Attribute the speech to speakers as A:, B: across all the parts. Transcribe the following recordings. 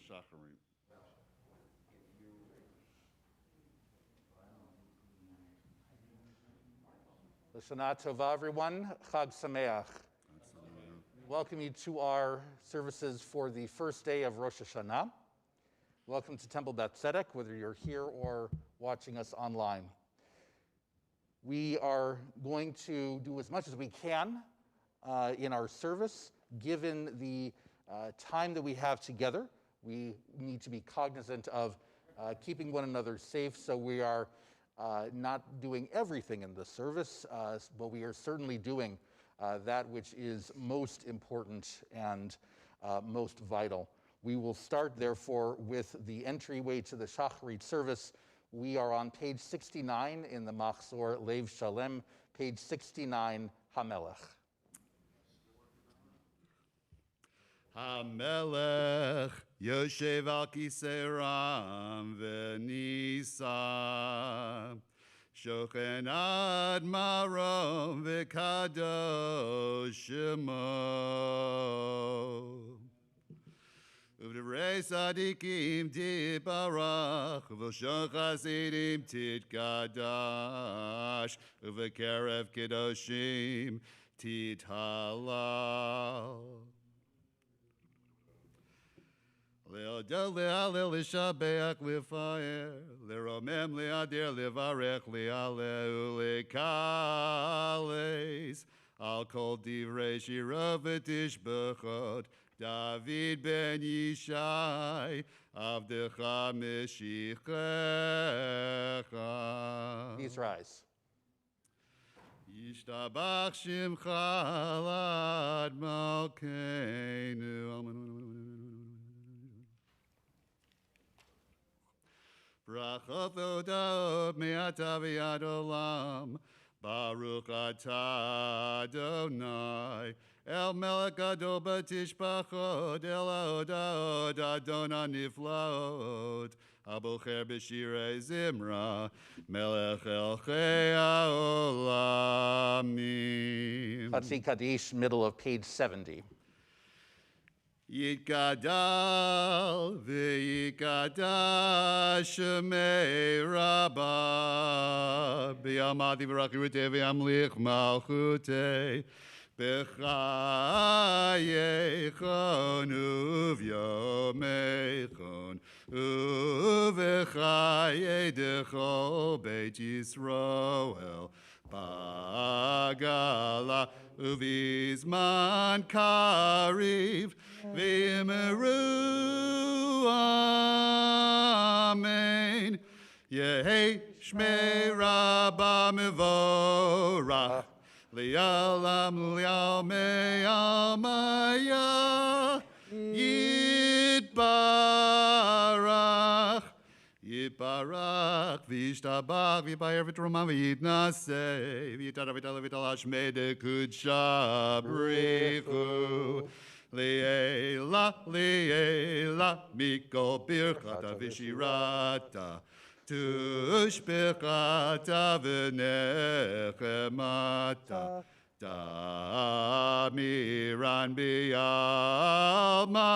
A: Shacharit.
B: L'Shana Tova, everyone. Chag Sameach. Welcome you to our services for the first day of Rosh Hashanah. Welcome to Temple Beth Tzedek, whether you're here or watching us online. We are going to do as much as we can in our service, given the time that we have together. We need to be cognizant of keeping one another safe, so we are not doing everything in the service, but we are certainly doing that which is most important and most vital. We will start, therefore, with the entryway to the Shacharit service. We are on page 69 in the Machzor Lev Shalem, page 69, HaMelech.
A: HaMelech Yoshev al Kisei Ram v'Nisa Shochen ad Marom v'Kadosh Shemo Uv'divrei Sadikim Tibarach V'shon Chasidim Titkadash Uv'kerev Kedoshim Tithalal Le'odel le'alel le'shabeach le'fayer le'romem le'adir le'varech le'aleu le'kales al kol divrei shira v'tishbechot David ben Yishai avdecha meshichecha.
B: Please rise.
A: Yishtabach shimcha lad malkeinu. Brachot v'odot me'ata v'yad olam, Baruch atah Adonai, El melech gadol b'tishbachot, El ha'oda'ot Adon ha'niflaot, Abocher b'shirei zimra, Melech elchei ha'olamim.
B: Chatzi Kaddish, middle of page 70.
A: Yitgadal v'yikadash shemei Rabbah b'yamati v'rakirutei v'yamlich malchutei b'chayeichon uvyomeichon uv'chayei dechol beit Yisroel Bagala uvizman kariv v'yimeru amen Yehei shmei Rabbah mevorach li'alam li'almei almaya yitbarach Yitbarach v'yishtabach v'yipayer v'truma v'yitnaseh v'yitara v'yitala v'yitala shmei kudsha brichu Le'ela le'ela mikol birchata v'shirata tushbechata v'nechemata Damiran bi'alma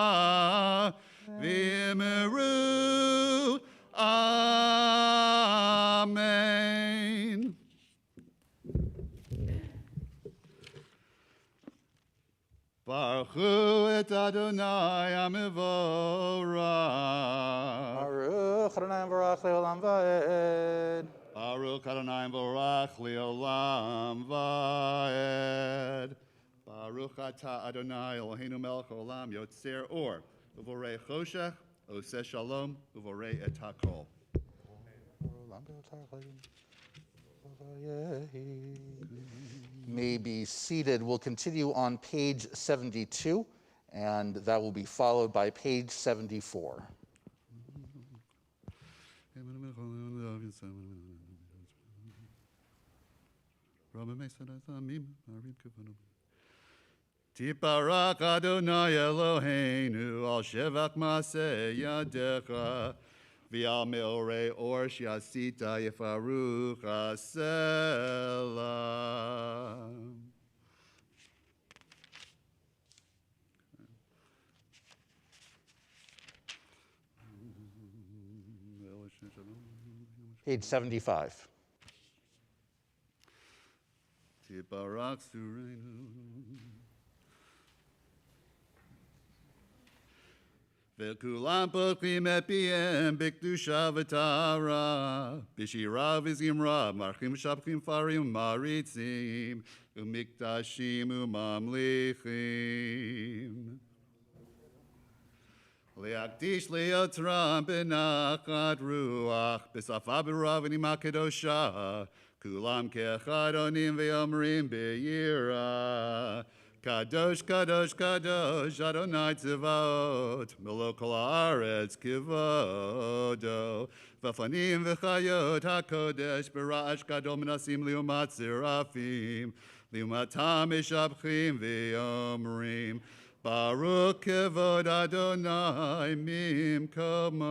A: v'yimeru Amen. Baruch et Adonai Amivorach.
B: Baruch Adonai V'rach le'olam va'ed.
A: Baruch Adonai V'rach le'olam va'ed. Baruch atah Adonai Eloheinu melech haolam yotzer or uvorei choshech oseh shalom uvorei et hakol.
B: May be seated. We'll continue on page 72, and that will be followed by page 74.
A: Tiparak Adonai Eloheinu al shevach maseh yadecha v'al meorei or shiasita yifaruch haselam.
B: Page 75.
A: Tibarak Sureinu. V'kulam pochim et piem b'kedusha v'tara b'shira v'zimra marchim shapchim farim maritzim u'mikdashim u'mamlichim le'akdish le'otram b'nachat ruach b'safa b'rav v'nima kedosha kulam ke'echad onim v'yomrim b'yira Kadosh, Kadosh, Kadosh, Adonai Tzvaot, Melo kol haaretz kivodo, Vafanim v'chayot hakodesh, B'ra'ash gadol menasim liumat serafim, Liumatam mishabchim v'yomrim, Baruch kivod Adonai mimkomom.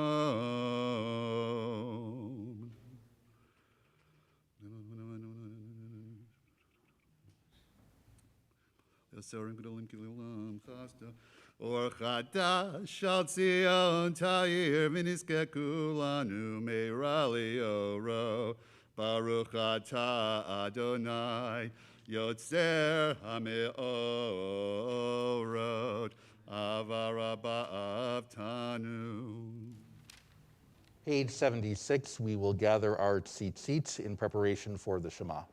A: Or chadash al Zion ta'ir v'nizke kulanu meirali oro Baruch atah Adonai yotzer ha'me'orot avaraba avtanu.
B: Page 76, we will gather our tzitzit in preparation for the Shema.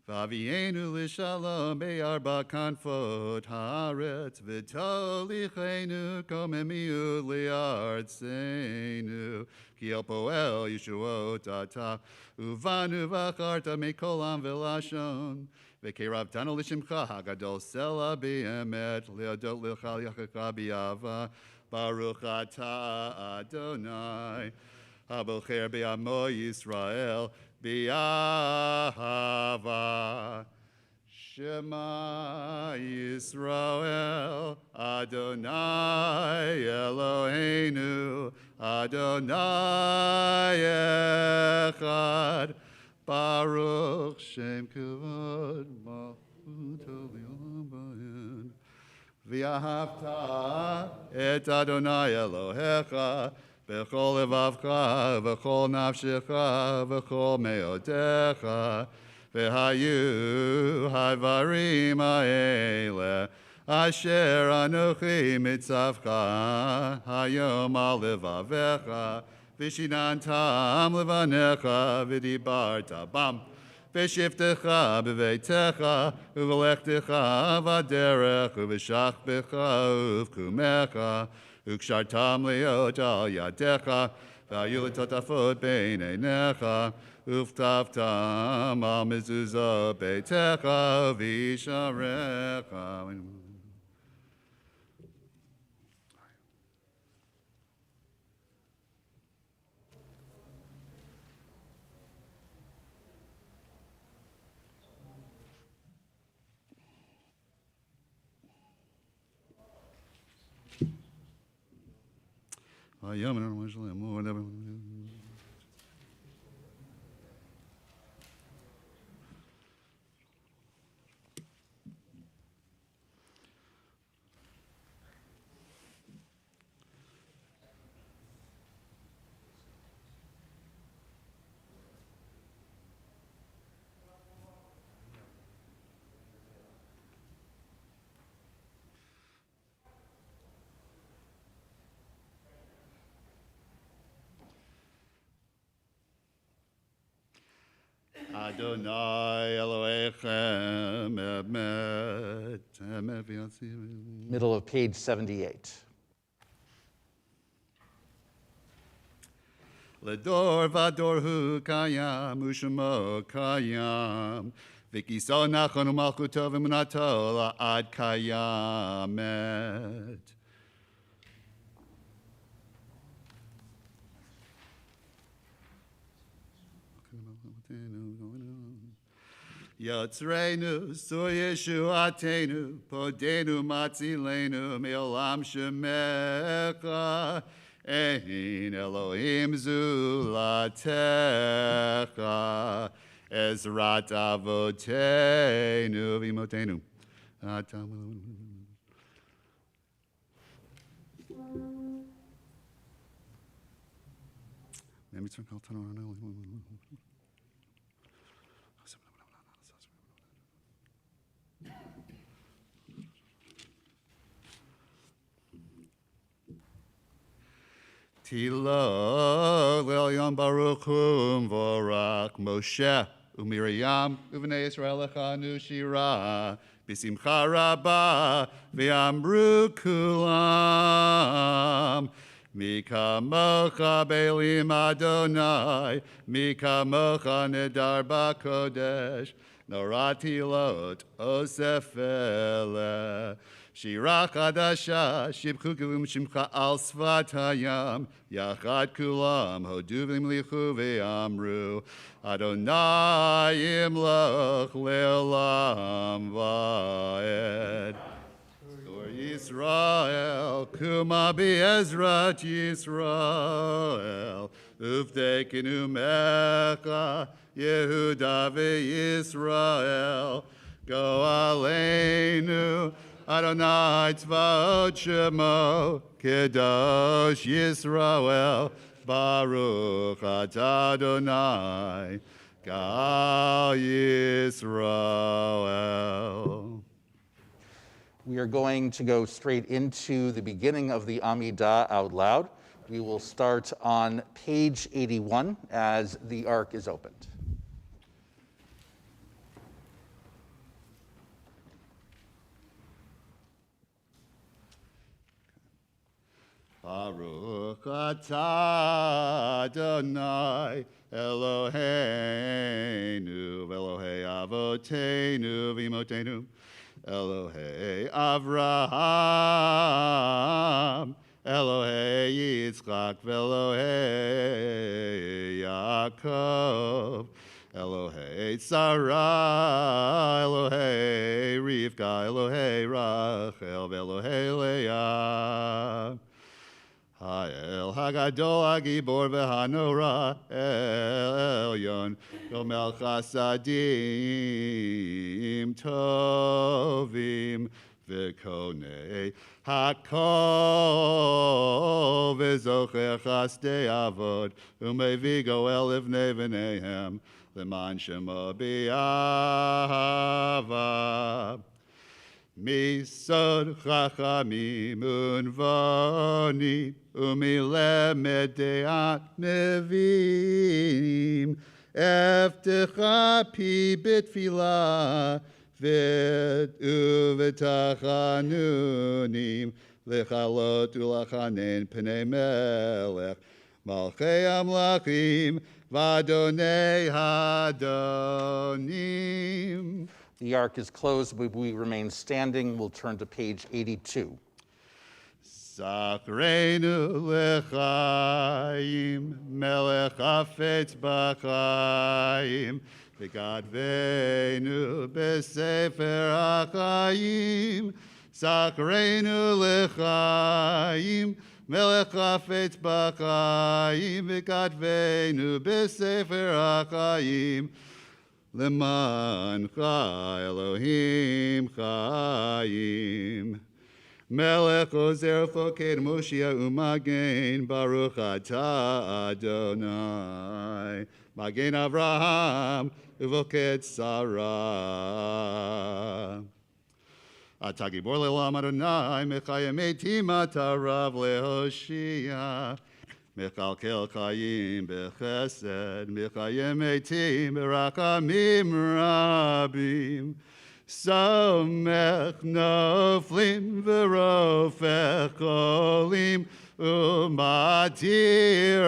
A: V'avienu l'shalom be'arba kanfot haaretz v'tolichenu komemiu li'artzenu ki el poel yeshuot ata uvanu v'acharta mekolam v'lashon v'keravtanu l'shimcha hagadol sela b'emet li'adot l'chal yachaka b'yava baruch ata Adonai Abelcher be'amo Yisrael B'ahava Shema Yisrael Adonai Eloheinu Adonai Echad Baruch Shem Kavod Malchuto L'Olam Ba'en V'ahavta et Adonai Elohecha B'chol levavcha, v'chol nafshecha, v'chol meotecha, v'hayu ha'varim ha'ele, asher anochi mitzavcha, hayom al levavecha, v'shinantam levanecha, v'dibarta bam, v'shiftecha b'veitecha, u'v'lechtecha v'aderech, u'v'shach b'cha u'v'kumecha, Ukshartam leot al yadecha, v'ayu l'totafot bein einecha, uftavtam al mezuzah beitecha v'isharecha. Adonai Elohechem emet v'yatzim.
B: Middle of page 78.
A: Ledor vador hu kayam u'shemo kayam v'kiso nachon u'malchuto v'emunato la'ad kayamet. Yotzreinu, Sur Yeshuatenu, Podenu Matzilenu, Me'olam Shemecha, Ein Elohim Zulatecha, Ezrat Avotenu, Vimotenu. Tilo Le'Elyon Baruch Hu Vorach Moshe Umiriam Uvnei Yisrael Echanu Shira B'Simcha Rabbah V'Amru Kulam Mika Mocha Belim Adonai Mika Mocha Nedar B'Kodesh Norati Lot Osefele Shira Chadasha, Shibchu Gilum Shimcha Al Svat Hayam, Yachad Kulam, Hoduvim Lichu Ve'amru, Adonai Imloch Le'olam Va'ed. For Yisrael, Kuma Be'ezrat Yisrael, Uvdekinu Mecha, Yehuda Ve'Yisrael, Go Aleinu, Adonai Tzvaot Shemo, Kedosh Yisrael, Baruch Atah Adonai, Gal Yisrael.
B: We are going to go straight into the beginning of the Amidah out loud. We will start on page 81 as the ark is opened.
A: Baruch atah Adonai Eloheinu Elohei Avoteinu V'Imotenu Elohei Avraham Elohei Yitzchak Ve'Elohei Yaakov Elohei Sarah Elohei Rivka Elohei Rachel Ve'Elohei Leah Ha'el Hagadol Hagibor V'Hanora Elyon Gomel Chasadim Tovim V'Konei Hakol V'Zocher Chasdei Avod U'Mevi Goel Livnei V'Neihem L'man Shemo B'Yahava Misod Chachamim Unvoni Umilemed Deat Neviim Eftecha Pi B'Tfilah Uv'Tachanunim Lechalot Ulachanen Pnei Melech Malchei Amlachim V'Adonei Hadonim.
B: The ark is closed, but we remain standing. We'll turn to page 82.
A: Sakreinu lechaim, melech hafetz b'chaim, v'gadveinu b'sefer hachayim. Sakreinu lechaim, melech hafetz b'chaim, v'gadveinu b'sefer hachayim. Leman Chai Elohim Chaim Melech Ozer Foked Moshia Umagen Baruch Atah Adonai Magen Avraham Uvoked Sarah Atah Gibor Le'olam Adonai Mechayim Eitim Atah Rav Lehoshia Mechalkel Chayim Bechesed, Mechayim Eitim Berachamim Rabim, Somech Noflim V'Rofech Cholim, Umatir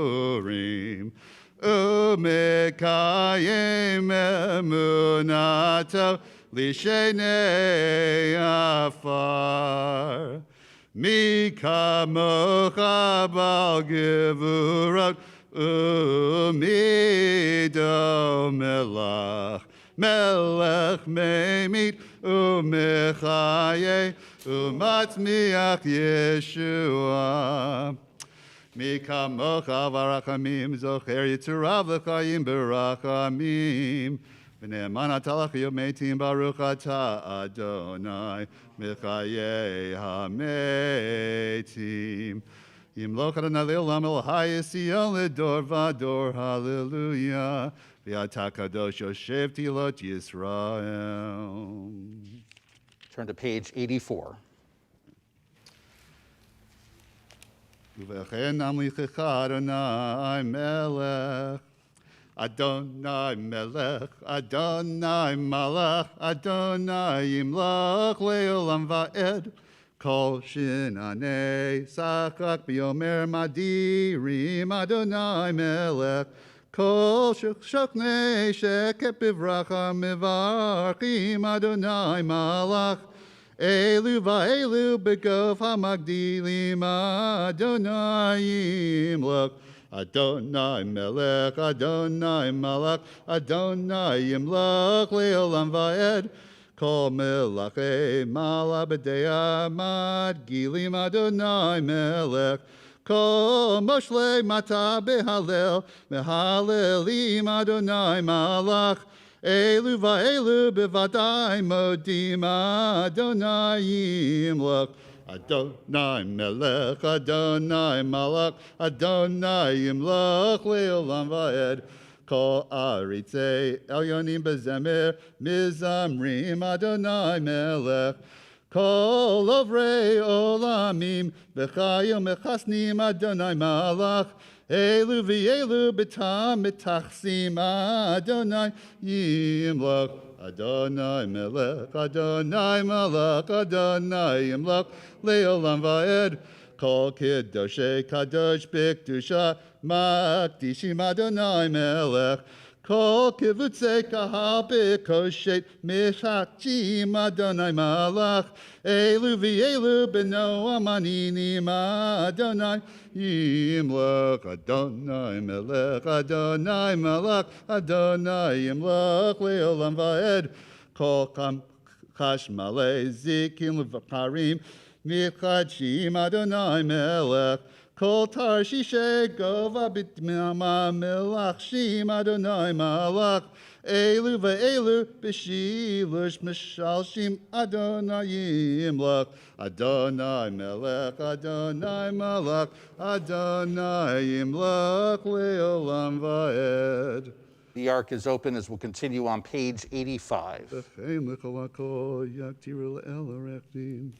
A: Asurim, Umekayim Emunato Lishenei Afar. Mika mocha bal gevurot umido melach melech memit umechaye umatzmiach Yeshua. Mika mocha varachamim zocher yitzurav l'chayim berachamim. V'ne'eman atalach yometim baruch atah Adonai Mechayei hametim. Yimloch Adonai le'olam el hayisiyon ledor vador. Hallelujah. V'ata kadosh yoshev tilot Yisrael.
B: Turn to page 84.
A: Uvechen amlichecha Adonai melech. Adonai melech, Adonai malach, Adonai yimlach le'olam va'ed. Kol shinanei sachak b'yomer madirim Adonai melech. Kol shochnei sheket bivracha mivarchim Adonai malach. Elu va'elu begov hamagdilim Adonai yimlach. Adonai melech, Adonai malach, Adonai yimlach le'olam va'ed. Kol melachei mala b'dei amad gilim Adonai melech. Kol moshlei mata behalel mehalelim Adonai malach. Elu va'elu bevadai modim Adonai yimlach. Adonai melech, Adonai malach, Adonai yimlach le'olam va'ed. Kol aritzei elyonim bezemer mizamrim Adonai melech. Kol ovrei olamim b'chayim mechasnim Adonai malach. Elu v'elu b'tam mitachsim Adonai yimlach. Adonai melech, Adonai malach, Adonai yimlach le'olam va'ed. Kol kedoshei kadosh b'kedusha makdishim Adonai melech. Kol kivutzei kahal b'koshet mishachim Adonai malach. Elu v'elu b'no amaninim Adonai yimlach. Adonai melech, Adonai malach, Adonai yimlach le'olam va'ed. Kol chashmalei zikim l'vakarim michadshim Adonai melech. Kol tarshishe gova b'tmama melachshim Adonai malach. Elu v'elu b'shilush mishalshim Adonai yimlach. Adonai melech, Adonai malach, Adonai yimlach le'olam va'ed.
B: The ark is open as we'll continue on page 85.
A: V'chein l'chol hakol yaktir el arechtim.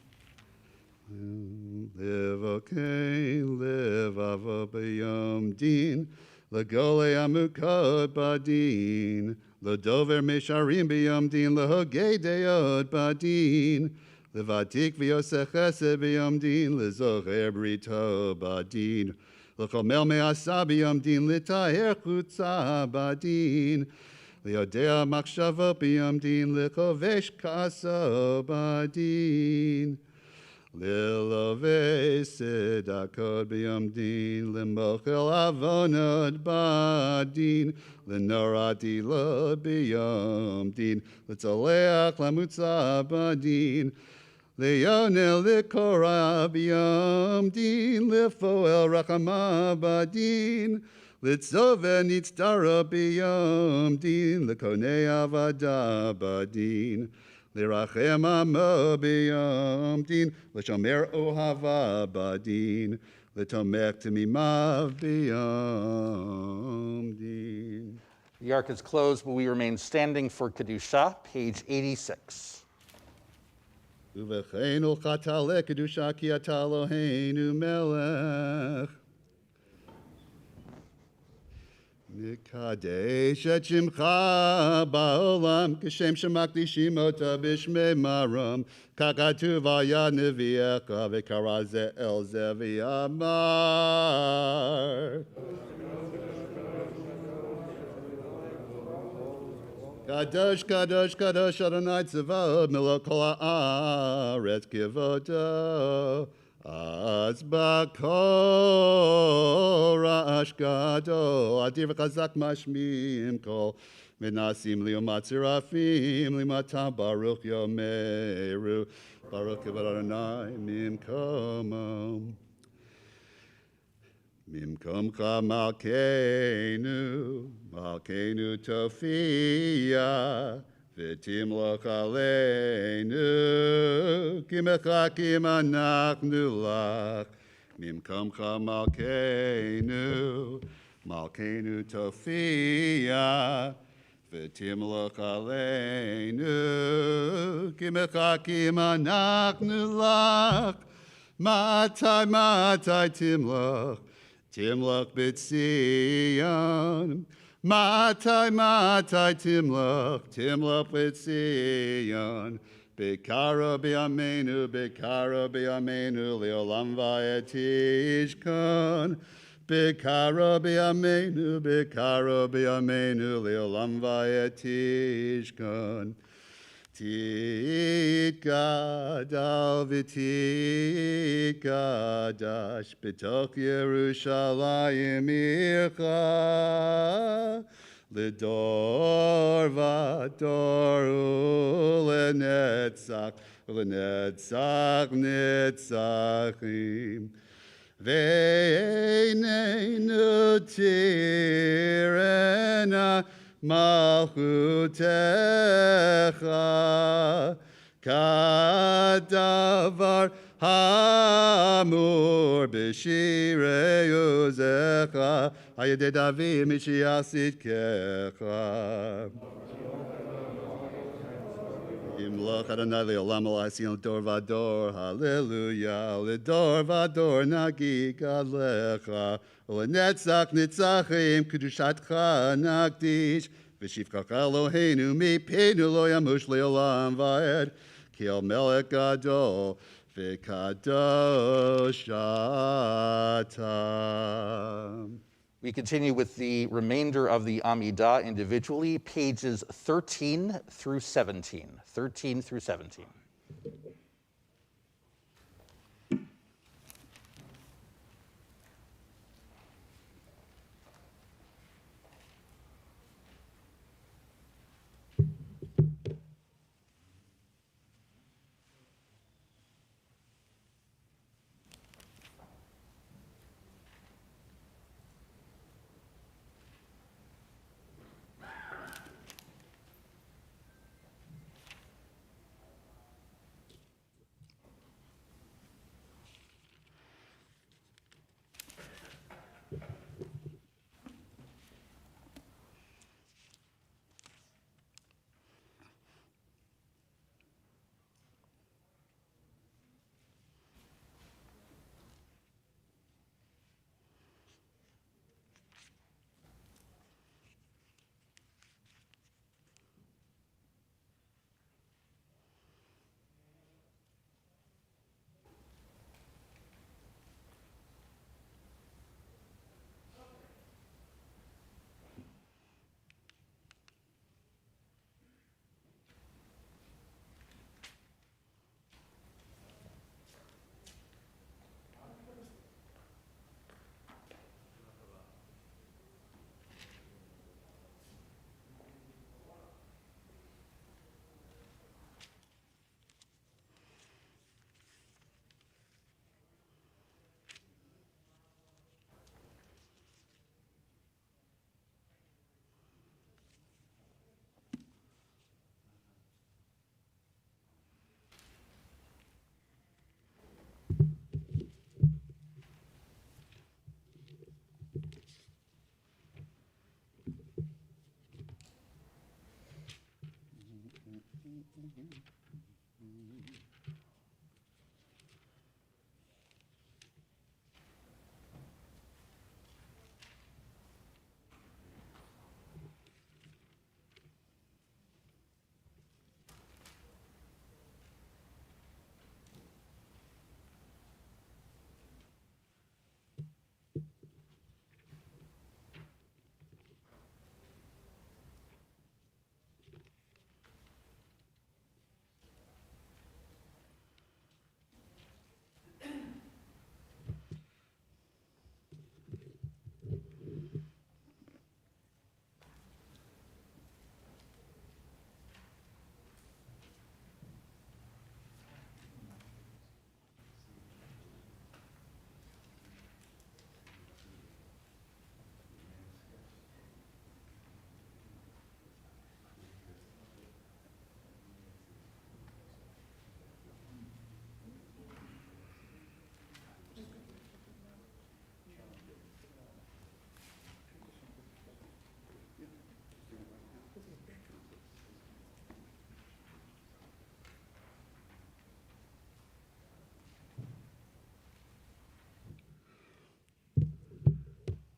A: Levakein levava b'yom din, legole amukad badin, ledover mesharim b'yom din, lehogei deyot badin, levatik v'yosech chesed b'yom din, lezocher brito badin, lechomel me'asa b'yom din, litaher chutza badin, leodea machshava b'yom din, lechovesh kasa badin. Lilove sedakot b'yom din, lemochel avonot badin, lenorati lo b'yom din, letzoleach lamutza badin, leonel lekora b'yom din, lefoel rachama badin, letzove nitztara b'yom din, lekonei avada badin, L'rachem amo b'yom din, l'shomer ohava badin, l'tomech temimav b'yom din.
B: The ark is closed, but we remain standing for Kedusha, page 86.
A: Uvechein ulchata lekedusha ki ata Eloheinu melech. Nikadesh et shimcha ba'olam kishem shemakdishim ota b'shmei maram kakatu v'ayad neviecha v'kara ze el ze v'yamar. Kadosh, Kadosh, Kadosh, Adonai Tzvaot, Melech kol haaretz kivodo. Az bakol ra'ash gadol, adir v'chazak mashmi'im kol, menasim li'umat tzirafim, li'matam baruch yomeru, baruch kivod Adonai mimkomam. Mimkomcha malkeinu, malkeinu tofia, v'timloch aleinu, ki mechakim anachnu lach, Mimkomcha Malkeinu, Malkeinu Tofia, V'timloch Aleinu, Kimechakim Anachnu Lach, Matai Timloch, Timloch B'Tzion, Matai Timloch B'Tzion, Bekara B'Yameinu, Leolam Vayetishkon, Bekara B'Yameinu, Leolam Vayetishkon. Titgadal v'titgadash b'toch Yerushalayim ircha l'dor v'dor u'lenetzach nitzachim ve'eineinu tirena Malchutecha kadavar hamur b'shirei uzecha hayedei David mishiasit kecha. Imloch Adonai le'olam al'asion dor vador, hallelujah, l'dor vador nagi gadlecha, u'lenetzach nitzachim kedushatcha nagdish, v'shivchach Eloheinu mipenu lo yamush le'olam va'ed, ki el melech gadol v'kadosh ata.
B: We continue with the remainder of the Amidah individually, pages 13 through 17. 13 through 17.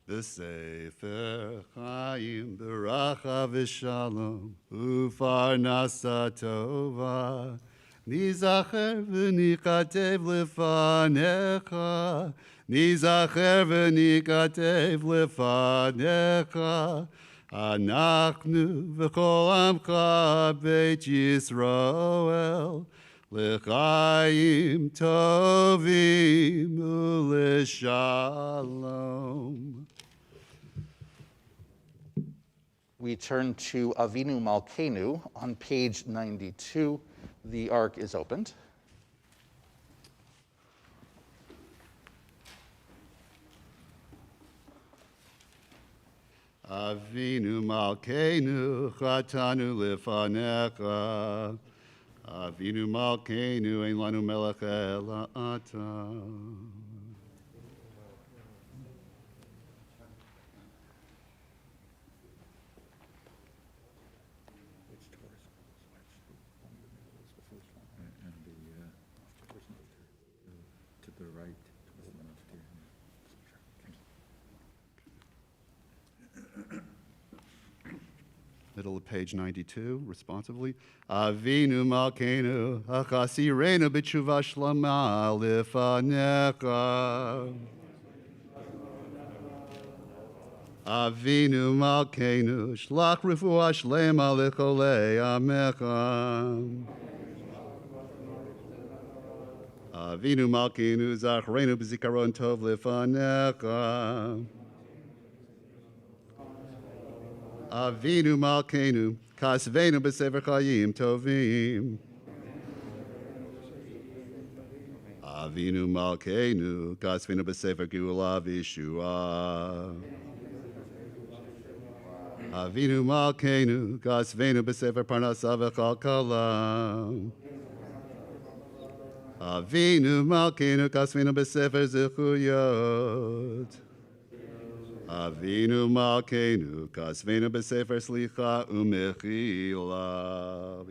A: B'sefer Chaim b'racha v'shalom u'farnasa tova nizacher v'nikatev lefanecha nizacher v'nikatev lefanecha Anachnu v'chol amcha beit Yisrael L'chaim tovim u'lishalom.
B: We turn to Avinu Malkeinu on page 92. The ark is opened.
A: Avinu Malkeinu chatanu lefanecha Avinu Malkeinu ein lanu melech ela ata.
C: To the right.
A: Middle of page 92, responsively. Avinu Malkeinu achasirenu b'tshuva shlama lefanecha. Avinu Malkeinu shlach refuah shlema lecholei amecha. Avinu Malkeinu zachrenu b'zikaron tov lefanecha. Avinu Malkeinu kasvenu b'sefer chayim tovim. Avinu Malkeinu kasvenu b'sefer geula v'yeshua. Avinu Malkeinu kasvenu b'sefer parnasa v'chalkala. Avinu Malkeinu kasvenu b'sefer zechuyot. Avinu Malkeinu kasvenu b'sefer slicha u'mechila.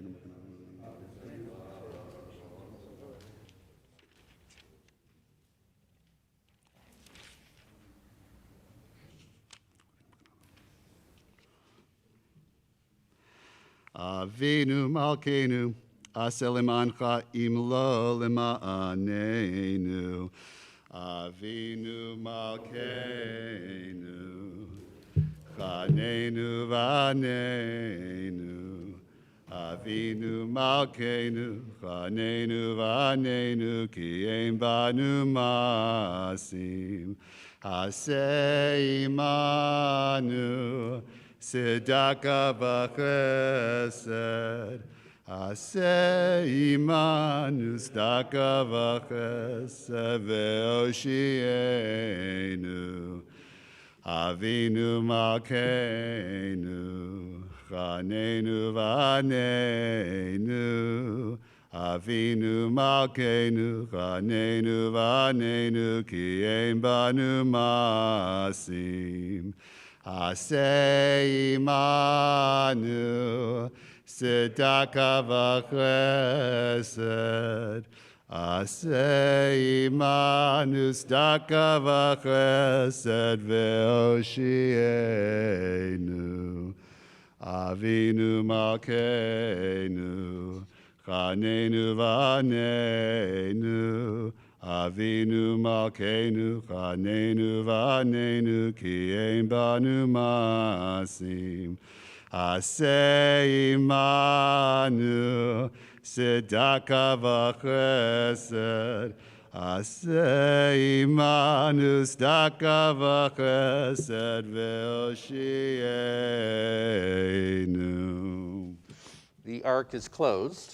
A: Avinu Malkeinu aseh lemancha imlo lema'anenu. Avinu Malkeinu chanenu v'anenu. Avinu Malkeinu chanenu v'anenu ki ein banu masim. Haseh imanu tzedaka v'chesed. Aseh imanu tzedaka v'chesed ve'oshienu. Avinu Malkeinu chanenu v'anenu. Avinu Malkeinu chanenu v'anenu ki ein banu masim. Aseh imanu tzedaka v'chesed. Aseh imanu tzedaka v'chesed ve'oshienu. Avinu Malkeinu chanenu v'anenu. Avinu Malkeinu chanenu v'anenu ki ein banu masim. Aseh imanu tzedaka v'chesed. Aseh imanu tzedaka v'chesed ve'oshienu.
B: The ark is closed.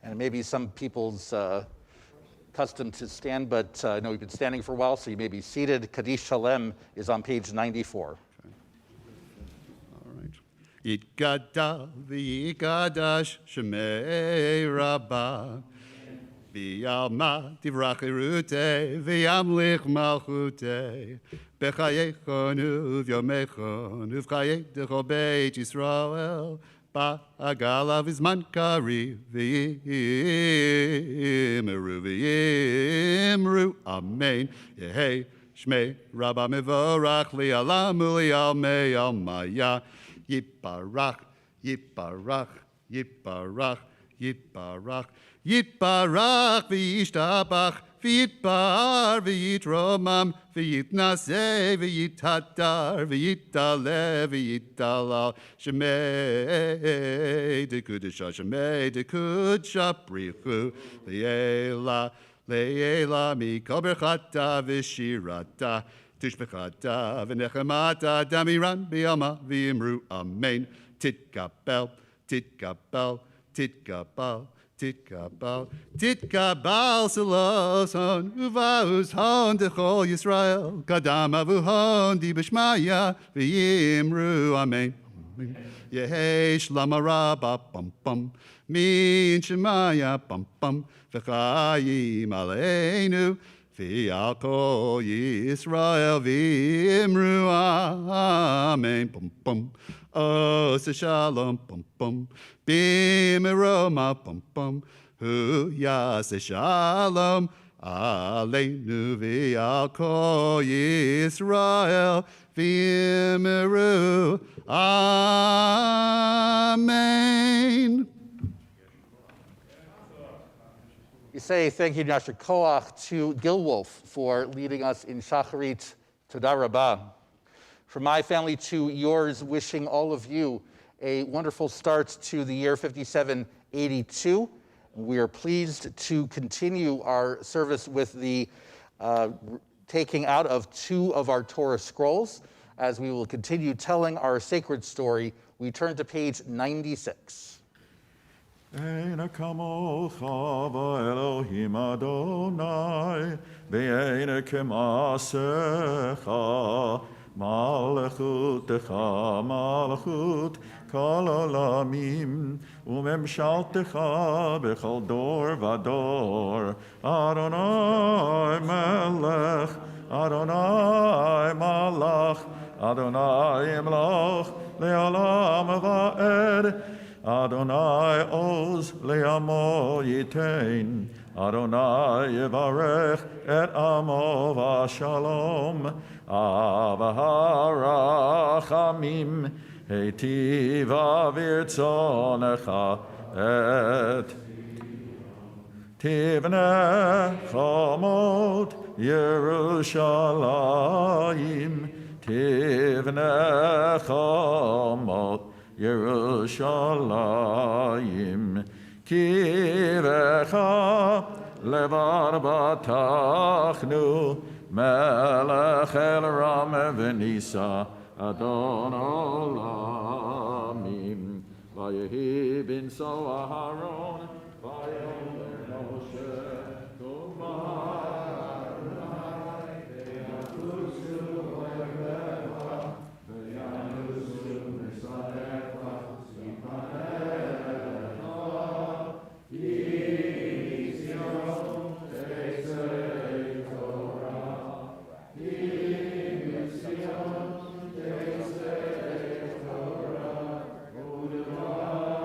B: And maybe some people's custom to stand, but I know you've been standing for a while, so you may be seated. Kaddish Shalem is on page 94.
A: All right. Yitgadal v'yikadash shemei rabbah. V'yalma tivrach irutei v'yamlich malchutei. B'chayechon uv'yomechon uv'chayech dechol beit Yisrael. Ba'agalav izman kari v'yimru, amen. Yehei shmei rabba mevorach li'alam u'li'al me'al maya. Yiparach, yiparach, yiparach, yiparach, yiparach v'yishtabach, v'yitbar v'yitromam, v'yitnaseh v'yitadar, v'yitale v'yitalal, shemei dekudesha, shemei dekudesha brichu, le'ela, le'ela mikol berchata v'shirata, Tishbechata v'nechemata damiran b'yama v'imru amen. Titkabel, titkabel, titkabel, titkabel, titkabel seloson uvaus hon dechol Yisrael kadam avuhon di b'shmaya v'yimru amen. Yehesh lamaraba pam pam min shemaya pam pam v'chayim aleinu. V'al kol Yisrael v'imru amen. Pum pum. Ose shalom pum pum. B'meroma pum pum. Hu yase shalom aleinu v'al kol Yisrael v'imru amen.
B: We say thank you, Yasher Koach, to Gil Wolf for leading us in Shacharit. Toda Rabbah. From my family to yours, wishing all of you a wonderful start to the year 5782. We are pleased to continue our service with the taking out of 2 of our Torah scrolls. As we will continue telling our sacred story, we turn to page 96.
C: Ein kamocha v'Elohim Adonai, ve'ein k'maasecha, malchutecha malchut kol olamim, u'memshaltecha b'chol dor v'dor. Adonai melech, Adonai malach, Adonai imloch le'olam va'ed. Adonai oz le'amo yitain, Adonai yevarech et amo v'shalom, avaharachamim, heitiva v'irtzonecha et tivneh chamot Yerushalayim, tivneh chamot Yerushalayim, kivecha levar batachnu, melech el ram v'nisa, adon olamim, vayehi bin so Aharon, vayomer Moshe, kumar Adonai, ve'yakusu oevecha, ve'yanusu misanecha, zipanecha, Yisyon teisei Torah, Yisyon teisei Torah, U'devar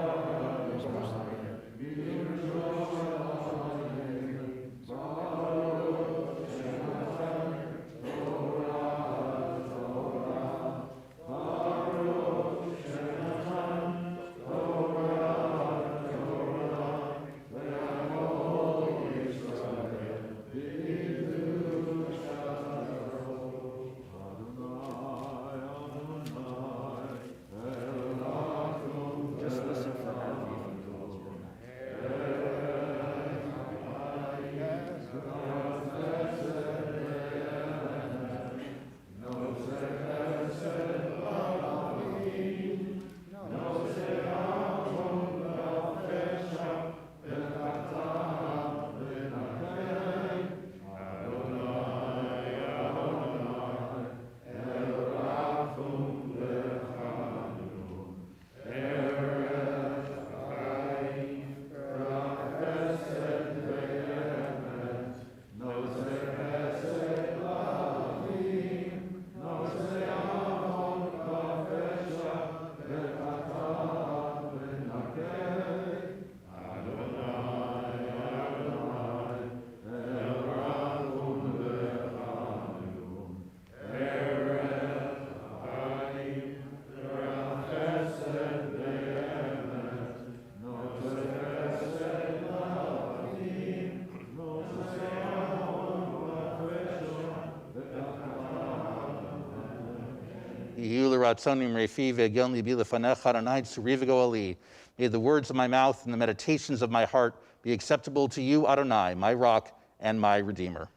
B: ratzonim refi ve'egel libi lefanecha Adonai tzuri v'go ali. May the words of my mouth and the meditations of my heart be acceptable to you, Adonai, my rock and my redeemer.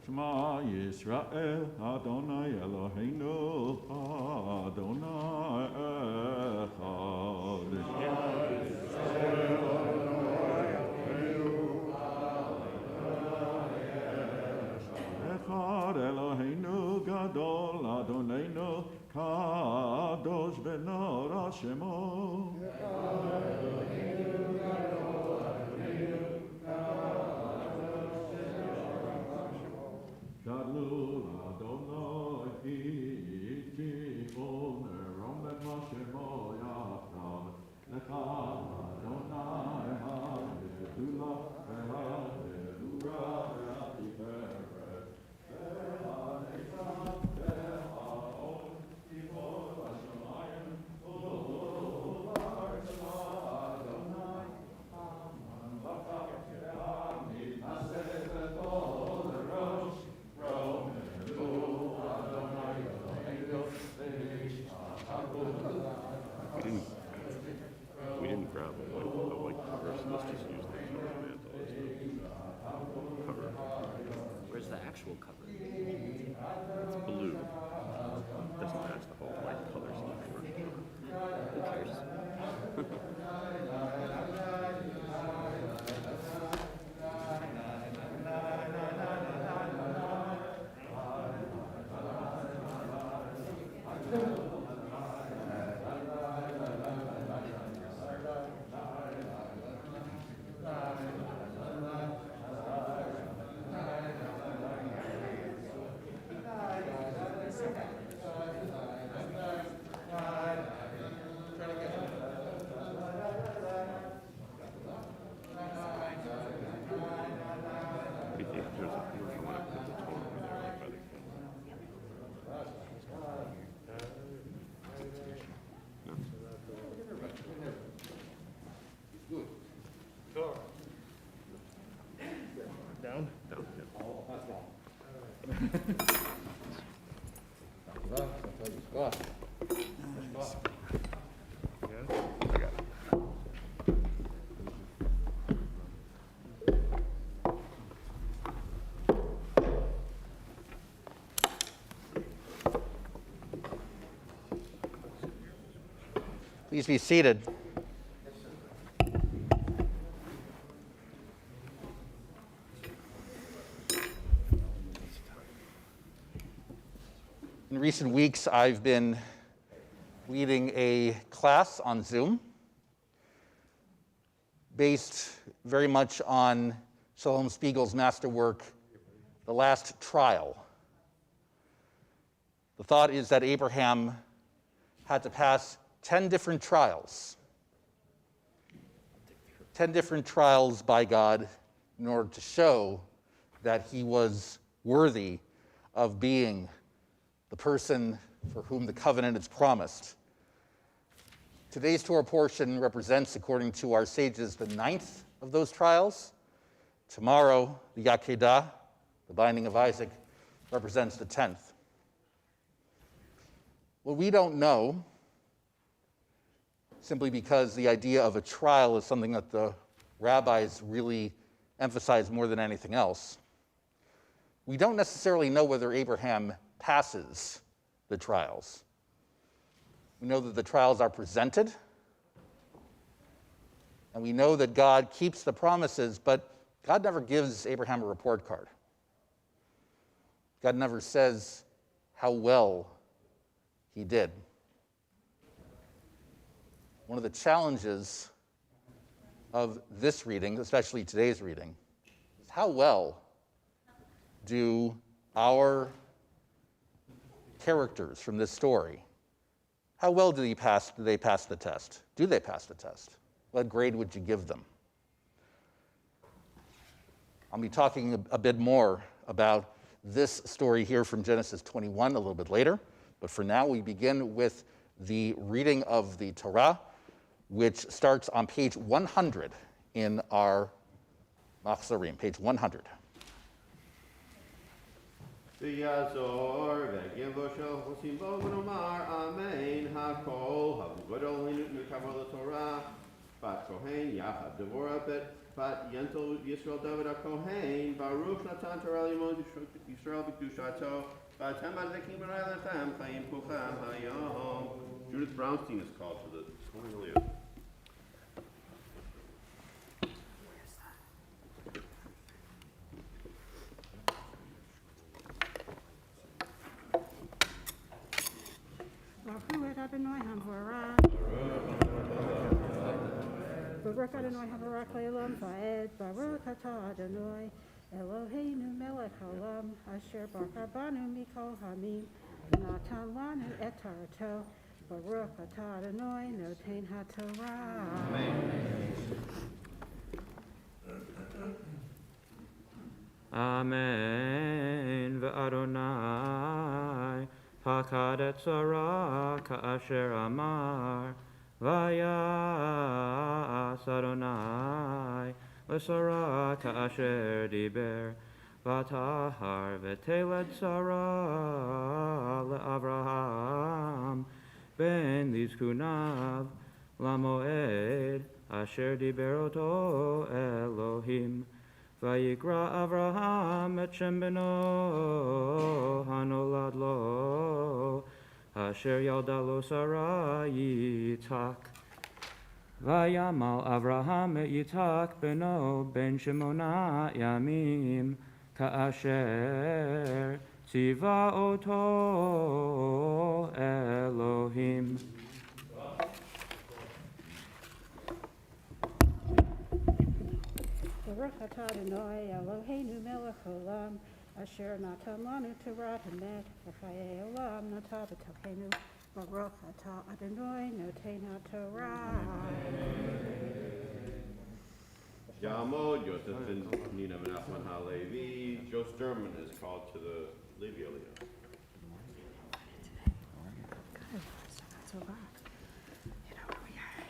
D: Shema Yisrael, Adonai Eloheinu, Adonai Echad. Echad Eloheinu Gadol, Adonai Kadosh Benor Shemo. Gadlul Adonai Kittifon Rom Ben Mashemo Yachad Lecha Adonai Hallelujah Hallelujah Tiferet Lecha Netzach Lecha On Tivon Hashemayim Tov Adonai Aman B'chak She'amid Naseh V'tol Rosh
E: We didn't grab a white cover, so let's just use the cover.
F: Where's the actual cover?
E: It's blue. Doesn't match the whole white color scheme.
F: Who cares?
E: What do you think? There's a commercial when I put the total in there, like by the
A: Down?
E: down, yeah. I got it.
B: Please be seated. In recent weeks, I've been leading a class on Zoom based very much on Shalom Spiegel's masterwork, The Last Trial. The thought is that Abraham had to pass 10 different trials. 10 different trials by God in order to show that he was worthy of being the person for whom the covenant is promised. Today's Torah portion represents, according to our sages, the 9th of those trials. Tomorrow, the Yakedah, the binding of Isaac, represents the 10th. Well, we don't know, simply because the idea of a trial is something that the rabbis really emphasize more than anything else. We don't necessarily know whether Abraham passes the trials. We know that the trials are presented, and we know that God keeps the promises, but God never gives Abraham a report card. God never says how well he did. One of the challenges of this reading, especially today's reading, is how well do our characters from this story, how well do they pass the test? Do they pass the test? What grade would you give them? I'll be talking a bit more about this story here from Genesis 21 a little bit later, but for now we begin with the reading of the Torah, which starts on page 100 in our Machzorim, page 100.
G: ויעזור ויגן בו של חוסים בו ונאמר אמן הכל הגדול מכבוד לתורה בת כהן יחד דבורה בת ינטל ישראל דוד הכהן ברוך נתן תורה ללמוד ישראל בקדושתו ואתם מדליקים ברי לכם חיים כולכם היום. Judith Brownstein is called to the Cornelius.
H: Adonai Hamvarah. Baruch Adonai Hamvarach Le'olam Va'ed. Baruch Atah Adonai Eloheinu Melech Haolam Asher Baruch Banu Mikol Hamim V'natan Lanu Et Torato. Baruch Atah Adonai Noten HaTorah.
I: Amen. V'Adonai Pakad et Sarah ka'asher amar vayas Adonai l'Sarah ka'asher diber v'tahar v'teled Sarah le'Avraham ben lizkunav lamoed asher diber oto Elohim Vayikra Avraham et Shem beno hanolad lo asher yalda lo Sarah Yitzhak Vayamal Avraham et Yitzhak beno ben Shemona yamim ka'asher tziva oto Elohim.
H: Baruch atah Adonai Eloheinu melech haolam asher natan lanu Torah hamet v'chayei olam natan b'tochenu. Baruch atah Adonai noten haTorah.
G: Yamod, Yosef and Nina Menachem HaLevi. Joe Sturman is called to the Levi Aliyah.
H: Good, so that's a lot. You know where we are.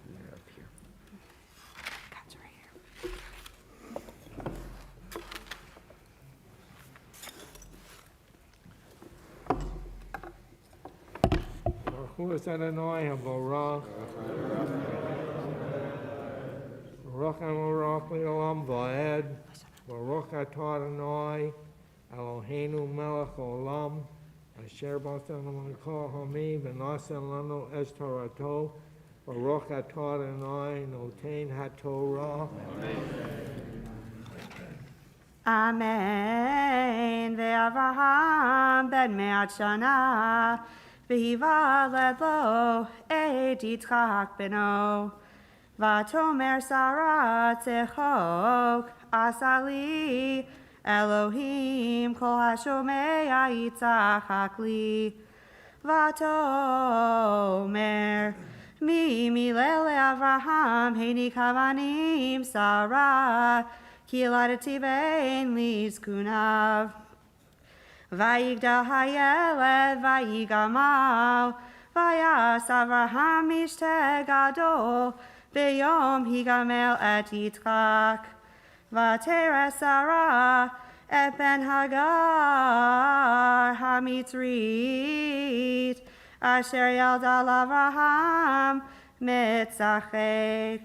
F: We're up here.
H: God's right here.
C: Baruch Adonai Habarach. Baruch Habarach Le'olam Va'ed. Baruch Atah Adonai Eloheinu Melech Olam Asher B'asan L'Kol Hamim V'nasan Lanu Es Torato. Baruch Atah Adonai Noten HaTorah.
J: Amen. Ve'Avraham ben me'at shana v'hivaled lo et Yitzchak beno v'tomer Sarah tzechok asali Elohim kol hashomea yitzchak li. Vatomer mi milele Avraham heini kavanim Sarah kiladati bein lizkunav. Vayigdal hayeled vayigamal vayas Avraham ishte gadol beyom higamel et Yitzchak. Vatera Sarah et ben Hagar hamitzrit asher yalda l'Avraham mitzachek.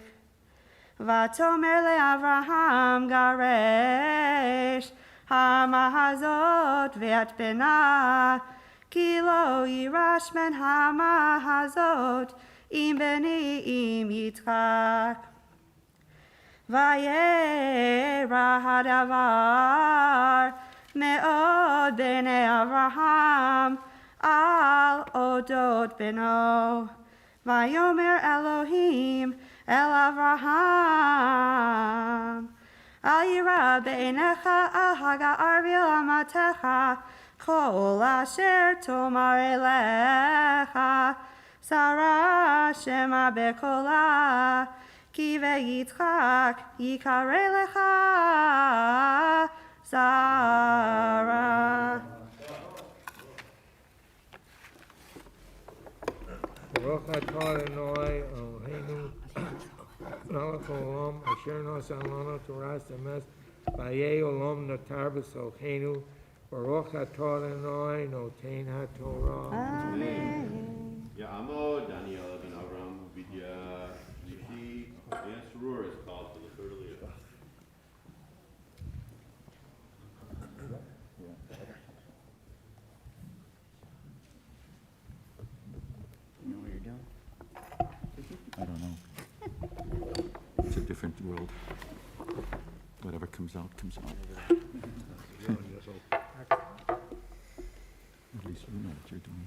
J: Vatomer le'Avraham garesh hamahazot ve'at bena ki lo yirash men hamahazot im beni im Yitzchak. Vayera hadavar me'od b'nei Avraham al odot beno. Vayomer Elohim el Avraham al yira be'enecha al hagar v'ilamatecha kol asher tomar elecha Sarah shema bekola ki ve'yitzchak yikare lecha Sarah.
C: Baruch atah Adonai Eloheinu melech haolam asher nosan lanu toras emes vayei olam notar b'solchenu. Baruch atah Adonai noten haTorah.
J: Amen.
G: Ya'amod, Daniel ben Avram, Vidya, Yishi, and Sarur is called for the third Aliyah.
E: You know what you're doing? I don't know. It's a different world. Whatever comes out, comes out. At least you know what you're doing.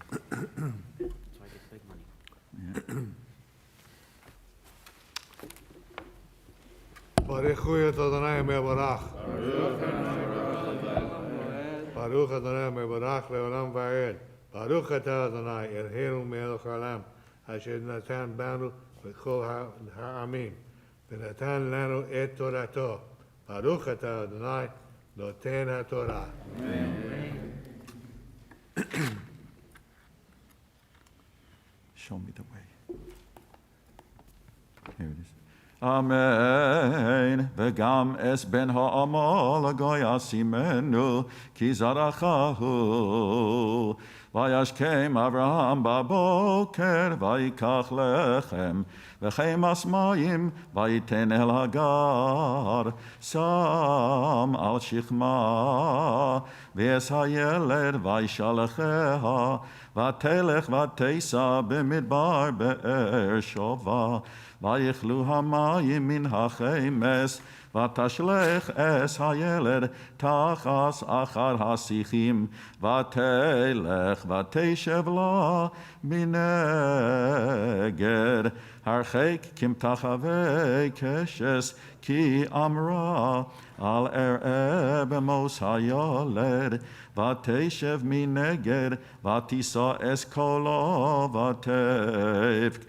I: That's why I get big money.
E: Yeah.
D: Baruch Adonai mevarach. Baruch Adonai mevarach leolam va'ed. Baruch atah Adonai Eloheinu melech haolam asher natan banu v'chol ha'amim v'natan lanu et torato. Baruch atah Adonai noten haTorah.
E: Show me the way. Here it is. Amen. V'gam es ben ha'amo l'goy asimenu ki zarachahu. Vayashkem Avraham baboker vayikach lechem v'chemas mayim vayiten el hagar sam al shichma v'es hayeled vayshalecheha v'telech v'teisa b'midbar be'er shova v'yichlu hamayim min hachemes ותשלך אס הילד תחס אחר השיחים ותלך ותשב לה מנגד הרחק כמתחווי קשס כי אמרה על אראה במוס הילד ותשב מנגד ותישא אס קולו ותבק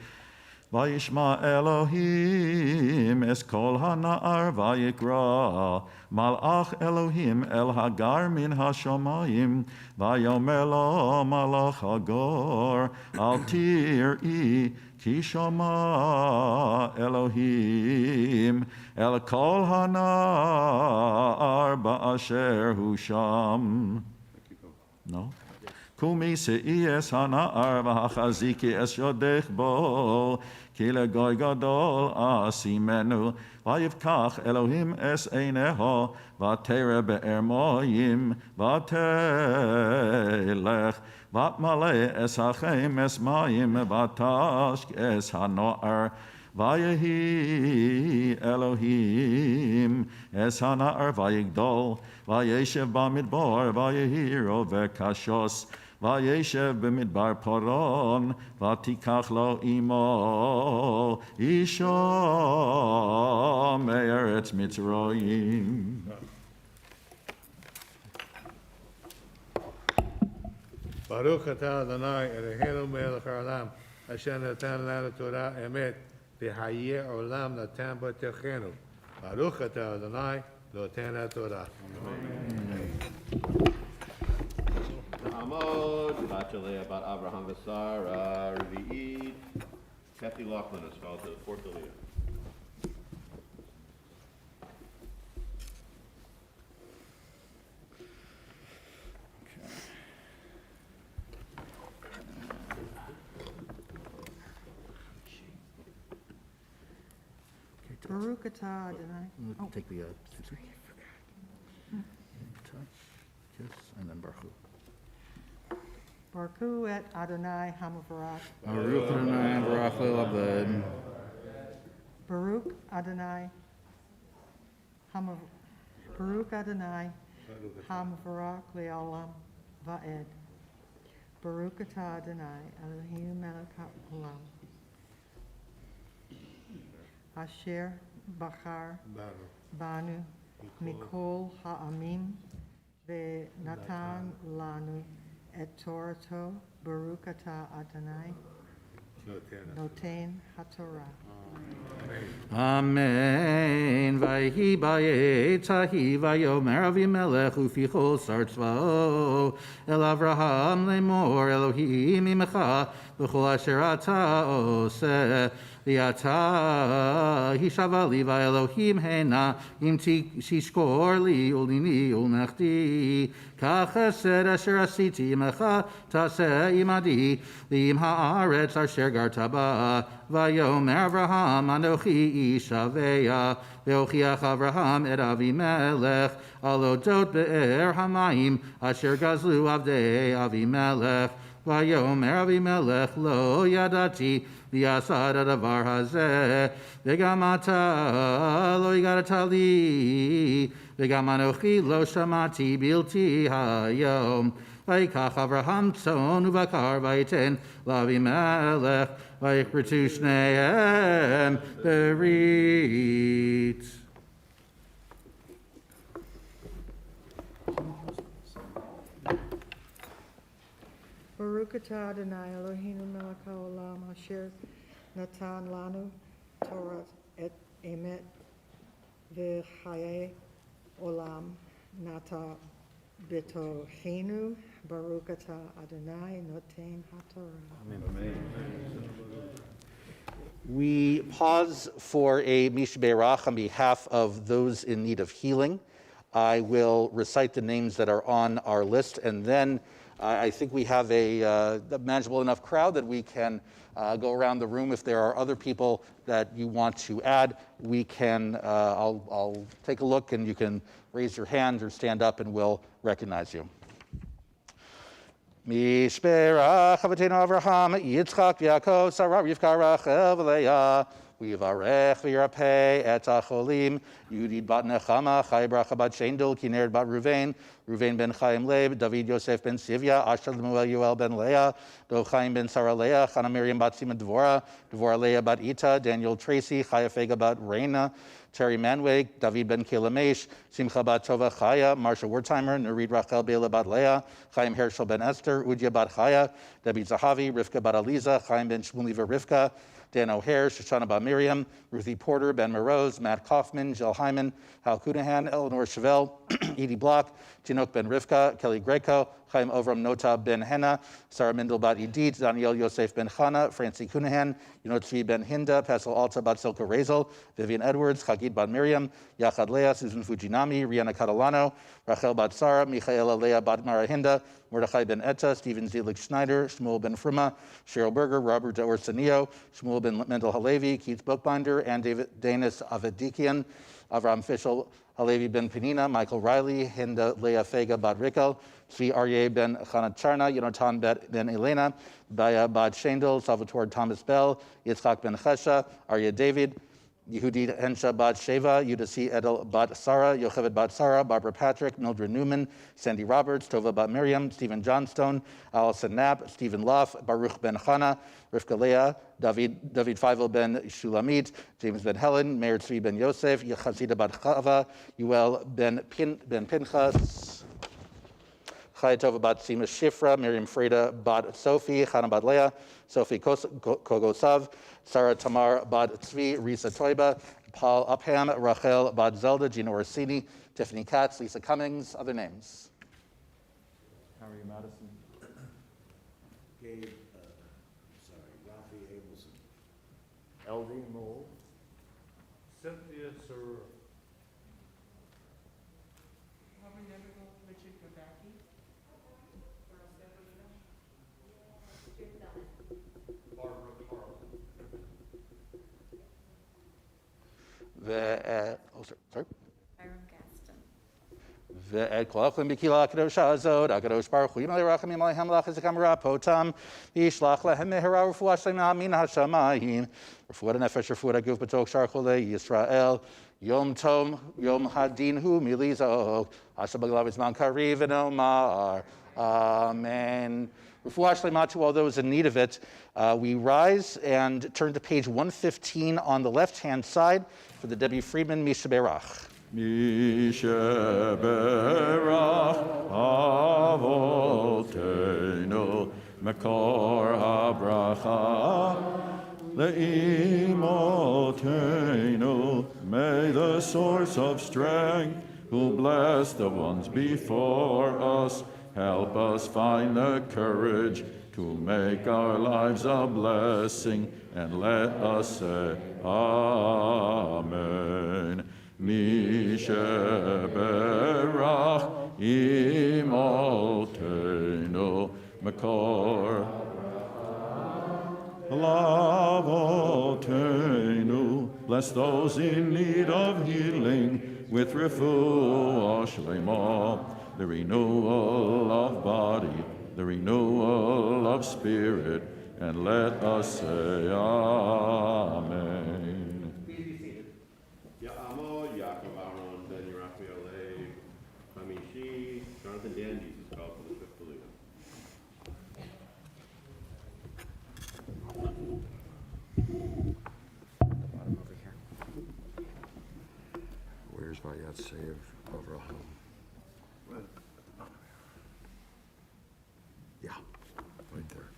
E: וישמע אלוהים אס קול הנער ויקרא מלאך אלוהים אל הגר מן השמיים ויאמר לו מלאך הגור אל תראי כי שמע אלוהים אל קול הנער באשר הוא שם. No? קומי שאי אס הנער והחזיקי אס ידך בו כי לגוי גדול אשימנו ויבקח אלוהים אס עיניהו ותרא באר מים ותלך ותמלא אס החמס מים ותשק אס הנער ויהי אלוהים אס הנער ויגדול וישב במדבר ויהי רובה קשוס וישב במדבר פרון ותיקח לו אמו אישה מארץ מצרים.
D: Baruch atah Adonai Eloheinu melech haolam, asher natan lanu Torah emet, v'hayeh olam natan b'techenu. Baruch atah Adonai noten haTorah.
G: Amod, Bachelea, Bat Abraham Vesara, Revi'id, Kathy Laughlin is called to the fourth Aliyah.
J: Baruch atah Adonai.
E: We'll take the three. Yes, and then Baruch.
J: Baruch et Adonai Hamavarach.
B: Baruch Adonai Baruch Le'Labed.
J: Baruch Adonai Baruch Adonai Hamavarach Le'olam Va'ed. Baruch atah Adonai Eloheinu melech haolam. Asher Bachar Banu Mikol Ha'amim Ve'natan Lanu Et Torato Baruch atah Adonai Noten HaTorah.
B: Amen. Vayhi ba'yetahi vayomer Avimelech ufichol sar tzva'o el Avraham lemor Elohim imecha v'chol asher ata oseh v'ata hishava li va'Elohim hena im tishkor li ulini ulnechti kach chesed asher asiti imecha taseh imadi v'im ha'aretz asher garta ba vayomer Avraham Anochi Ishaveya Ve'ochiach Avraham et Avimelech Alodot be'er hamayim Asher gazlu avdei Avimelech Vayomer Avimelech Lo yadati V'yasad adavar hazeh V'gam ata Lo yigadata li V'gam anochi Lo shamati bilti hayom Vayikach Avraham tzon uvakar Vayiten L'Avimelech Vayikritu shnehem berit.
J: Baruch atah Adonai Eloheinu melech haolam asher natan lanu Torah et emet v'chayei olam nata b'tochenu. Baruch atah Adonai noten HaTorah.
B: We pause for a Mishbeirach on behalf of those in need of healing. I will recite the names that are on our list, and then I think we have a manageable enough crowd that we can go around the room. If there are other people that you want to add, we can, I'll take a look and you can raise your hand or stand up and we'll recognize you. Mishperach Avatenu Avraham, Yitzchak, Yaakov, Sarah, Rivka, Rachel, Leah, Vivarech, Virapeh, Et Acholim, Yudid Bat Nechama, Chai Bracha Bat Shendel, Kineret Bat Ruvain, Ruvain ben Chaim Leib, David Yosef ben Sivya, Asher Lemuel Yoel ben Leah, Dov Chaim ben Sarah Leah, Chana Miriam Bat Sima Dvorah, Dvorah Leah Bat Ita, Daniel Tracy, Chaya Fega Bat Reina, Terry Manweg, David ben Kilamesh, Simcha bat Tova Chaya, Marsha Wertheimer, Nurid Rachel Bela bat Leah, Chaim Herschel ben Esther, Udya bat Chaya, Debbie Zahavi, Rivka bat Aliza, Chaim ben Shmuliva Rivka, Dan O'Hare, Shoshana bat Miriam, Ruthie Porter, Ben Moroz, Matt Kaufman, Jill Hyman, Hal Kudahan, Eleanor Chevelle, Edie Block, Tinok ben Rivka, Kelly Greco, Chaim Ovram Notab ben Henna, Sarah Mindel bat Edith, Daniel Yosef ben Chana, Francie Kunahan, Yonotvi ben Hinda, Pascal Alta bat Silka Razel, Vivian Edwards, Chagid bat Miriam, Yachad Leah, Susan Fujinami, Rihanna Catalano, Rachel bat Sarah, Michaela Leah bat Mara Hinda, Mordechai ben Etta, Stephen Zelig Schneider, Shmuel ben Fruma, Cheryl Berger, Robert Orsanio, Shmuel ben Mendel Halevi, Keith Bookbinder, and Danis Avedikian, Avram Fischel, Halevi ben Penina, Michael Riley, Hinda Leah Fega bat Rikel, Sri Aryeh ben Chanacharna, Yonatan ben Elena, Baya bat Shendel, Salvatore Thomas Bell, Yitzchak ben Chesha, Aryeh David, Yehudi Hensha bat Sheva, Yudasi Edel bat Sarah, Yocheved bat Sarah, Barbara Patrick, Mildred Newman, Sandy Roberts, Tova bat Miriam, Stephen Johnstone, Allison Knapp, Stephen Loff, Baruch ben Chana, Rivka Leah, David Feivel ben Shulamit, James ben Helen, Meir Tzvi ben Yosef, Yechazida bat Chava, Yuel ben Pinchas, Chaya Tova bat Sima Shifra, Miriam Freda bat Sophie, Chana bat Leah, Sophie Kogosav, Sarah Tamar bat Tzvi, Risa Toiba, Paul Upham, Rachel bat Zelda, Gina Orsini, Tiffany Katz, Lisa Cummings. Other names?
E: Harry Madison.
D: Gabe, Rafi Abelson.
E: L.D. Mole.
C: Cynthia Saru.
B: Sorry. Ve'ed kol achlim b'kila kadosh hazod, akadosh baruch hu yimei rachamim aleichem lachizikam rapotam, yishlach lehem mehera refuah shlema min hashamayim, refuah nefesh, refuah aguf b'tok shar cholei Yisrael, yom tom, yom hadin hu milizok, asher b'glav zman kariv v'nomar. Amen. Refuah shlema to all those in need of it. We rise and turn to page 115 on the left-hand side for the Debbie Friedman Misha Berach.
E: Misha Berach Avotenu Mekor HaBracha Le'imotenu. May the source of strength, who bless the ones before us, help us find the courage to make our lives a blessing, and let us say Amen. Misha Berach Imotenu Mekor Lavotenu. Bless those in need of healing with refuah shlema, the renewal of body, the renewal of spirit, and let us say Amen.
G: Ya'amo, Yaakov Aaron, Ben Raphael Leib, Hamishi, Jonathan Dan, Jesus called for the fifth believer.
F: Bottom over here. Where's Vayat Save Avraham? Yeah, right there.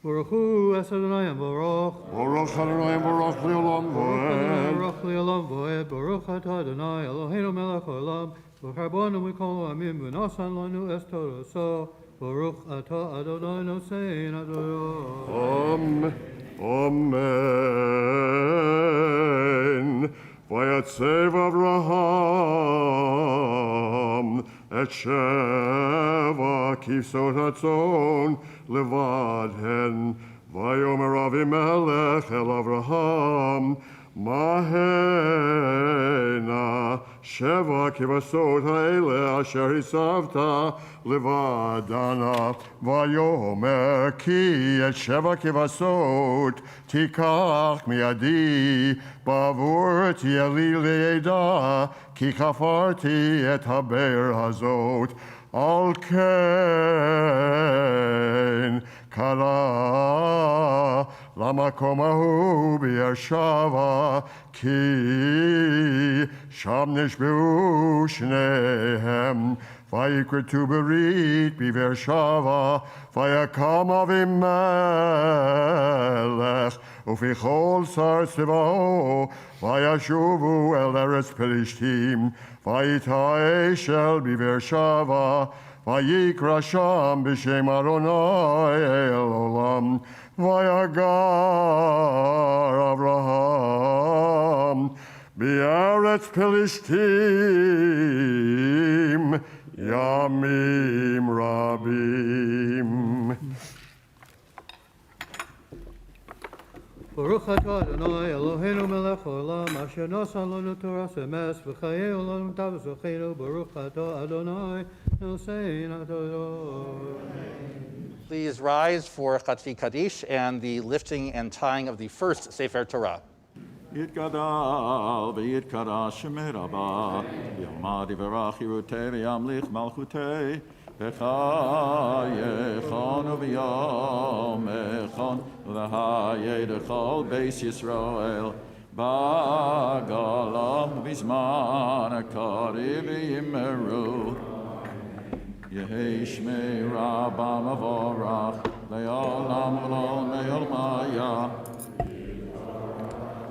C: Baruch hu es Adonai Baruch.
D: Baruch Adonai, Baruch Leolam Voed.
C: Baruch Leolam Voed. Baruch atah Adonai Eloheinu melech haolam. Baruch rabonu mikol ha'amim v'nasan lanu es toraso. Baruch atah Adonai nosein Adonai.
D: Amen. Vayatsev Avraham et Sheva kivsot hatzon levad hen. Vayomer Avimelech el Avraham Mahena Sheva kivasot ha'ele asher hisavta levadana. Vayomer ki et Sheva kivasot tikach miadi bavur tieli leida ki chafarti et haber hazot al ken kala lamakom ahu be'ershava ki sham nishbeu shnehem vayikretu berit be'ershava vayakam Avimelech ufichol sar tzvao vayashuvu el eretz Pelishtim vayita eshel be'ershava vayikra sham b'shem Adonai el olam vayagar Avraham be'eretz Pelishtim yamim rabim.
C: Baruch atah Adonai Eloheinu melech haolam asher nasan lanu Torah emes v'chayei olam tavos v'cheinu. Baruch atah Adonai nosein Adonai.
B: Please rise for Chatzi Kaddish and the lifting and tying of the first Sefer Torah.
E: Yitgadal v'yitkadash Shemei Rabbah, Yomad yivarach Yerutei v'yamlich Malchutei, v'chayechon u'v'yomechon, v'hayei l'chol Beis Yisrael, Ba'galam bizman akari v'yimeru. Yehi shmei rabam avorach le'olam v'lo me'olmaya.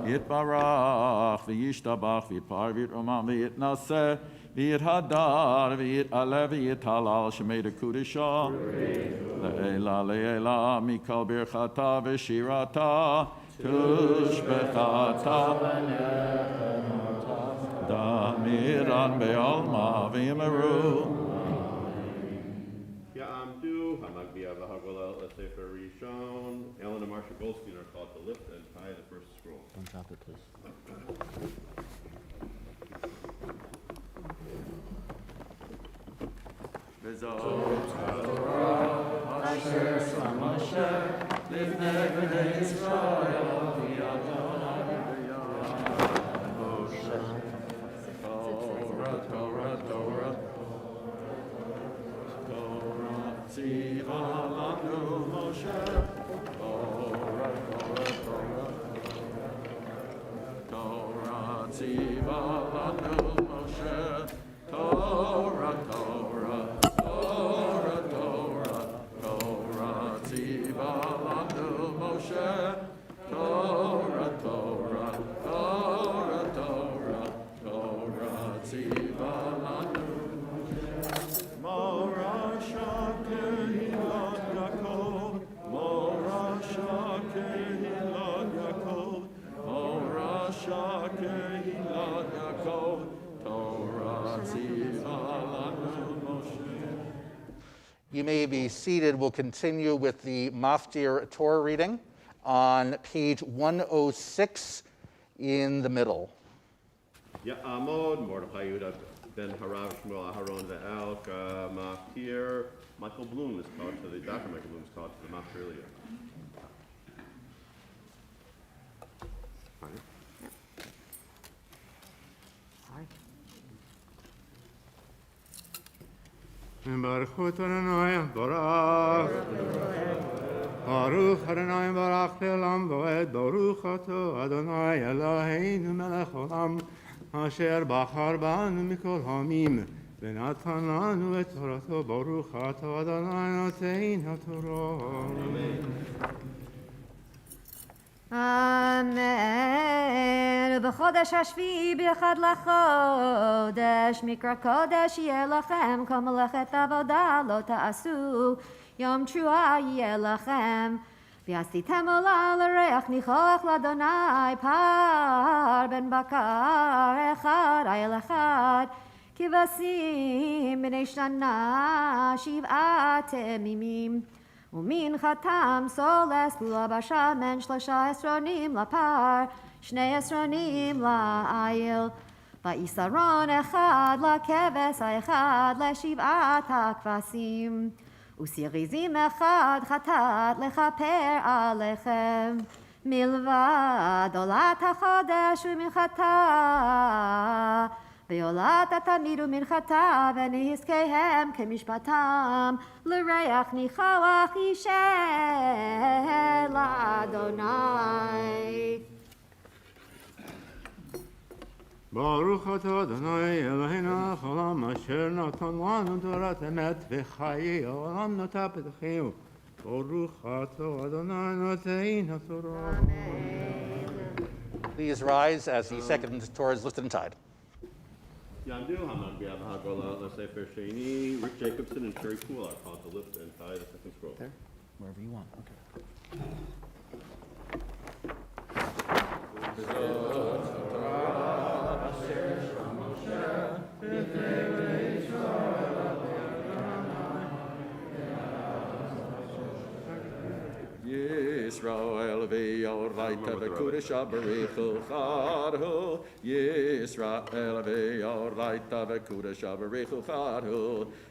E: Yitbarach v'yishtabach v'yitpar v'yitromam v'yitnaseh v'yithadar v'yit'aleh v'yithalal shemei dekudisha le'ela mikal birchata v'shirata tushbechata damiran be'alma v'yimeru.
G: Ya'amdu hamagbiya v'hagolel l'sefer rishon. Ellen and Marcia Goldstein are called to lift and tie the first scroll.
B: Don't drop it, please. You may be seated. We'll continue with the Maftir Torah reading on page 106 in the middle.
G: Ya'amod Mordechai Yehuda ben Harav Shmuel Aharon ve'el Maftir. Michael Bloom is called to the, Dr. Michael Bloom is called to the Maftir earlier.
D: Baruch Adonai Barach. Baruch Adonai Barach Le'olam V'ed. Baruch Ato Adonai Eloheinu Melech Olam Asher Bachar Banu Mikol Hamim V'natan Lanu Et Torato. Baruch Ato Adonai Notein HaTorah. Amen.
J: אמן. ובחודש השביעי באחד לחודש מקרא קודש יהיה לכם, כל מלאכת עבודה לא תעשו, יום תרועה יהיה לכם. ועשיתם עולה לריח ניחוח לאדוני, פר בן בקר אחד אל אחד, כבשים בני שנה 7 ימים. ומנחתם סולס גלולה בשמן 3 עשרונים לפר, 2 עשרונים לעיל. ועיסרון אחד לכבש האחד ל7 הכבשים. וסיריזים אחד חטאת לכפר עליכם. מלבד עולת החודש ומנחתה. ועולת התמיד ומנחתה ונזקיהם כמשפטם לריח ניחוח אישה לאדוני.
D: ברוך אתה אדוני אלוהינו מלך העולם אשר נתן לנו תורת אמת וחיי העולם נטע פתחינו. ברוך אתה אדוני נותן התורה.
B: Please rise as the second Torah is lifted and tied.
G: Ya'amdu hamagbiya v'hagolel l'sefer sheni. Rick Jacobson and Sherry Poole are called to lift and tie the second scroll.
B: There, wherever you want. Okay.
E: Yisrael v'yoraita v'kudesha b'richu chadhu. Yisrael v'yoraita v'kudesha b'richu chadhu.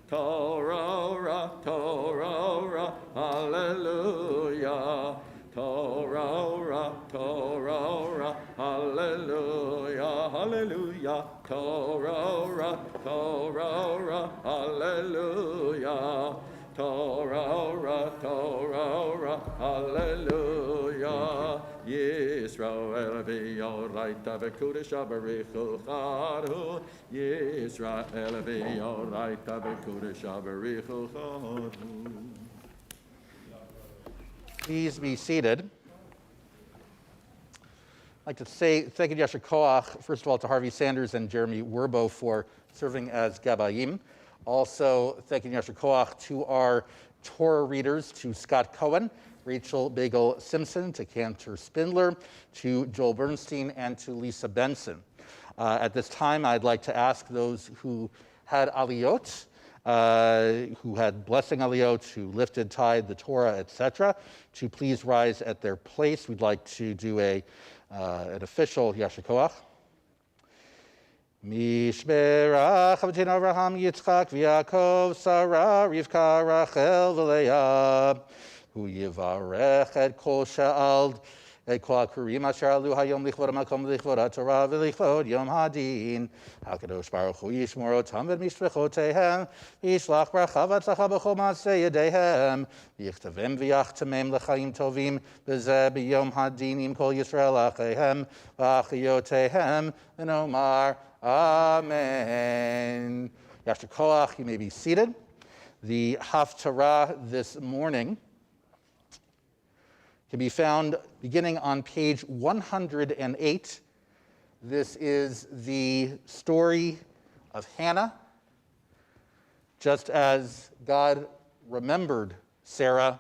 E: Torah, Torah, hallelujah. Torah, Torah, hallelujah, hallelujah. Torah, Torah, hallelujah. Torah, Torah, hallelujah. Yisrael v'yoraita v'kudesh abarichu chadu. Yisrael v'yoraita v'kudesh abarichu chadu.
B: Please be seated. I'd like to say thank you, Yasher Koach, first of all, to Harvey Sanders and Jeremy Werbo for serving as Gabayim. Also, thank you, Yasher Koach, to our Torah readers, to Scott Cohen, Rachel Bagel Simpson, to Cantor Spindler, to Joel Bernstein, and to Lisa Benson. At this time, I'd like to ask those who had aliyot, who had blessing aliyot, who lifted tithe, the Torah, etc., to please rise at their place. We'd like to do an official Yasher Koach. Mishmerach Avotenu Avraham Yitzchak v'Yaakov Sarah Rivka Rachel v'Leah Hu Yivarech et Kol Sha'ald et Kol HaKurim Asher Alu Hayom Lichvod HaMakom Lichvod HaTorah v'Lichvod Yom HaDin HaKadosh Baruch Hu Yishmor Otam v'Mishpechotehem Yishlach Bracha v'Atzlacha B'chol Ma'aseh Yedehem V'Yichtavem V'Yachtamem L'Chaim Tovim B'Zeh B'Yom HaDin Im Kol Yisrael Achehem V'Achiotehem V'Nomar Amen. Yasher Koach, you may be seated. The Haftarah this morning can be found beginning on page 108. This is the story of Hannah. Just as God remembered Sarah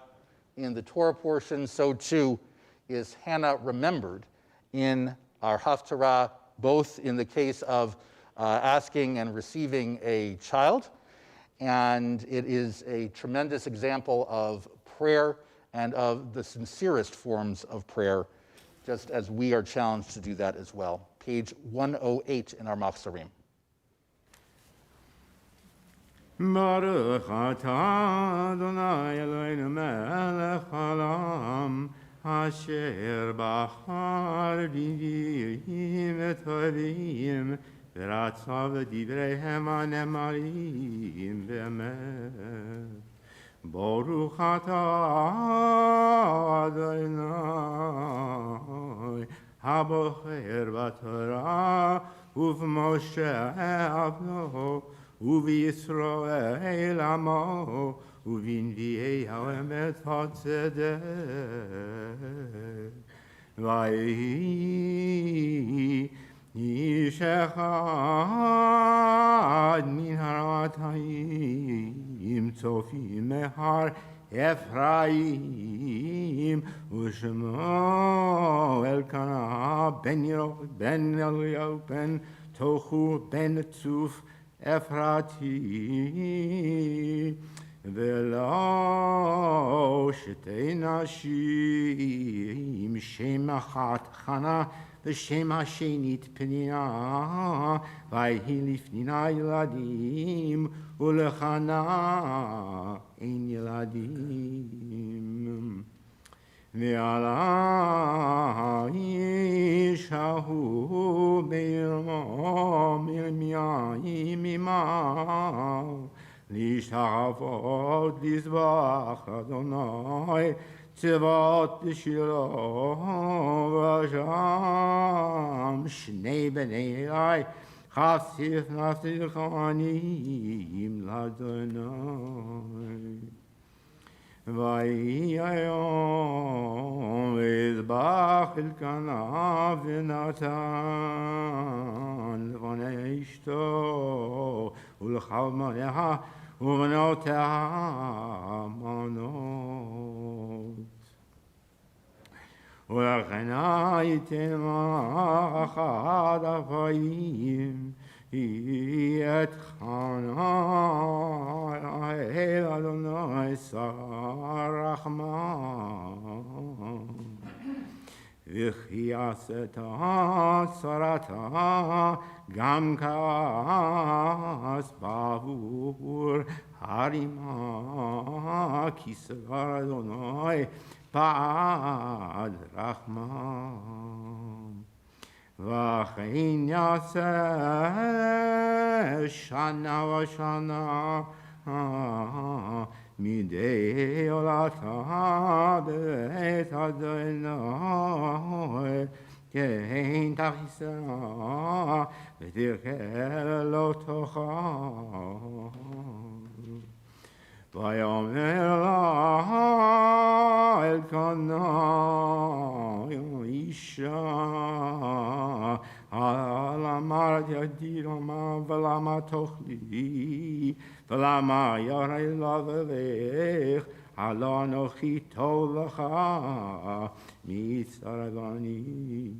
B: in the Torah portion, so too is Hannah remembered in our Haftarah, both in the case of asking and receiving a child, and it is a tremendous example of prayer and of the sincerest forms of prayer, just as we are challenged to do that as well. Page 108 in our Machzorim.
C: Baruch atah Adonai Eloheinu melech haolam asher bachar b'nbiim v'tovim v'ratzav v'divreihem hanemarim b'emet. Baruch atah Adonai habocher b'Torah u'v'Moshe avno u'v'Yisrael amo u'v'nviei ha'emet ha'tzedek v'yehi ish echad min ha'ratayim tzofim mehar Ephraim u'shemo Elkanah ben Eliyahu ben Tohu ben Tzuf Ephrati v'lo shetei nashim shem achat Chana v'shem hashenit Penina vayhi lifnina yeladim u'lechana ein yeladim ve'ala yishahu be'yom yirmiyayim imav Lishavot lizbach Adonai tzivot b'shilo v'asham shnei b'nei Eli chasif nafsi chanim l'Adonai v'yayom lizbach Elkanah v'natan l'vanei ishto ולחלמוניה ובנותיה מנות. ולכן הייתם אחד אפיים את חנה אל אדוני שר רחמן. וכי עשתה שרתה גם כעס בעבור הרימה כי סגר אדוני בעד רחמן. וכן יעשה שנה ושנה מדי עולתה בית אדוני
K: כן תכיסה ותרכה לא תאכל. ויאמר לה אלקנה אישה, למה ידי למה ולמה תאכלי ולמה ירא לבבך, הלא אנוכי טוב לך מצרבנים.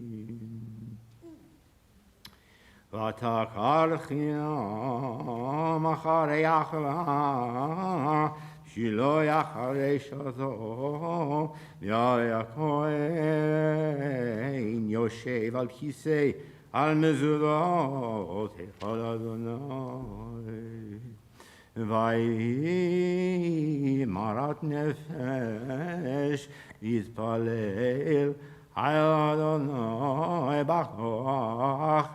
K: ותקר חינם אחרי אכלה, שלא יחרש אותו, וירא הכהן יושב על כיסא על מזוזות אחד אדוני. ויהי מרת נפש להתפלל על אדוני בכוח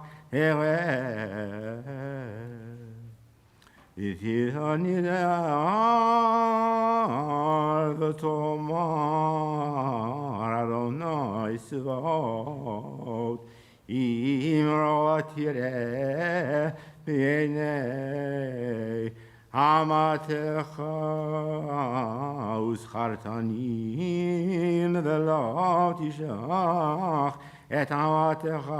K: ותנדר ותאמר אדוני צבאות, אם רע תראה בעיני אמתך וזכרתני ולא תשכח את אמתך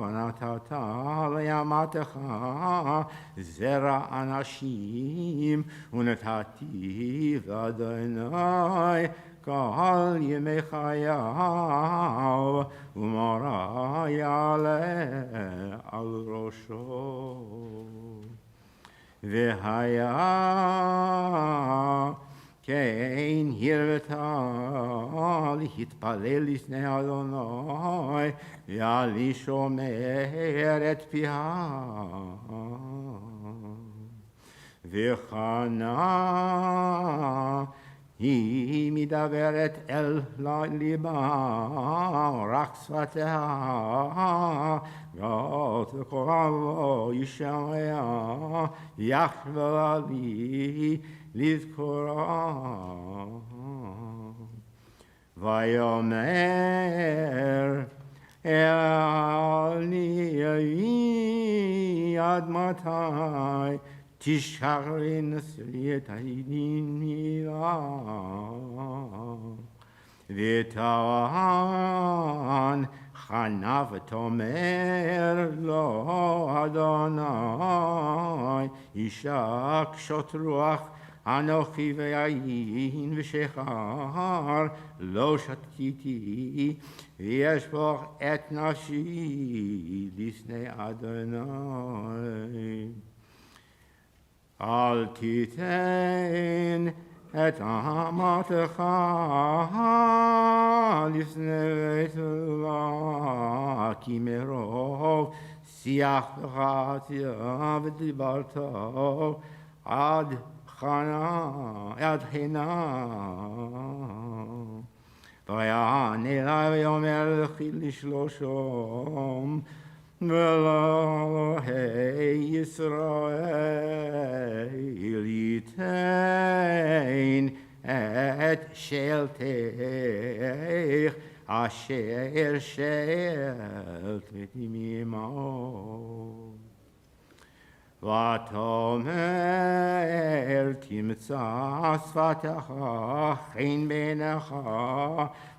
K: ונתת לאמתך זרע אנשים ונתתי לאדוני כל ימי חייו ומרה יעלה על ראשו. והיה כן הרבתה להתפלל לפני אדוני, ועלי שומר את פיה. וחנה היא מדברת אל ליבה, רק שפתיה גאות וקולו ישמע, יחווה לי לזכורה. ויאמר אלי עד מתי תשחררי נשאי את העדים מילה. ותען חנה ותאמר לו אדוני, אישה קשות רוח אנוכי ויין ושחר לא שתיתי, וישפוך את נפשי לפני אדוני. אל תיתן את אמתך לפני ביתך, כי מרוב שיח וחציה ודיברת עד חנה. ויען אלי ויאמר לכי לשלושום ולאלוהי ישראל ייתן את שאלתך אשר שאלת עמו. ותאמר תמצא שפתך חן בעיניך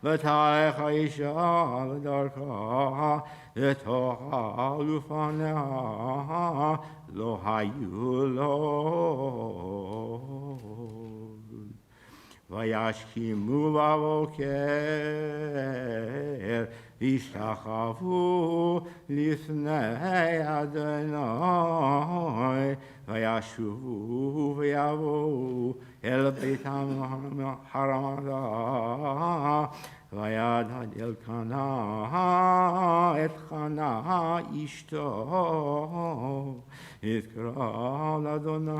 K: ותלך אישה לדרכה ותאכל לפניה לא היו לו. וישכימו בבוקר וישתחוו לפני אדוני, וישובו ויבואו אל ביתם חרמתה. וידע אלקנה את חנה אשתו, יקרא לאדוני.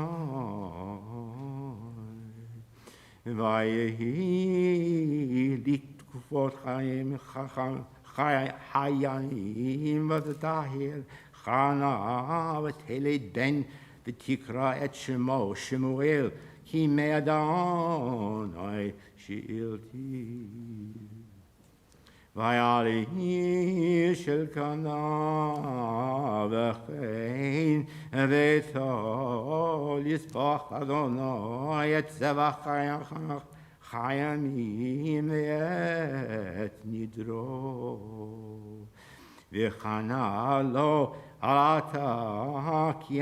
K: ויהי לתקופות חיים ותטהר חנה ותלד בן ותקרא את שמו שמואל, כי מאדוני שאלתי. ויעלי של קנה וכן ותול יספח אדוני את זבח חיימים ואת נדרו וחנה לו עתה כי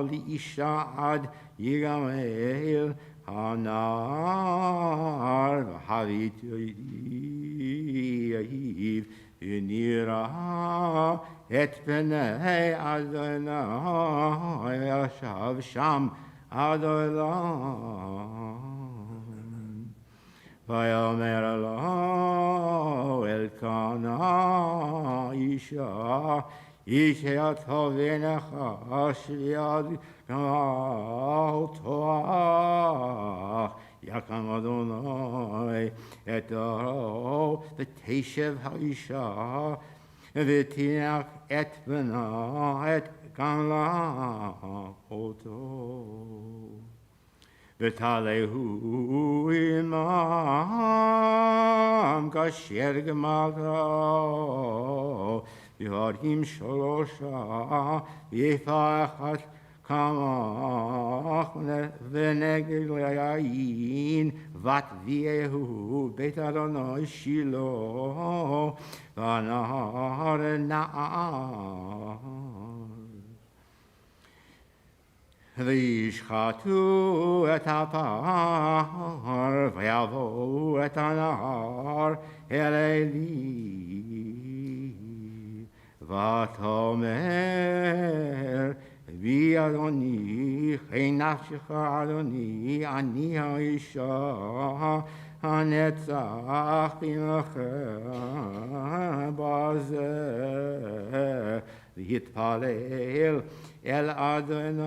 K: לאישה עד יגמל הנער וחביתיו ונראה את פני אדוני ישב שם עד עולם ויאמר לו אלקנה אישה אישה טוב ונחש ליד גמלתו יקם אדוני את דרו ותשב האישה ותינק את בנה את גמלתו ותעלהו עמם כאשר גמלתו דברים שלושה יפה אחת קמח ונגד ליין ותביאהו בית אדוני שילה ונהר נער וישחטו את הפר ויבואו את הנהר אל אלי ותאמר בי אדוני חי נפשך אדוני אני האישה הנצח עמך בזה להתפלל אל אדוני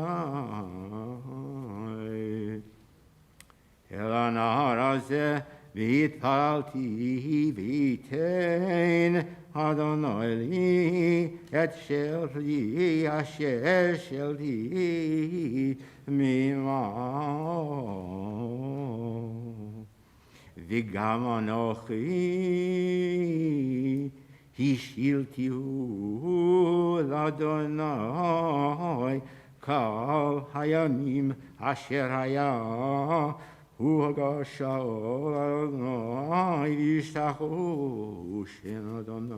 K: אל הנהר הזה והתפללתי ויתן אדוני לי את שלי אשר שלי ממעו וגם אנוכי השילתיהו לאדוני כל הימים אשר היה הוא הגשו לאדוני וישתחו שם אדוני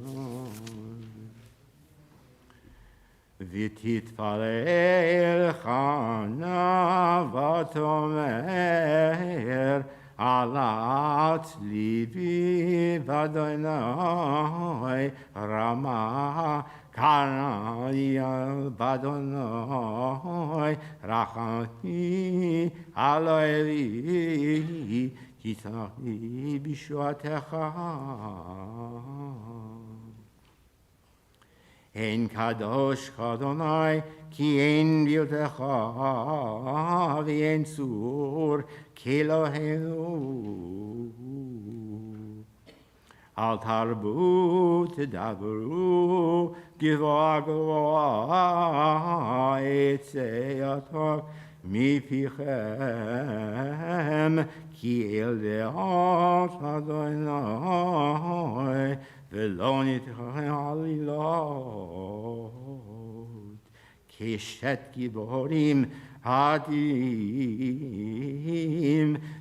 K: ותתפלל חנה ותאמר עלת ליבי באדוני רמה קרני באדוני רחמתי על אלי כי שמחתי בישועתך אין קדוש כאדוני כי אין בלתך ואין צור כאלוהינו אל תרבו תדברו גבוה גבוה יצא התוק מפיכם כי אל דעות אדוני ולא נתכן עלילות כשת גיבורים עדים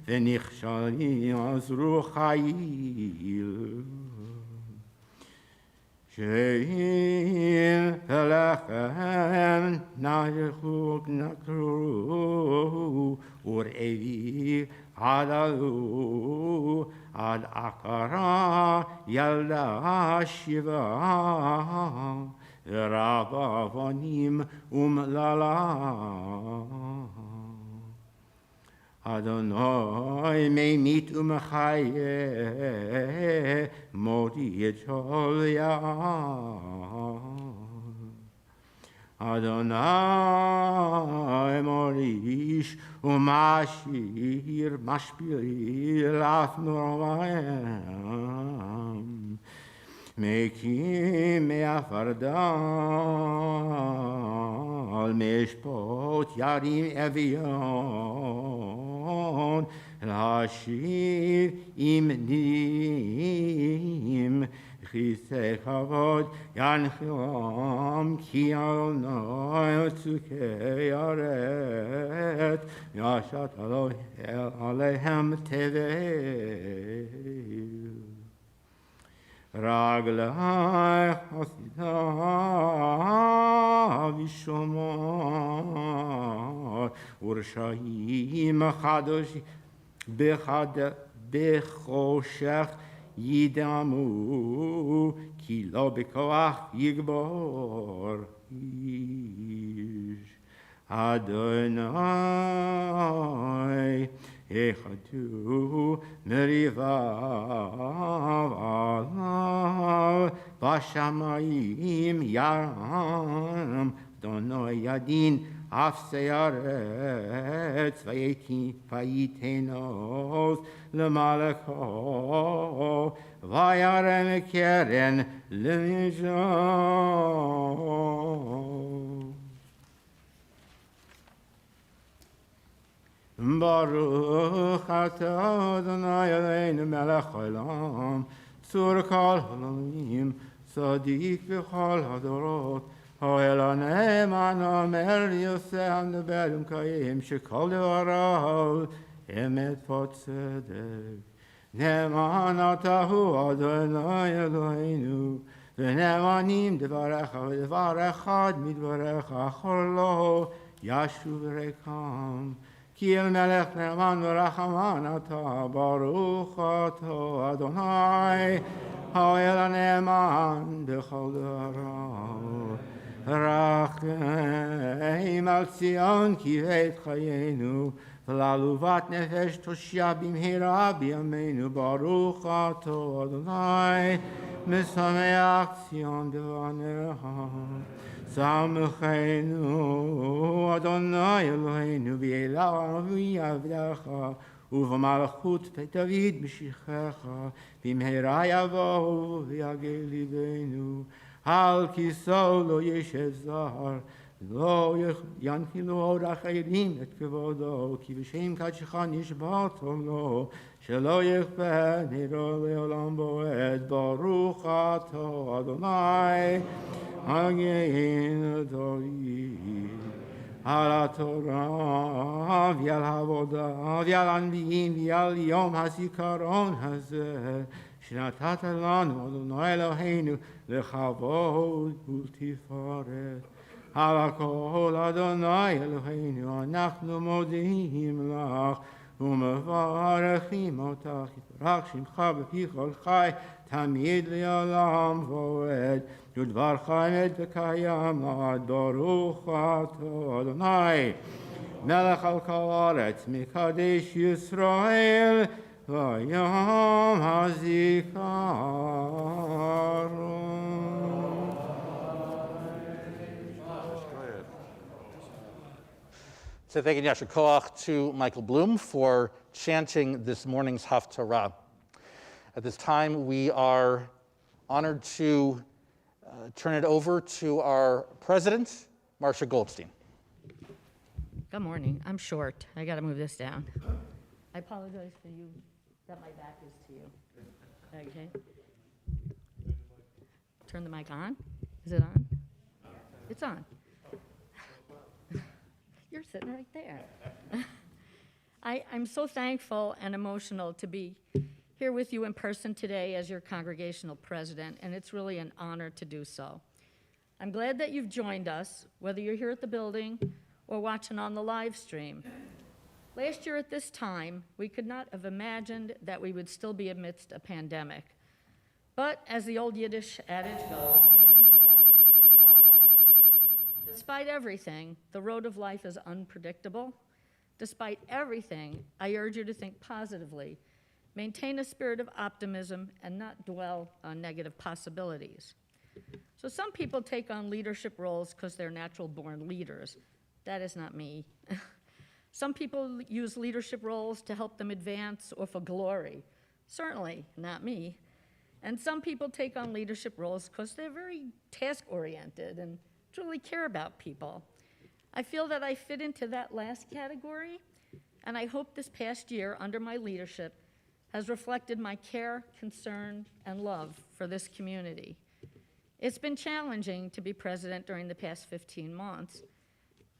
K: ונכשלים עזרו חיל שאם לכם נקרו ורעבי עדלו עד עקרה ילדה שבעה ורב אבנים אומללה אדוני ממית ומחיה מותי את כל יער אדוני מוריש ומשאיר משפיל אף נורמם מקים מעפר דל משפוט ירים אביון להשיב עם נים Chise Chavod Yanchilom Ki Adonai Tzukei Aret Yashat Alehem Tevei Raglai Chasidav Yishomor Urshayim Chadosh Bechoshech Yidamu Ki lo bekoach Yigbor Ish Adonai Echadu Merivav Alav Bashamayim Yaram Dono Yadin Afseyaretz Vayitenos Lemaleko Vayarem Keren Lemijo Baruch atah Adonai Eloheinu melech haolam, tzur kol haolamim, tzadik v'chol hadorot, hael ha'ne'eman ha'omer yoseh ha'medber u'mekayim shekol devarav emet v'tzedek. Ne'eman atahu Adonai Eloheinu, v'ne'emanim devarecha v'devar echad midvarecha achor lo yashuv rekam. Ki el melech ne'eman v'rachaman ata baruch ato Adonai ha'el ha'ne'eman b'chol dvarav rachem al Tzion ki veit chayenu v'laluvat nefesh toshia b'mhira b'yameinu baruch ato Adonai mesameach Tzion b'vanecha Samchenu Adonai Eloheinu v'elav v'yavdecha uv'malachut David b'shichecha b'mhera yavo v'yagel libeinu al kiso lo yeshev zahar lo yanchilu od acherim et kevodo ki v'shem kadshecha nishbato lo shelo yechbeh niro le'olam bo'ed baruch ato Adonai Hagein David, Al Torah, V'al Havodah, V'al Anbiim, V'al Yom HaZikaron Hazeh, Shnatat Lanu Adonai Eloheinu Lechavod U'Tifaret. Al Kol Adonai Eloheinu, Anachnu Modim Lach, U'Mevarechim Otach, Yitrach Shimcha B'pi Chol Chai, Tamid Le'olam Voed. Yudvar Chamed V'Kayam Ad Baruch Ato Adonai Melech Al Kol Haaretz Mikadesh Yisrael V'Yom HaZikaron.
B: So thank you, Yasher Koach, to Michael Bloom for chanting this morning's Haftarah. At this time, we are honored to turn it over to our president, Marcia Goldstein.
L: Good morning. I'm short. I got to move this down. I apologize for you that my back is to you. Okay. Turn the mic on. Is it on? It's on. You're sitting right there. I'm so thankful and emotional to be here with you in person today as your congregational president, and it's really an honor to do so. I'm glad that you've joined us, whether you're here at the building or watching on the live stream. Last year at this time, we could not have imagined that we would still be amidst a pandemic. But as the old Yiddish adage goes, man plans and God laughs. Despite everything, the road of life is unpredictable. Despite everything, I urge you to think positively, maintain a spirit of optimism, and not dwell on negative possibilities. So some people take on leadership roles because they're natural-born leaders. That is not me. Some people use leadership roles to help them advance or for glory. Certainly not me. And some people take on leadership roles because they're very task-oriented and truly care about people. I feel that I fit into that last category, and I hope this past year under my leadership has reflected my care, concern, and love for this community. It's been challenging to be president during the past 15 months.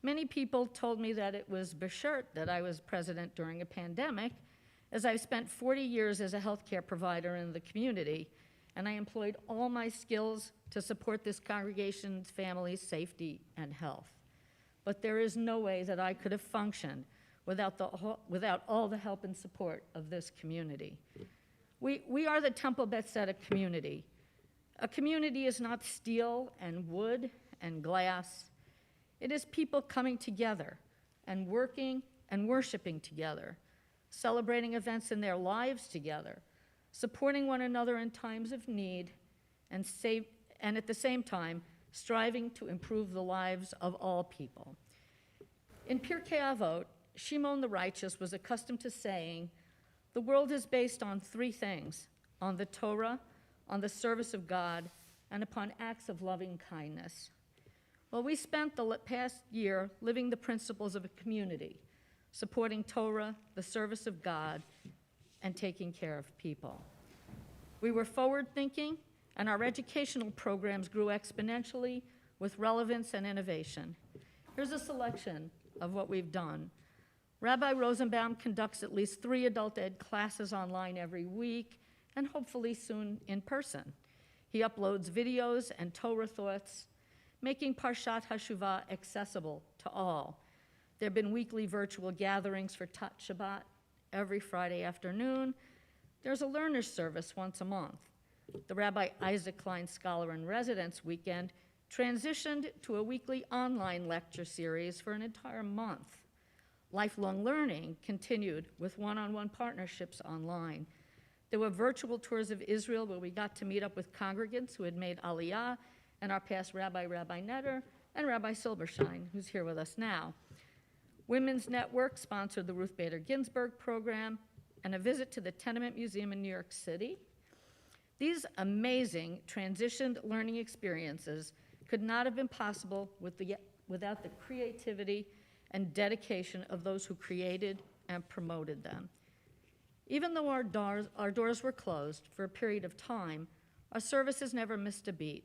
L: Many people told me that it was beshert that I was president during a pandemic, as I've spent 40 years as a healthcare provider in the community, and I employed all my skills to support this congregation's family's safety and health. But there is no way that I could have functioned without all the help and support of this community. We are the Temple Beth Tzedek community. A community is not steel and wood and glass. It is people coming together and working and worshiping together, celebrating events in their lives together, supporting one another in times of need, and at the same time, striving to improve the lives of all people. In Pirkei Avot, Shimon the righteous was accustomed to saying, the world is based on three things: on the Torah, on the service of God, and upon acts of loving kindness. Well, we spent the past year living the principles of a community, supporting Torah, the service of God, and taking care of people. We were forward-thinking, and our educational programs grew exponentially with relevance and innovation. Here's a selection of what we've done. Rabbi Rosenbaum conducts at least 3 adult ed classes online every week, and hopefully soon in person. He uploads videos and Torah thoughts, making Parshat HaShuvah accessible to all. There have been weekly virtual gatherings for Tat Shabbat every Friday afternoon. There's a learner's service once a month. The Rabbi Isaac Klein Scholar in Residence Weekend transitioned to a weekly online lecture series for an entire month. Lifelong learning continued with one-on-one partnerships online. There were virtual tours of Israel where we got to meet up with congregants who had made Aliyah, and our past Rabbi Netter, and Rabbi Silberstein, who's here with us now. Women's Network sponsored the Ruth Bader Ginsburg program and a visit to the Tenement Museum in New York City. These amazing transitioned learning experiences could not have been possible without the creativity and dedication of those who created and promoted them. Even though our doors were closed for a period of time, our services never missed a beat.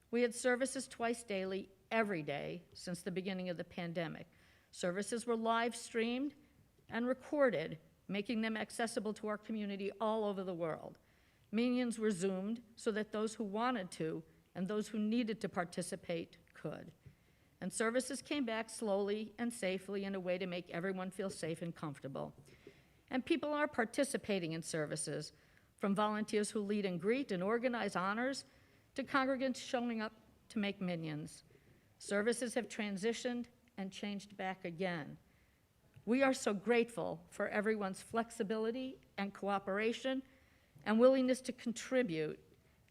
L: We had services twice daily, every day, since the beginning of the pandemic. Services were live streamed and recorded, making them accessible to our community all over the world. Meetings were Zoomed so that those who wanted to and those who needed to participate could. And services came back slowly and safely in a way to make everyone feel safe and comfortable. And people are participating in services, from volunteers who lead and greet and organize honors to congregants showing up to make minions. Services have transitioned and changed back again. We are so grateful for everyone's flexibility and cooperation and willingness to contribute.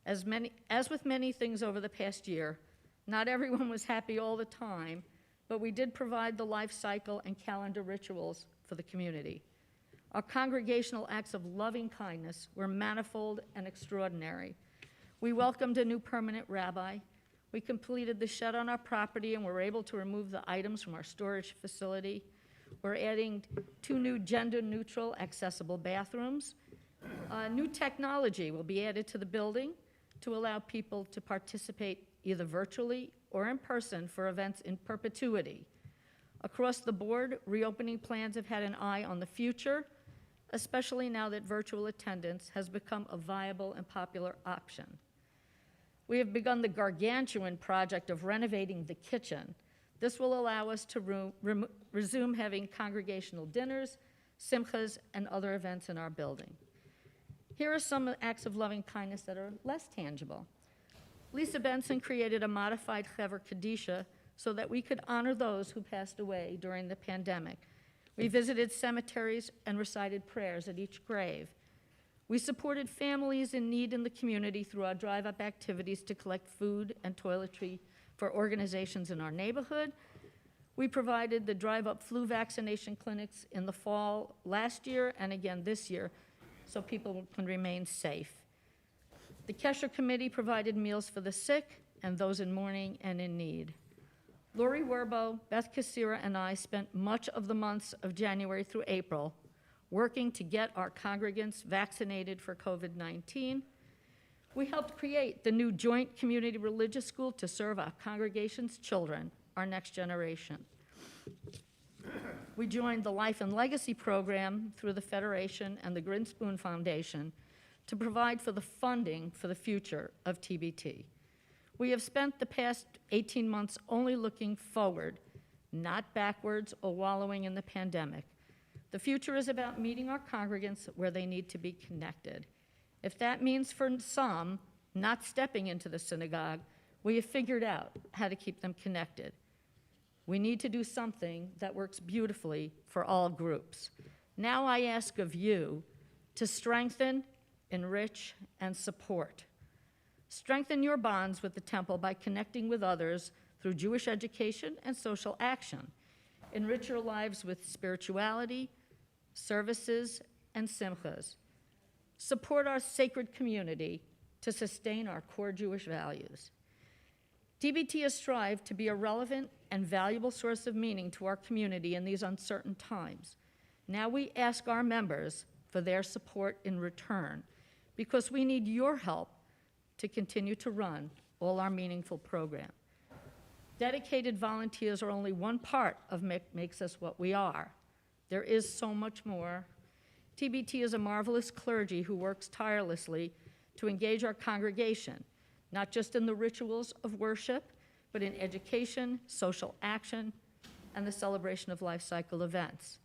L: As with many things over the past year, not everyone was happy all the time, but we did provide the life cycle and calendar rituals for the community. Our congregational acts of loving kindness were manifold and extraordinary. We welcomed a new permanent rabbi. We completed the shed on our property and were able to remove the items from our storage facility. We're adding 2 new gender-neutral accessible bathrooms. New technology will be added to the building to allow people to participate either virtually or in person for events in perpetuity. Across the board, reopening plans have had an eye on the future, especially now that virtual attendance has become a viable and popular option. We have begun the gargantuan project of renovating the kitchen. This will allow us to resume having congregational dinners, simchas, and other events in our building. Here are some acts of loving kindness that are less tangible. Lisa Benson created a modified Chaver Kadisha so that we could honor those who passed away during the pandemic. We visited cemeteries and recited prayers at each grave. We supported families in need in the community through our drive-up activities to collect food and toiletry for organizations in our neighborhood. We provided the drive-up flu vaccination clinics in the fall last year and again this year so people can remain safe. The Kesher Committee provided meals for the sick and those in mourning and in need. Lori Werbo, Beth Kassira, and I spent much of the months of January through April working to get our congregants vaccinated for COVID-19. We helped create the new Joint Community Religious School to serve our congregation's children, our next generation. We joined the Life and Legacy program through the Federation and the Grinspoon Foundation to provide for the funding for the future of TBT. We have spent the past 18 months only looking forward, not backwards or wallowing in the pandemic. The future is about meeting our congregants where they need to be connected. If that means for some not stepping into the synagogue, we have figured out how to keep them connected. We need to do something that works beautifully for all groups. Now I ask of you to strengthen, enrich, and support. Strengthen your bonds with the temple by connecting with others through Jewish education and social action. Enrich your lives with spirituality, services, and simchas. Support our sacred community to sustain our core Jewish values. TBT has strived to be a relevant and valuable source of meaning to our community in these uncertain times. Now we ask our members for their support in return, because we need your help to continue to run all our meaningful programs. Dedicated volunteers are only one part of makes us what we are. There is so much more. TBT is a marvelous clergy who works tirelessly to engage our congregation, not just in the rituals of worship, but in education, social action, and the celebration of life cycle events.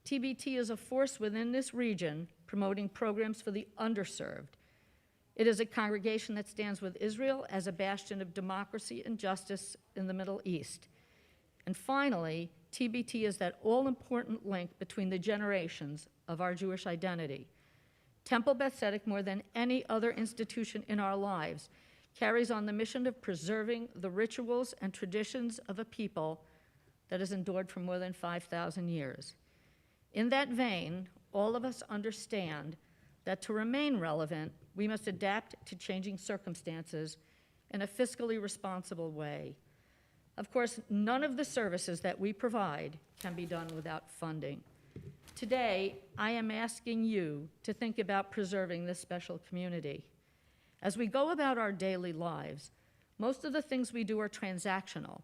L: TBT is a force within this region promoting programs for the underserved. It is a congregation that stands with Israel as a bastion of democracy and justice in the Middle East. And finally, TBT is that all-important link between the generations of our Jewish identity. Temple Beth Tzedek, more than any other institution in our lives, carries on the mission of preserving the rituals and traditions of a people that has endured for more than 5,000 years. In that vein, all of us understand that to remain relevant, we must adapt to changing circumstances in a fiscally responsible way. Of course, none of the services that we provide can be done without funding. Today, I am asking you to think about preserving this special community. As we go about our daily lives, most of the things we do are transactional.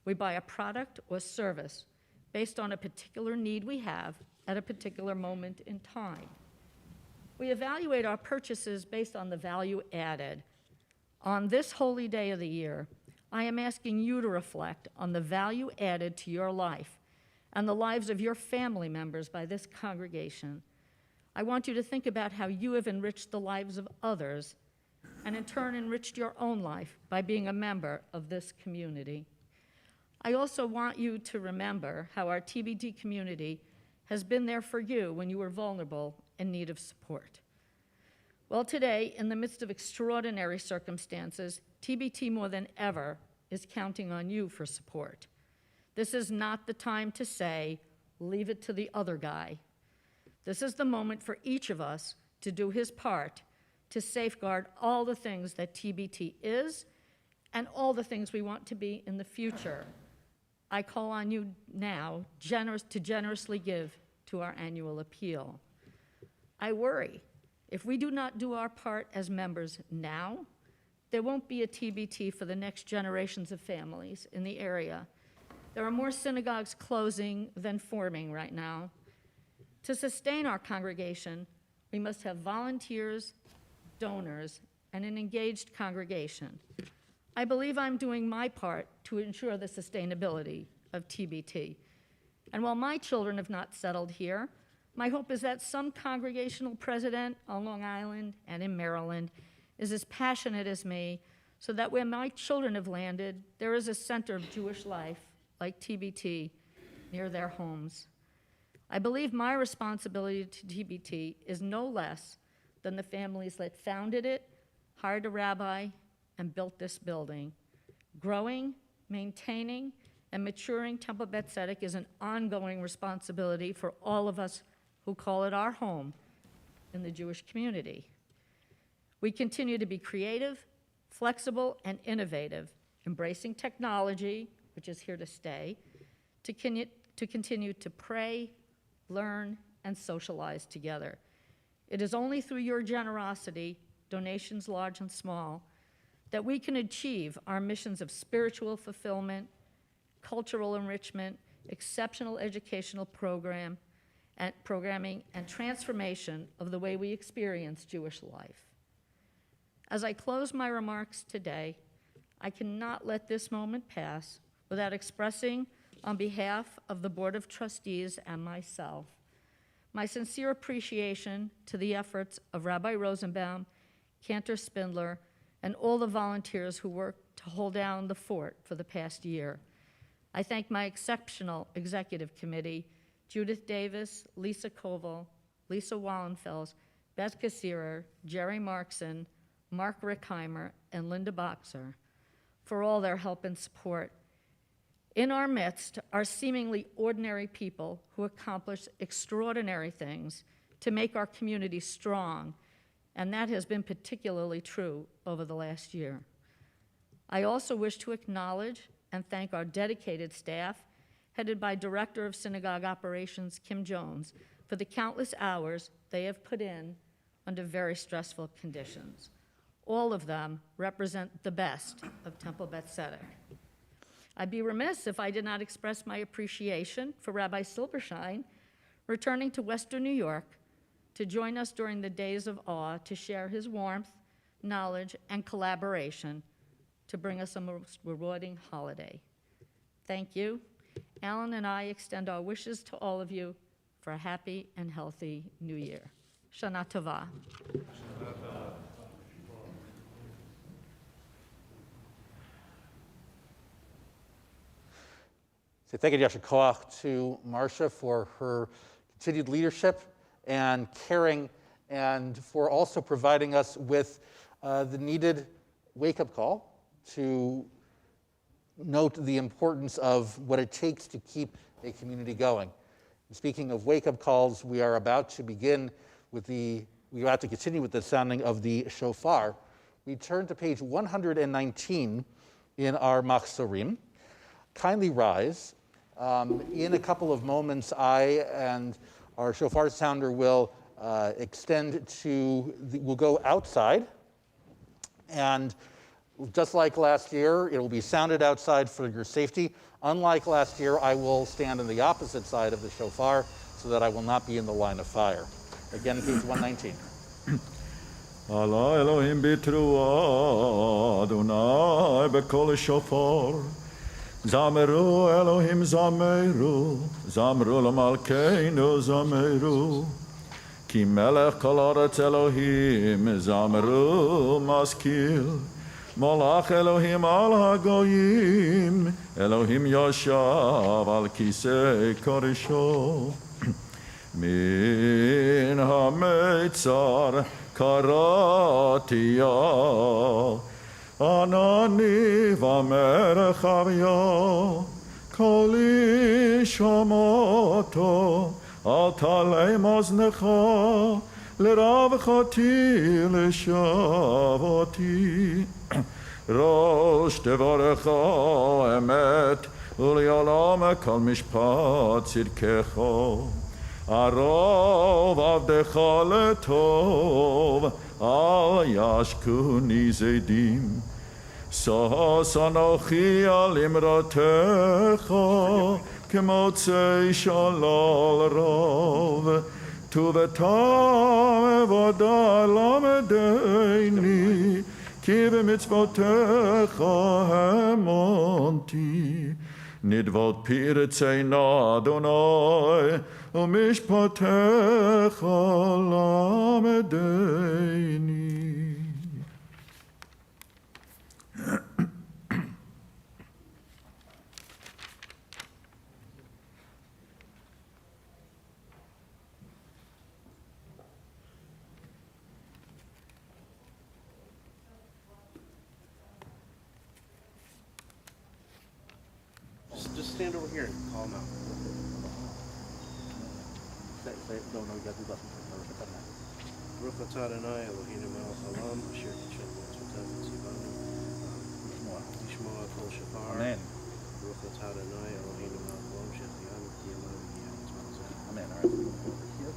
L: We buy a product or service based on a particular need we have at a particular moment in time. We evaluate our purchases based on the value added. On this holy day of the year, I am asking you to reflect on the value added to your life and the lives of your family members by this congregation. I want you to think about how you have enriched the lives of others and in turn enriched your own life by being a member of this community. I also want you to remember how our TBT community has been there for you when you were vulnerable in need of support. Well, today, in the midst of extraordinary circumstances, TBT more than ever is counting on you for support. This is not the time to say, leave it to the other guy. This is the moment for each of us to do his part to safeguard all the things that TBT is and all the things we want to be in the future. I call on you now to generously give to our annual appeal. I worry, if we do not do our part as members now, there won't be a TBT for the next generations of families in the area. There are more synagogues closing than forming right now. To sustain our congregation, we must have volunteers, donors, and an engaged congregation. I believe I'm doing my part to ensure the sustainability of TBT. And while my children have not settled here, my hope is that some congregational president on Long Island and in Maryland is as passionate as me, so that where my children have landed, there is a center of Jewish life, like TBT, near their homes. I believe my responsibility to TBT is no less than the families that founded it, hired a rabbi, and built this building. Growing, maintaining, and maturing Temple Beth Tzedek is an ongoing responsibility for all of us who call it our home in the Jewish community. We continue to be creative, flexible, and innovative, embracing technology, which is here to stay, to continue to pray, learn, and socialize together. It is only through your generosity, donations large and small, that we can achieve our missions of spiritual fulfillment, cultural enrichment, exceptional educational programming, and transformation of the way we experience Jewish life. As I close my remarks today, I cannot let this moment pass without expressing, on behalf of the Board of Trustees and myself, my sincere appreciation to the efforts of Rabbi Rosenbaum, Cantor Spindler, and all the volunteers who worked to hold down the fort for the past year. I thank my exceptional executive committee, Judith Davis, Lisa Koval, Lisa Wallenfels, Beth Kassirer, Jerry Markson, Mark Rickheimer, and Linda Boxer, for all their help and support. In our midst are seemingly ordinary people who accomplish extraordinary things to make our community strong, and that has been particularly true over the last year. I also wish to acknowledge and thank our dedicated staff, headed by Director of Synagogue Operations Kim Jones, for the countless hours they have put in under very stressful conditions. All of them represent the best of Temple Beth Tzedek. I'd be remiss if I did not express my appreciation for Rabbi Silberstein returning to Western New York to join us during the days of awe to share his warmth, knowledge, and collaboration to bring us a most rewarding holiday. Thank you. Alan and I extend our wishes to all of you for a happy and healthy New Year. Shana Tova.
B: So thank you, Yasher Koach, to Marcia for her continued leadership and caring, and for also providing us with the needed wake-up call to note the importance of what it takes to keep a community going. And speaking of wake-up calls, we are about to continue with the sounding of the shofar. We turn to page 119 in our Machzorim. Kindly rise. In a couple of moments, I and our shofar sounder will we'll go outside, and just like last year, it will be sounded outside for your safety. Unlike last year, I will stand on the opposite side of the shofar so that I will not be in the line of fire. Again, page 119.
E: Allah Elohim bitruah Adonai bekol shofar. Zameru Elohim zameru, zamru l'malkeinu zameru. Ki melech kol haaretz Elohim zameru maskil. Molach Elohim al hagoyim, Elohim yoshav al kisei korisho. Min hametzar karatiyah. Anani v'merchavya, kol ishamoto, al talei maznecha, l'ravchati l'shavoti. Rosh tevarecha emet, u'li'olam kol mishpat tzidkecha. Arov avdecha letov, al yashkuni zedim. Sas anochi al imratecha, kemotzei shalal rov. Tu v'tam evodah lamedeini, ki b'mitzvotecha hemonti. Nidvot piretzeina Adonai, u'mishpatecha lamedeini.
G: Just stand over here and call them out. No, you got to do left. Baruch atah Adonai Eloheinu melech haolam asher kitshel mitzvotav v'tzivanu lishmoa kol shofar.
B: Amen.
G: Baruch atah Adonai Eloheinu melech haolam shehecheyanu k'yamav v'yeh mitzvah.
B: Amen. All right, we'll go over here.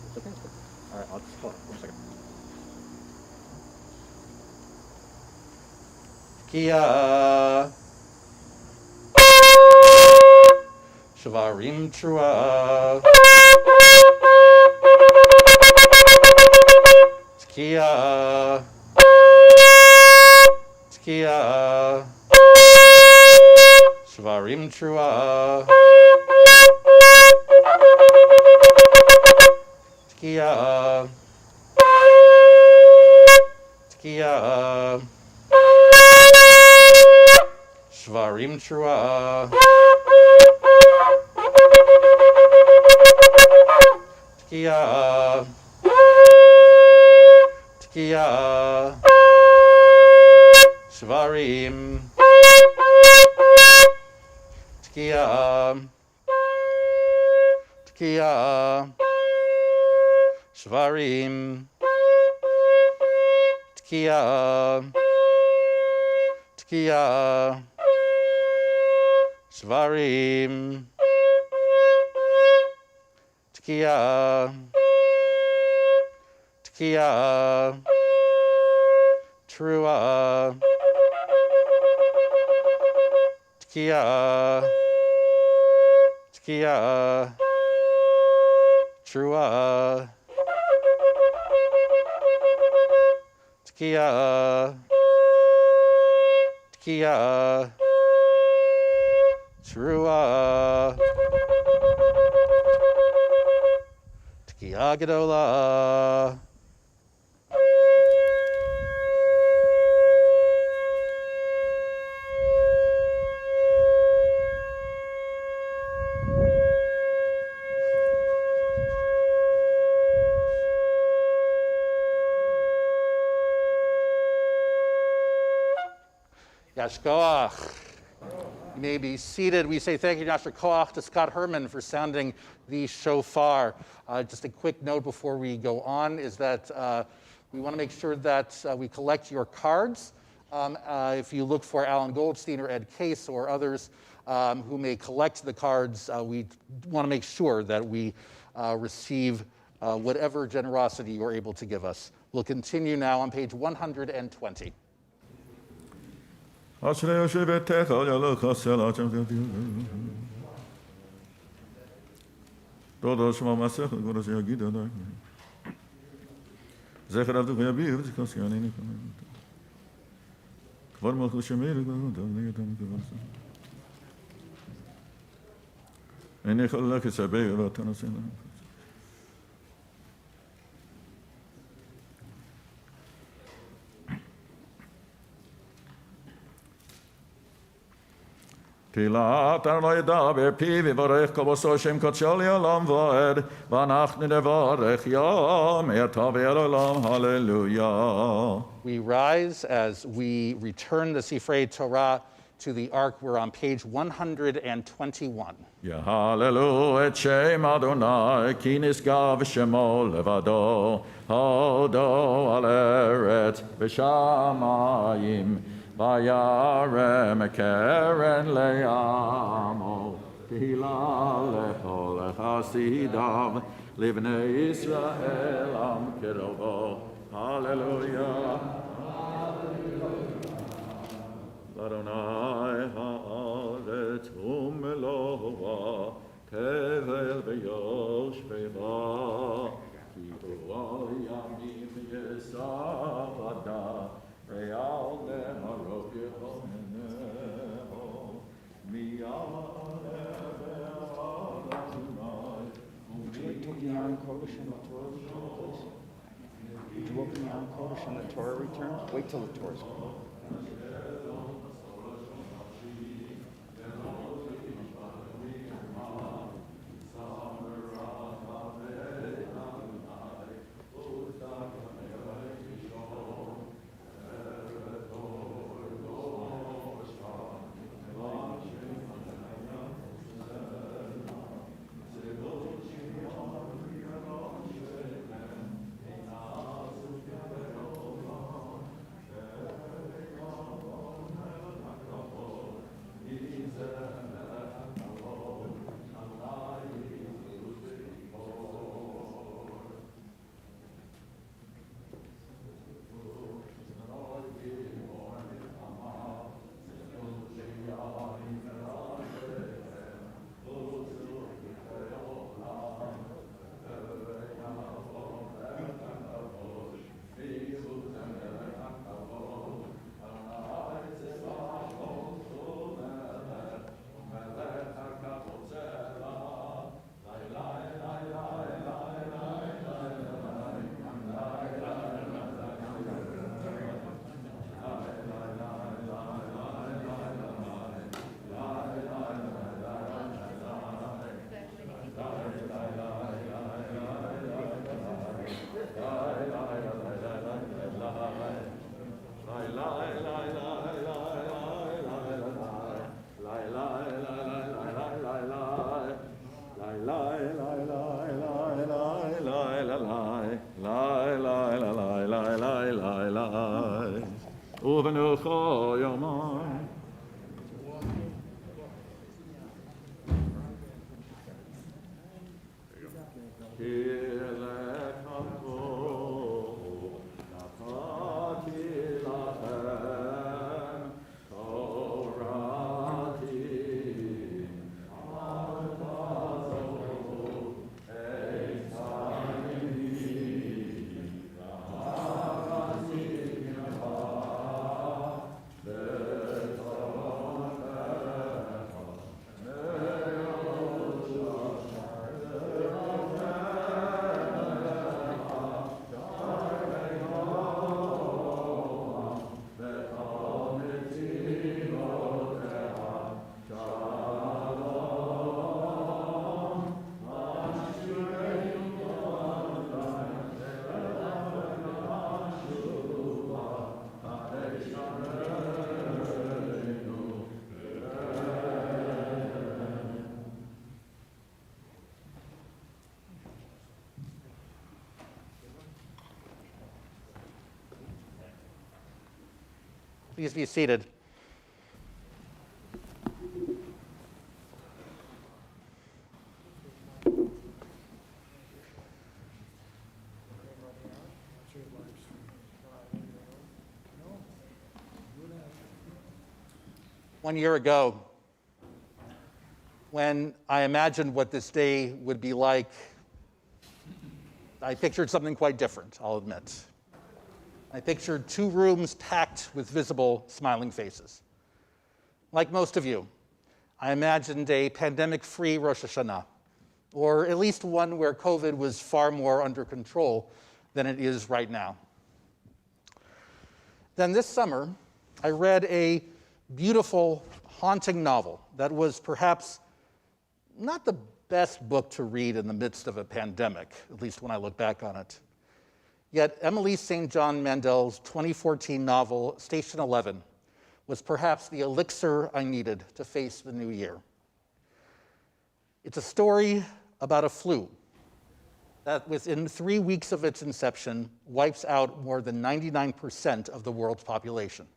B: Tkiya. Shvarim Trua. Tkiya. Tkiya. Shvarim Trua. Tkiya. Tkiya. Shvarim Trua. Tkiya. Tkiya. Shvarim. Tkiya. Tkiya. Shvarim. Tkiya. Tkiya. Shvarim. Tkiya. Tkiya. Trua. Tkiya. Tkiya. Trua. Tkiya. Tkiya. Trua. Tkiya Gedola. Yashkoach. You may be seated. We say thank you, Yashar Koach, to Scott Herman for sounding the shofar. Just a quick note before we go on is that we want to make sure that we collect your cards. If you look for Alan Goldstein or Ed Case or others who may collect the cards, we want to make sure that we receive whatever generosity you're able to give us. We'll continue now on page 120.
E: אשרי יושבתך ילך סלע תודה שמע מסך כבר שיגיד עליי זכר עבדך יביא וזכר שיענני כבר מלכות שמיר איני יכול לך סבי ואתה נושא תהילת לא ידע בפיו יברך כבוסו שם קדשו לעולם ועד ואנחנו נברך יום מעתה ועד עולם hallelujah.
B: We rise as we return the Sifrei Torah to the Ark. We're on page 121.
E: יהללו את שם אדוני כי נשגב שמו לבדו הודו על ארץ ושמיים וירם קרן לעמו תהילה לכל חסידיו לבני ישראל עם קרובו הללויה לאדוני הארץ ומלואה תבל ויושביה כי כל ימים יסעדה Real Nemarok Yehoneho
K: Would you like to open the Aaron Kodesh and the Torah return, please? Would you open the Aaron Kodesh and the Torah return? Wait till the Torah's gone.
E: ובנך ימי.
B: Please be seated. One year ago, when I imagined what this day would be like, I pictured something quite different, I'll admit. I pictured 2 rooms packed with visible, smiling faces. Like most of you, I imagined a pandemic-free Rosh Hashanah, or at least one where COVID was far more under control than it is right now. Then this summer, I read a beautiful, haunting novel that was perhaps not the best book to read in the midst of a pandemic, at least when I look back on it. Yet Emily St. John Mandel's 2014 novel, Station 11, was perhaps the elixir I needed to face the new year. It's a story about a flu that within 3 weeks of its inception wipes out more than 99% of the world's population.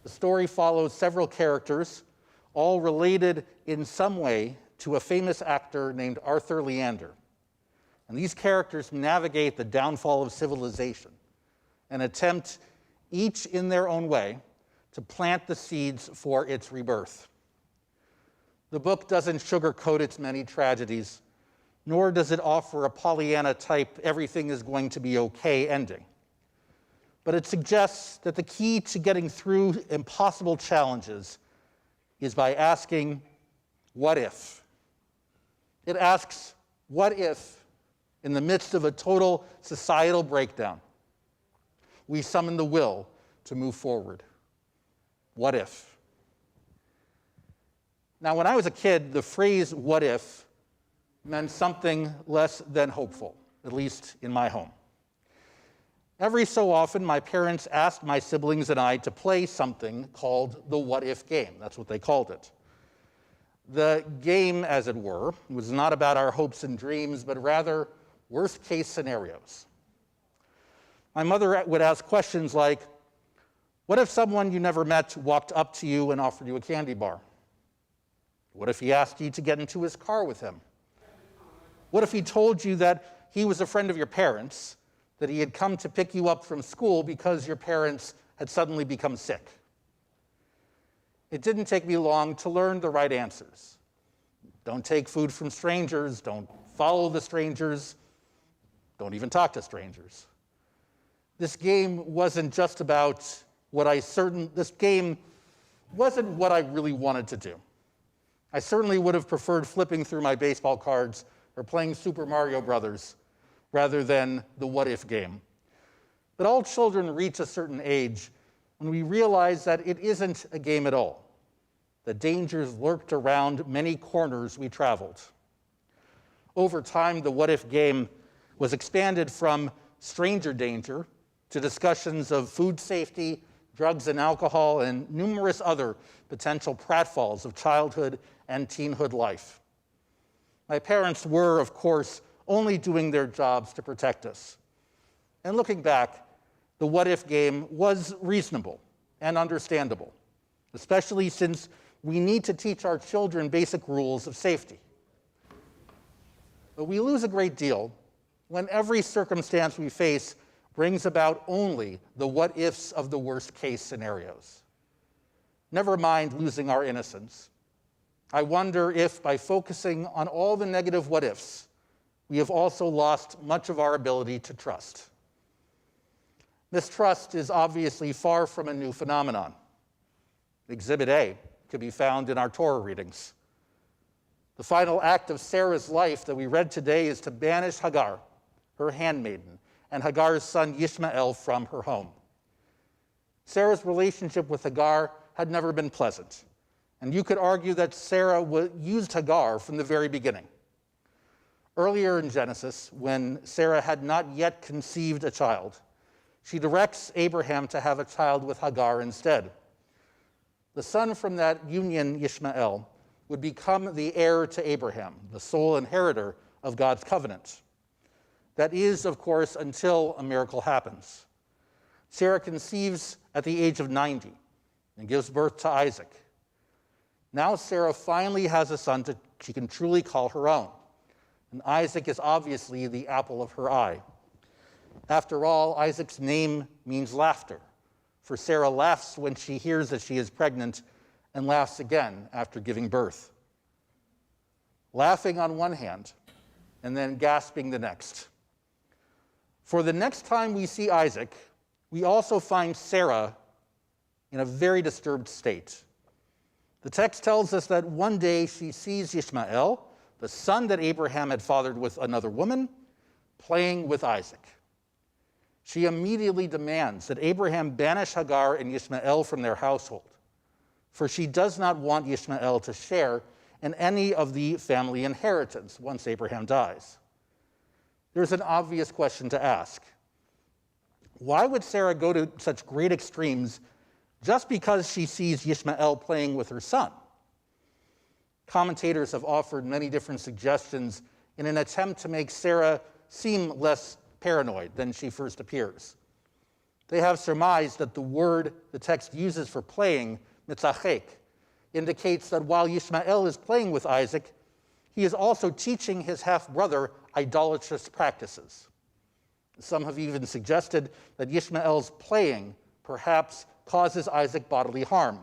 B: The story follows several characters, all related in some way to a famous actor named Arthur Leander. And these characters navigate the downfall of civilization and attempt, each in their own way, to plant the seeds for its rebirth. The book doesn't sugarcoat its many tragedies, nor does it offer a Pollyanna-type everything is going to be okay ending. But it suggests that the key to getting through impossible challenges is by asking, what if? It asks, what if, in the midst of a total societal breakdown, we summon the will to move forward? What if? Now, when I was a kid, the phrase what if meant something less than hopeful, at least in my home. Every so often, my parents asked my siblings and I to play something called the what if game. That's what they called it. The game, as it were, was not about our hopes and dreams, but rather worst-case scenarios. My mother would ask questions like, what if someone you never met walked up to you and offered you a candy bar? What if he asked you to get into his car with him? What if he told you that he was a friend of your parents, that he had come to pick you up from school because your parents had suddenly become sick? It didn't take me long to learn the right answers. Don't take food from strangers, don't follow the strangers, don't even talk to strangers. This game wasn't just about this game wasn't what I really wanted to do. I certainly would have preferred flipping through my baseball cards or playing Super Mario Brothers rather than the what if game. But all children reach a certain age when we realize that it isn't a game at all. The dangers lurked around many corners we traveled. Over time, the what if game was expanded from stranger danger to discussions of food safety, drugs and alcohol, and numerous other potential pratfalls of childhood and teenhood life. My parents were, of course, only doing their jobs to protect us. And looking back, the what-if game was reasonable and understandable, especially since we need to teach our children basic rules of safety. But we lose a great deal when every circumstance we face brings about only the what-ifs of the worst-case scenarios. Never mind losing our innocence. I wonder if, by focusing on all the negative what-ifs, we have also lost much of our ability to trust. Mistrust is obviously far from a new phenomenon. Exhibit A could be found in our Torah readings. The final act of Sarah's life that we read today is to banish Hagar, her handmaiden, and Hagar's son Yishmael from her home. Sarah's relationship with Hagar had never been pleasant, and you could argue that Sarah used Hagar from the very beginning. Earlier in Genesis, when Sarah had not yet conceived a child, she directs Abraham to have a child with Hagar instead. The son from that union, Yishmael, would become the heir to Abraham, the sole inheritor of God's covenant. That is, of course, until a miracle happens. Sarah conceives at the age of 90 and gives birth to Isaac. Now Sarah finally has a son she can truly call her own, and Isaac is obviously the apple of her eye. After all, Isaac's name means laughter, for Sarah laughs when she hears that she is pregnant and laughs again after giving birth. Laughing on one hand and then gasping the next. For the next time we see Isaac, we also find Sarah in a very disturbed state. The text tells us that one day she sees Ishmael, the son that Abraham had fathered with another woman, playing with Isaac. She immediately demands that Abraham banish Hagar and Ishmael from their household, for she does not want Ishmael to share in any of the family inheritance once Abraham dies. There's an obvious question to ask. Why would Sarah go to such great extremes just because she sees Ishmael playing with her son? Commentators have offered many different suggestions in an attempt to make Sarah seem less paranoid than she first appears. They have surmised that the word the text uses for playing, mitzachek, indicates that while Ishmael is playing with Isaac, he is also teaching his half-brother idolatrous practices. Some have even suggested that Ishmael's playing perhaps causes Isaac bodily harm.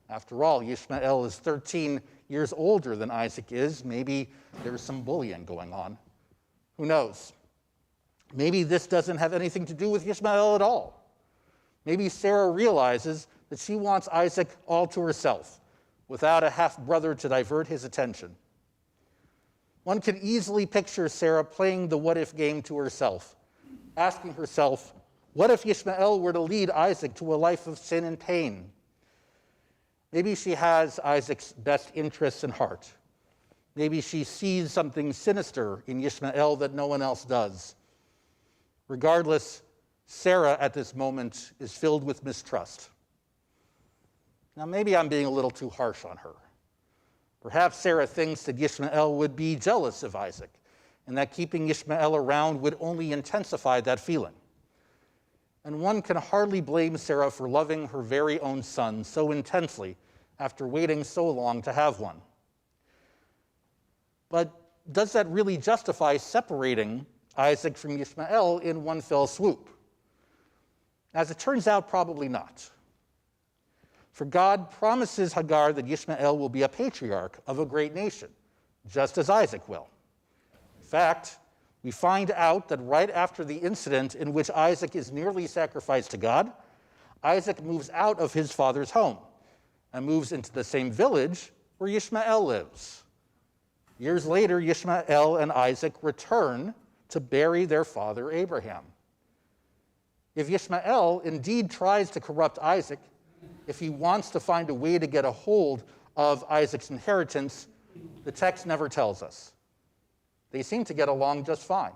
B: After all, Ishmael is 13 years older than Isaac is. Maybe there's some bullying going on. Who knows? Maybe this doesn't have anything to do with Ishmael at all. Maybe Sarah realizes that she wants Isaac all to herself, without a half-brother to divert his attention. One can easily picture Sarah playing the what-if game to herself, asking herself, what if Ishmael were to lead Isaac to a life of sin and pain? Maybe she has Isaac's best interests in heart. Maybe she sees something sinister in Ishmael that no one else does. Regardless, Sarah at this moment is filled with mistrust. Now, maybe I'm being a little too harsh on her. Perhaps Sarah thinks that Ishmael would be jealous of Isaac, and that keeping Ishmael around would only intensify that feeling. And one can hardly blame Sarah for loving her very own son so intensely after waiting so long to have one. But does that really justify separating Isaac from Ishmael in one fell swoop? As it turns out, probably not. For God promises Hagar that Ishmael will be a patriarch of a great nation, just as Isaac will. In fact, we find out that right after the incident in which Isaac is nearly sacrificed to God, Isaac moves out of his father's home and moves into the same village where Ishmael lives. Years later, Ishmael and Isaac return to bury their father Abraham. If Ishmael indeed tries to corrupt Isaac, if he wants to find a way to get a hold of Isaac's inheritance, the text never tells us. They seem to get along just fine.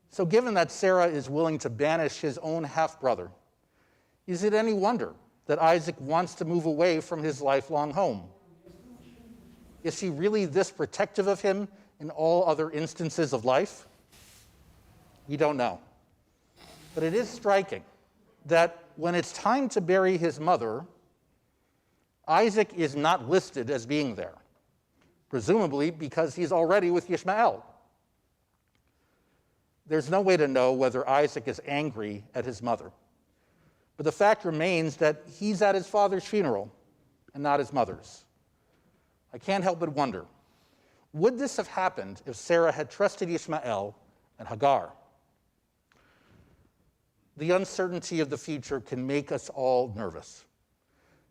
B: So given that Sarah is willing to banish his own half-brother, is it any wonder that Isaac wants to move away from his lifelong home? Is she really this protective of him in all other instances of life? We don't know. But it is striking that when it's time to bury his mother, Isaac is not listed as being there, presumably because he's already with Ishmael. There's no way to know whether Isaac is angry at his mother. But the fact remains that he's at his father's funeral and not his mother's. I can't help but wonder, would this have happened if Sarah had trusted Ishmael and Hagar? The uncertainty of the future can make us all nervous.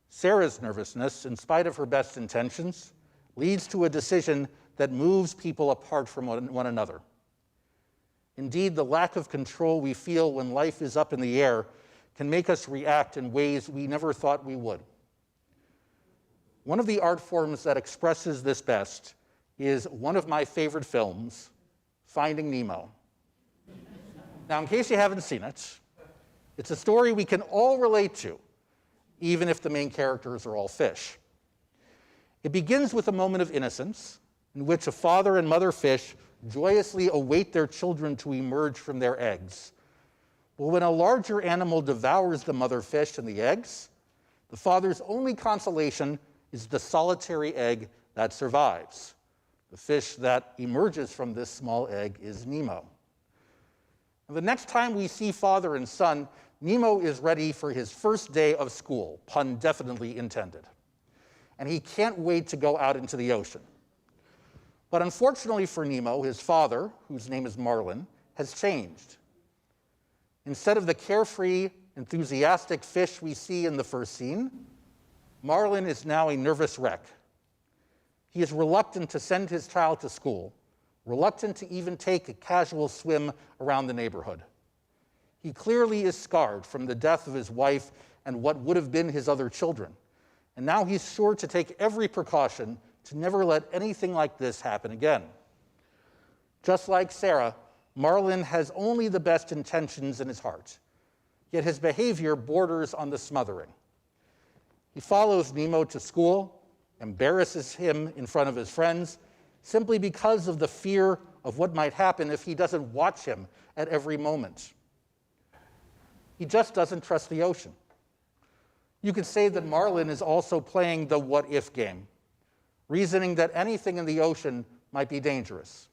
B: Sarah's nervousness, in spite of her best intentions, leads to a decision that moves people apart from one another. Indeed, the lack of control we feel when life is up in the air can make us react in ways we never thought we would. One of the art forms that expresses this best is one of my favorite films, Finding Nemo. Now, in case you haven't seen it, it's a story we can all relate to, even if the main characters are all fish. It begins with a moment of innocence in which a father and mother fish joyously await their children to emerge from their eggs. But when a larger animal devours the mother fish and the eggs, the father's only consolation is the solitary egg that survives. The fish that emerges from this small egg is Nemo. And the next time we see father and son, Nemo is ready for his first day of school, pun definitely intended. And he can't wait to go out into the ocean. But unfortunately for Nemo, his father, whose name is Marlin, has changed. Instead of the carefree, enthusiastic fish we see in the first scene, Marlin is now a nervous wreck. He is reluctant to send his child to school, reluctant to even take a casual swim around the neighborhood. He clearly is scarred from the death of his wife and what would have been his other children. And now he's sure to take every precaution to never let anything like this happen again. Just like Sarah, Marlin has only the best intentions in his heart, yet his behavior borders on the smothering. He follows Nemo to school, embarrasses him in front of his friends, simply because of the fear of what might happen if he doesn't watch him at every moment. He just doesn't trust the ocean. You could say that Marlin is also playing the what-if game, reasoning that anything in the ocean might be dangerous.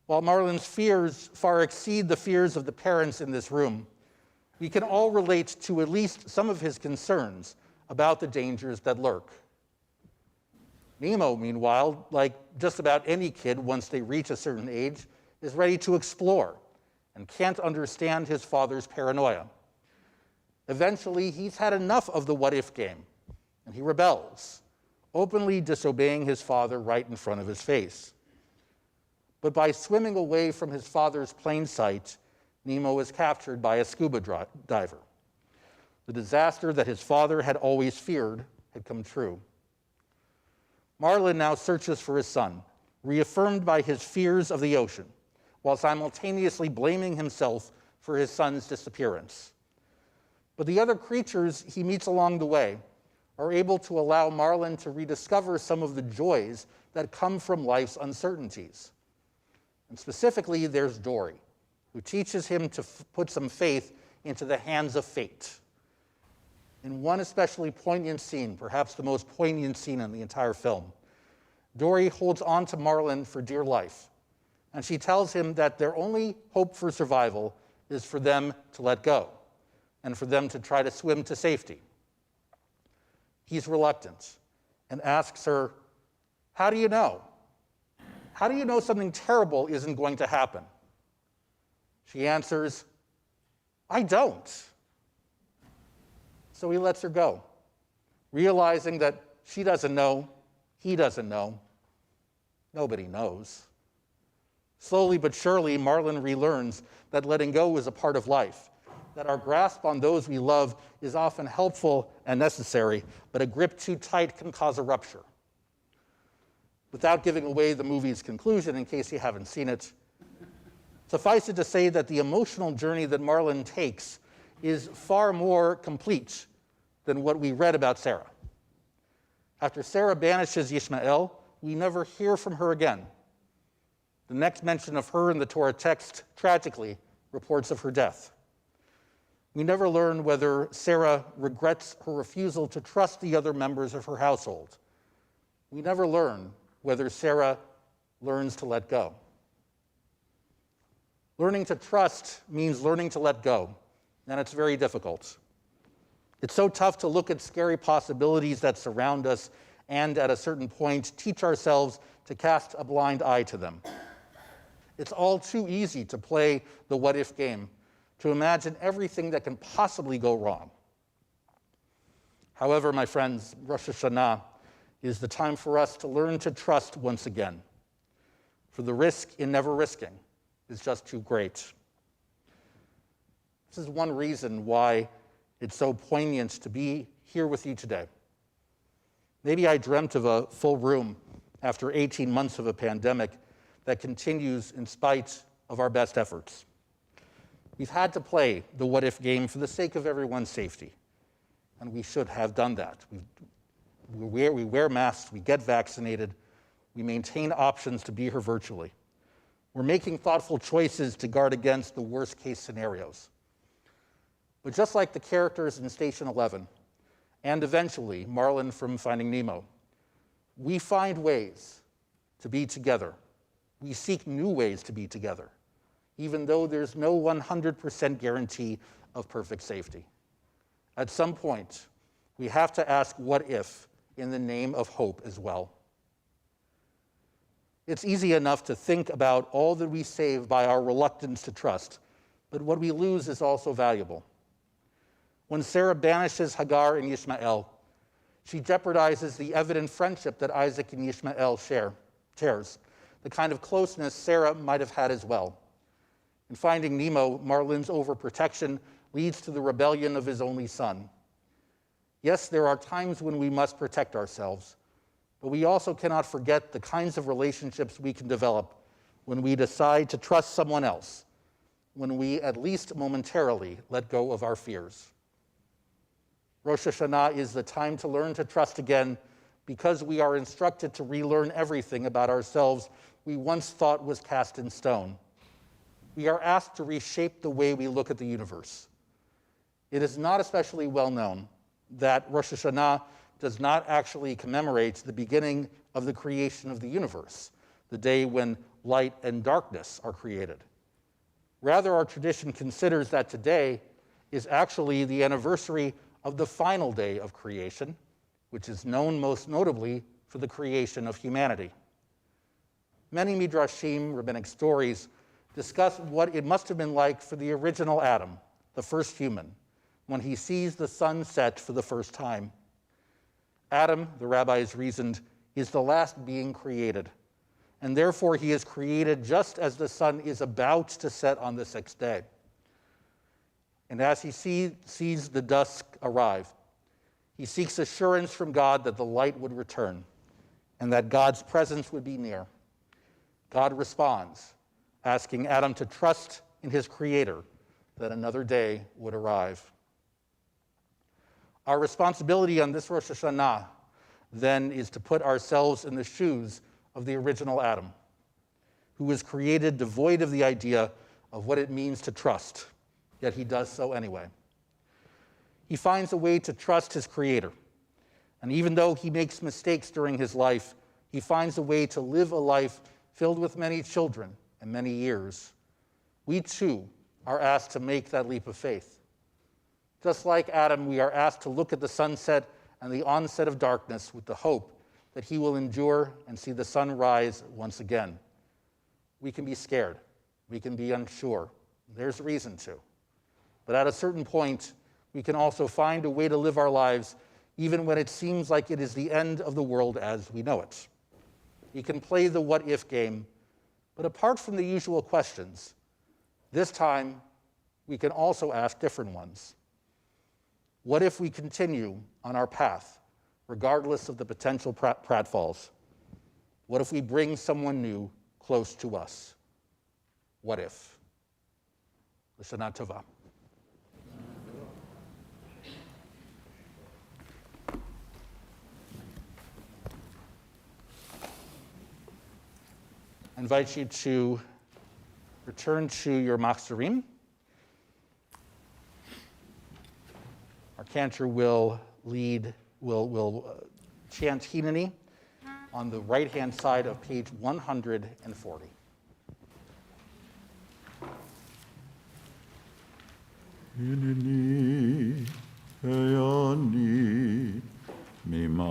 B: While Marlin's fears far exceed the fears of the parents in this room, we can all relate to at least some of his concerns about the dangers that lurk. Nemo, meanwhile, like just about any kid once they reach a certain age, is ready to explore and can't understand his father's paranoia. Eventually, he's had enough of the what-if game, and he rebels, openly disobeying his father right in front of his face. But by swimming away from his father's plain sight, Nemo is captured by a scuba diver. The disaster that his father had always feared had come true. Marlin now searches for his son, reaffirmed by his fears of the ocean, while simultaneously blaming himself for his son's disappearance. But the other creatures he meets along the way are able to allow Marlin to rediscover some of the joys that come from life's uncertainties. And specifically, there's Dory, who teaches him to put some faith into the hands of fate. In one especially poignant scene, perhaps the most poignant scene in the entire film, Dory holds on to Marlin for dear life, and she tells him that their only hope for survival is for them to let go and for them to try to swim to safety. He's reluctant and asks her, "How do you know? How do you know something terrible isn't going to happen?" She answers, "I don't." So he lets her go, realizing that she doesn't know, he doesn't know, nobody knows. Slowly but surely, Marlin relearns that letting go is a part of life, that our grasp on those we love is often helpful and necessary, but a grip too tight can cause a rupture. Without giving away the movie's conclusion, in case you haven't seen it, suffice it to say that the emotional journey that Marlin takes is far more complete than what we read about Sarah. After Sarah banishes Ishmael, we never hear from her again. The next mention of her in the Torah text, tragically, reports of her death. We never learn whether Sarah regrets her refusal to trust the other members of her household. We never learn whether Sarah learns to let go. Learning to trust means learning to let go, and it's very difficult. It's so tough to look at scary possibilities that surround us and, at a certain point, teach ourselves to cast a blind eye to them. It's all too easy to play the what-if game, to imagine everything that can possibly go wrong. However, my friends, Rosh Hashanah is the time for us to learn to trust once again, for the risk in never risking is just too great. This is one reason why it's so poignant to be here with you today. Maybe I dreamt of a full room after 18 months of a pandemic that continues in spite of our best efforts. We've had to play the what-if game for the sake of everyone's safety, and we should have done that. We wear masks, we get vaccinated, we maintain options to be here virtually. We're making thoughtful choices to guard against the worst-case scenarios. But just like the characters in Station 11, and eventually Marlin from Finding Nemo, we find ways to be together. We seek new ways to be together, even though there's no 100% guarantee of perfect safety. At some point, we have to ask what if in the name of hope as well. It's easy enough to think about all that we save by our reluctance to trust, but what we lose is also valuable. When Sarah banishes Hagar and Ishmael, she jeopardizes the evident friendship that Isaac and Ishmael shares, the kind of closeness Sarah might have had as well. In Finding Nemo, Marlin's overprotection leads to the rebellion of his only son. Yes, there are times when we must protect ourselves, but we also cannot forget the kinds of relationships we can develop when we decide to trust someone else, when we, at least momentarily, let go of our fears. Rosh Hashanah is the time to learn to trust again because we are instructed to relearn everything about ourselves we once thought was cast in stone. We are asked to reshape the way we look at the universe. It is not especially well known that Rosh Hashanah does not actually commemorate the beginning of the creation of the universe, the day when light and darkness are created. Rather, our tradition considers that today is actually the anniversary of the final day of creation, which is known most notably for the creation of humanity. Many midrashim, rabbinic stories, discuss what it must have been like for the original Adam, the first human, when he sees the sun set for the first time. Adam, the rabbis reasoned, is the last being created, and therefore he is created just as the sun is about to set on the sixth day. And as he sees the dusk arrive, he seeks assurance from God that the light would return and that God's presence would be near. God responds, asking Adam to trust in his Creator that another day would arrive. Our responsibility on this Rosh Hashanah, then, is to put ourselves in the shoes of the original Adam, who was created devoid of the idea of what it means to trust, yet he does so anyway. He finds a way to trust his Creator, and even though he makes mistakes during his life, he finds a way to live a life filled with many children and many years. We too are asked to make that leap of faith. Just like Adam, we are asked to look at the sunset and the onset of darkness with the hope that he will endure and see the sun rise once again. We can be scared. We can be unsure. There's reason to. But at a certain point, we can also find a way to live our lives even when it seems like it is the end of the world as we know it. We can play the what-if game, but apart from the usual questions, this time we can also ask different ones. What if we continue on our path, regardless of the potential pratfalls? What if we bring someone new close to us? What if? L'shana tova. I invite you to return to your machzorim cantor will chant Hineni on the right-hand side of page 140.
E: Hineni eyani mimas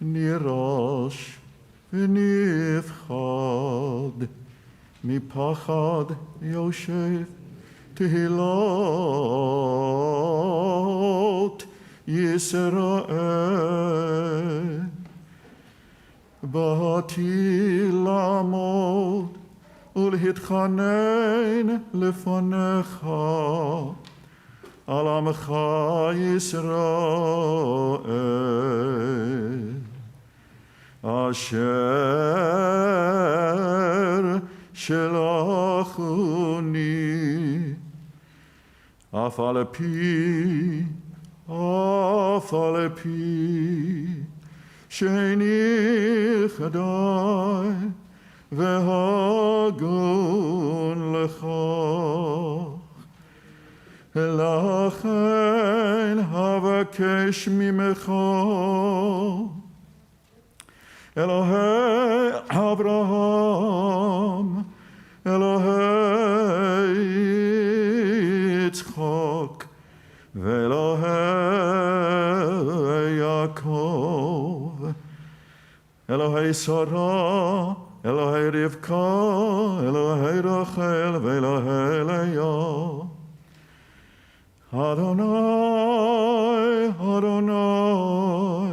E: nirash v'nifchad mipachad yoshev tehilot Yisrael bati lamod ulhitchanein lefanecha al amcha Yisrael asher shelachuni אף על פי שאיני חדאי והגון לכך, לכן אבקש ממך, אלוהי אברהם, אלוהי יצחק, ואלוהי יעקב, אלוהי שרה, אלוהי רבקה, אלוהי רחל ואלוהי לאה. אדוני, אדוני,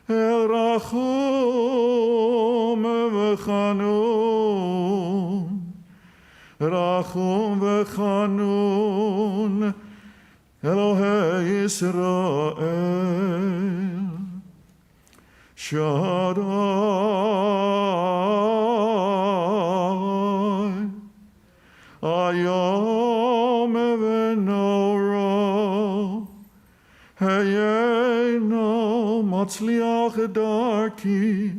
E: אל רחום וחנון, רחום וחנון, אלוהי ישראל, שדי, היום ונורא, היינו מצליח דרכי,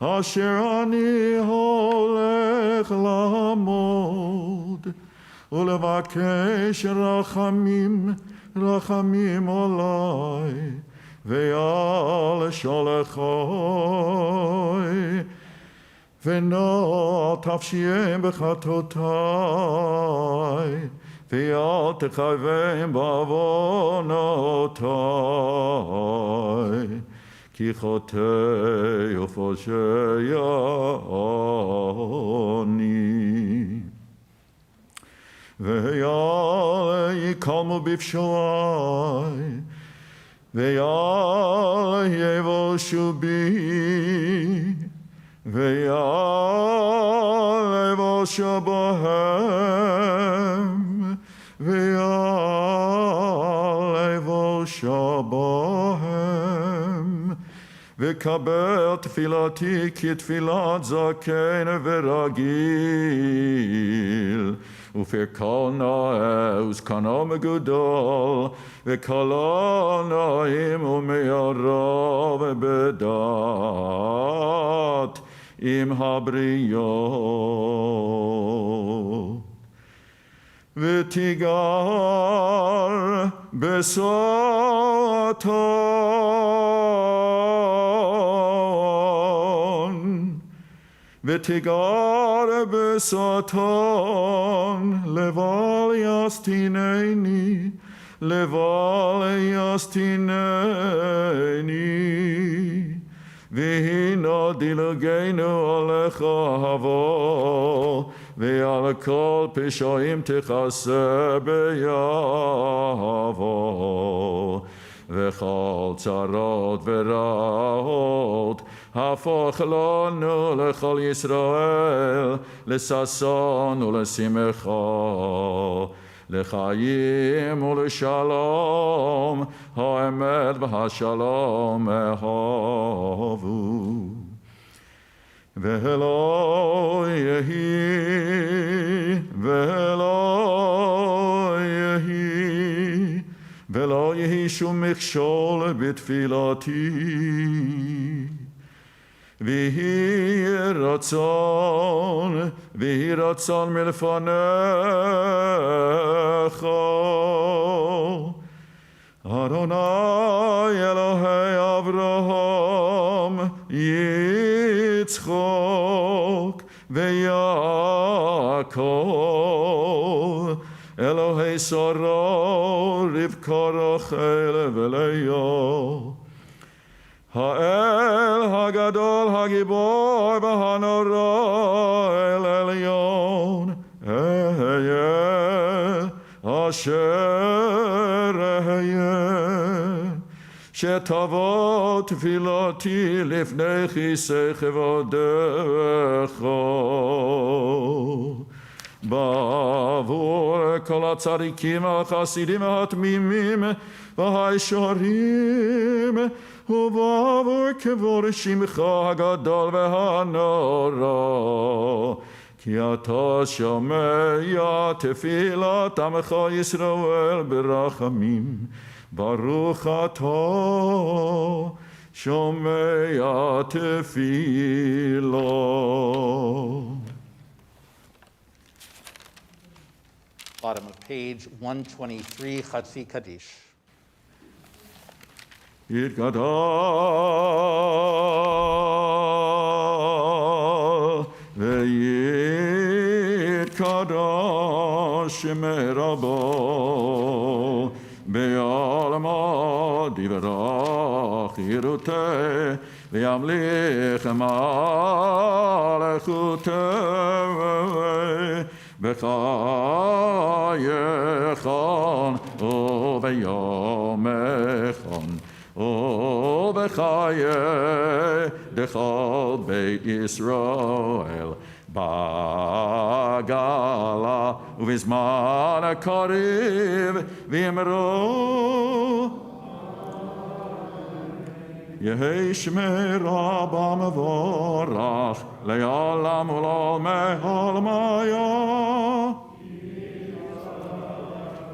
E: אשר אני הולך לעמוד, ולבקש רחמים, רחמים עלי, ועל שולחי, ונא תפשיעם בחטאותי, ואל תחייבם בעוונותי, כי חוטאי ופושעי אני. ויעל יקלמו בפשעי, ויעל יבושו בי, ויעל יבושו בהם, ויעל יבושו בהם, וקבל תפילתי כתפילת זקן ורגיל, ופרקל נאה וזקנו מגודל, וקלו נעים ומערב בדעת עם הבריות. ותיגר בסתון, ותיגר בסתון, לבל יסטינני, לבל יסטינני, והנה דילגנו עליך הבוא, ועל כל פשעים תכסה ביבוא, וכל צרות ורעות הפוך לנו לכל ישראל, לששון ולשמחה, לחיים ולשלום, האמת והשלום אהבו. ולא יהי, ולא יהי, ולא יהי שום מכשול בתפילתי, ויהי רצון מלפניך. אדוני אלוהי אברהם, יצחק ויעקב, אלוהי שרה, רבקה, רחל ולאה, האל הגדול, הגיבור והנורא, אל עליון, אהיה אשר אהיה, שתבוא תפילתי לפני כיסא כבודך, בעבור כל הצדיקים החסידים התמימים והישרים, ובעבור כבוד שמך הגדול והנורא, כי אתה שומע תפילת עמך ישראל ברחמים. ברוך אתה שומע תפילה.
B: Bottom of page 123, Chatzi Kaddish.
E: יתגדל ויתקדש מרבו, בעלמא דברך ירותי, וימליך מלכותי, בחייכון וביומכון, ובחיי דכל בית ישראל, בגלה ובזמן הקריב, ואמרו יהי שמרה במבורך, לעולם ולעולמי עולמיה.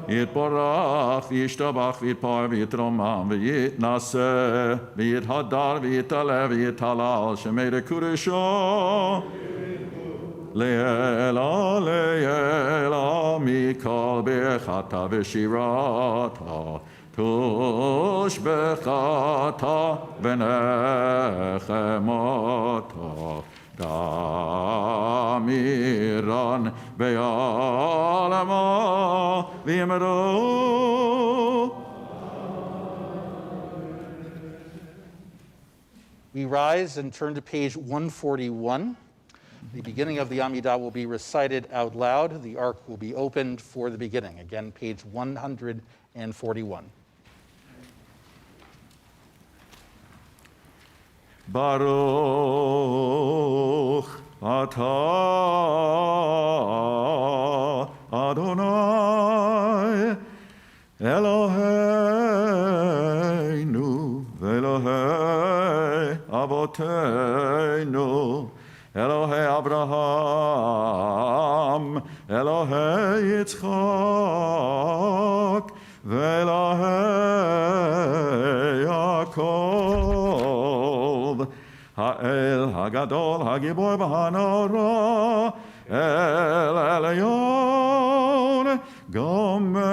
E: יתברך וישתבח ויתפאר ויתרומם ויתנשא ויתהדר ויתעלה ויתהלל שמי קודשו לעילא לעילא מכל ברכתה ושירתה תושבחתה ונחמתה דמירן בעלמא ואמרו.
B: We rise and turn to page 141. The beginning of the Amidah will be recited out loud. The ark will be opened for the beginning. Again, page 141.
E: Baruch atah Adonai Eloheinu ve'Elohei Avoteinu, Elohei Abraham, Elohei Yitzchak, ve'Elohei Yaakov, Ha'el Hagadol Hagibor v'Hanora, El Elyon, Gomel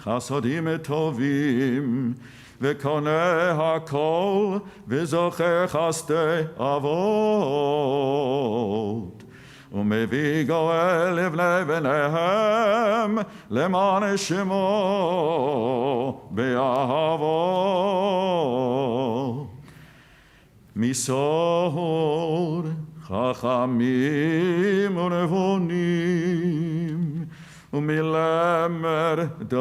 E: Chasodim Tovim, V'koneh hakol, v'zocher chastei avot. Umevi goel livnei b'nehem, leman shemo be'ahavot. Misor chachamim unevonim, ומלמר דעת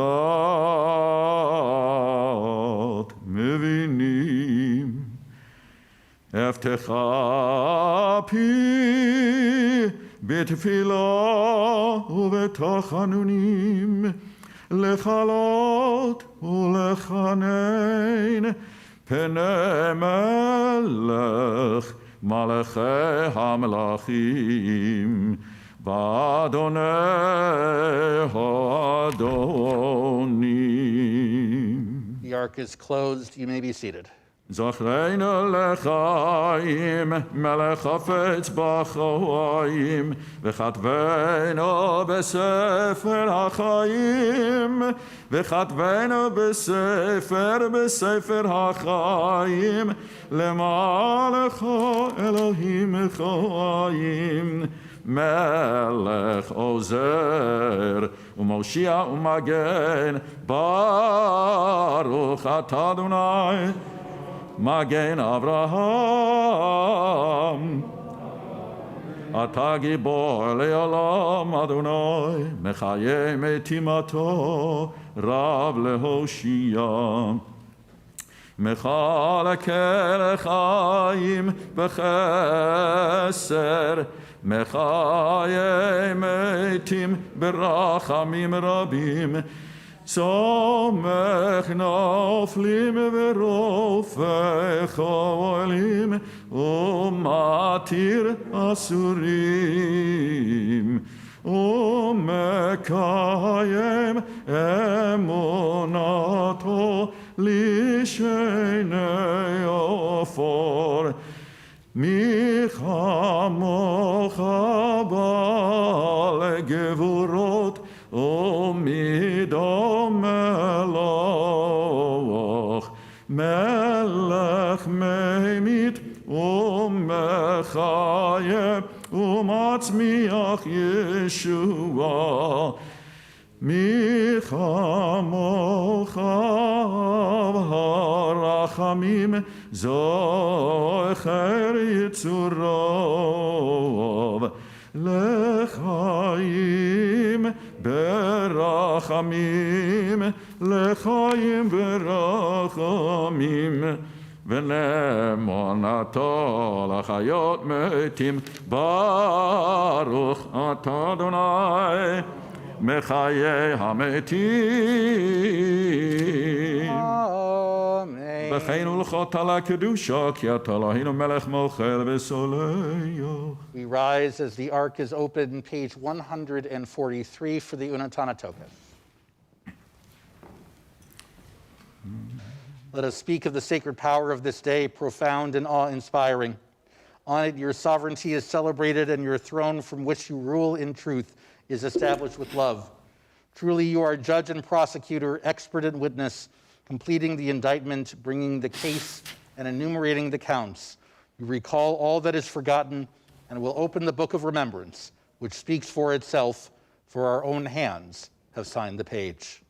E: מבינים. הבטחה פי בתפילה ובתחנונים, לכלות ולחנן פני מלך מלכי המלכים, באדוני האדונים.
B: The ark is closed. You may be seated.
E: זכרנו לחיים, מלך חפץ בחיים, וכתבנו בספר החיים, וכתבנו בספר החיים, למענך אלוהים חיים. מלך עוזר ומושיע ומגן, ברוך אתה אדוני מגן אברהם. אתה גיבור לעולם אדוני, מחיה מתימתו רב להושיע. מחלקה לחיים בחסר, מחיה מתים ברחמים רבים. סומך נופלים ורופא חולים, ומתיר אסורים, ומקיים אמונתו לשני עפור. מי כמוך בעל גבורות, ומי דומה לך, מלך ממית ומחיה ומצמיח ישועה. מי כמוך הרחמים, זוכר יצוריו, לחיים ברחמים, לחיים ברחמים. ונאמנתו לחיות מתים, ברוך אתה אדוני מחיי המתים.
B: Amen.
E: וכן הולכות על הקדושה, כי אתה אלוהינו מלך מוחל וסולח.
B: We rise as the ark is open, page 143 for the Unatana token. Let us speak of the sacred power of this day, profound and awe-inspiring. On it, your sovereignty is celebrated, and your throne from which you rule in truth is established with love. Truly, you are judge and prosecutor, expert in witness, completing the indictment, bringing the case, and enumerating the counts. You recall all that is forgotten and will open the book of remembrance, which speaks for itself, for our own hands have signed the page.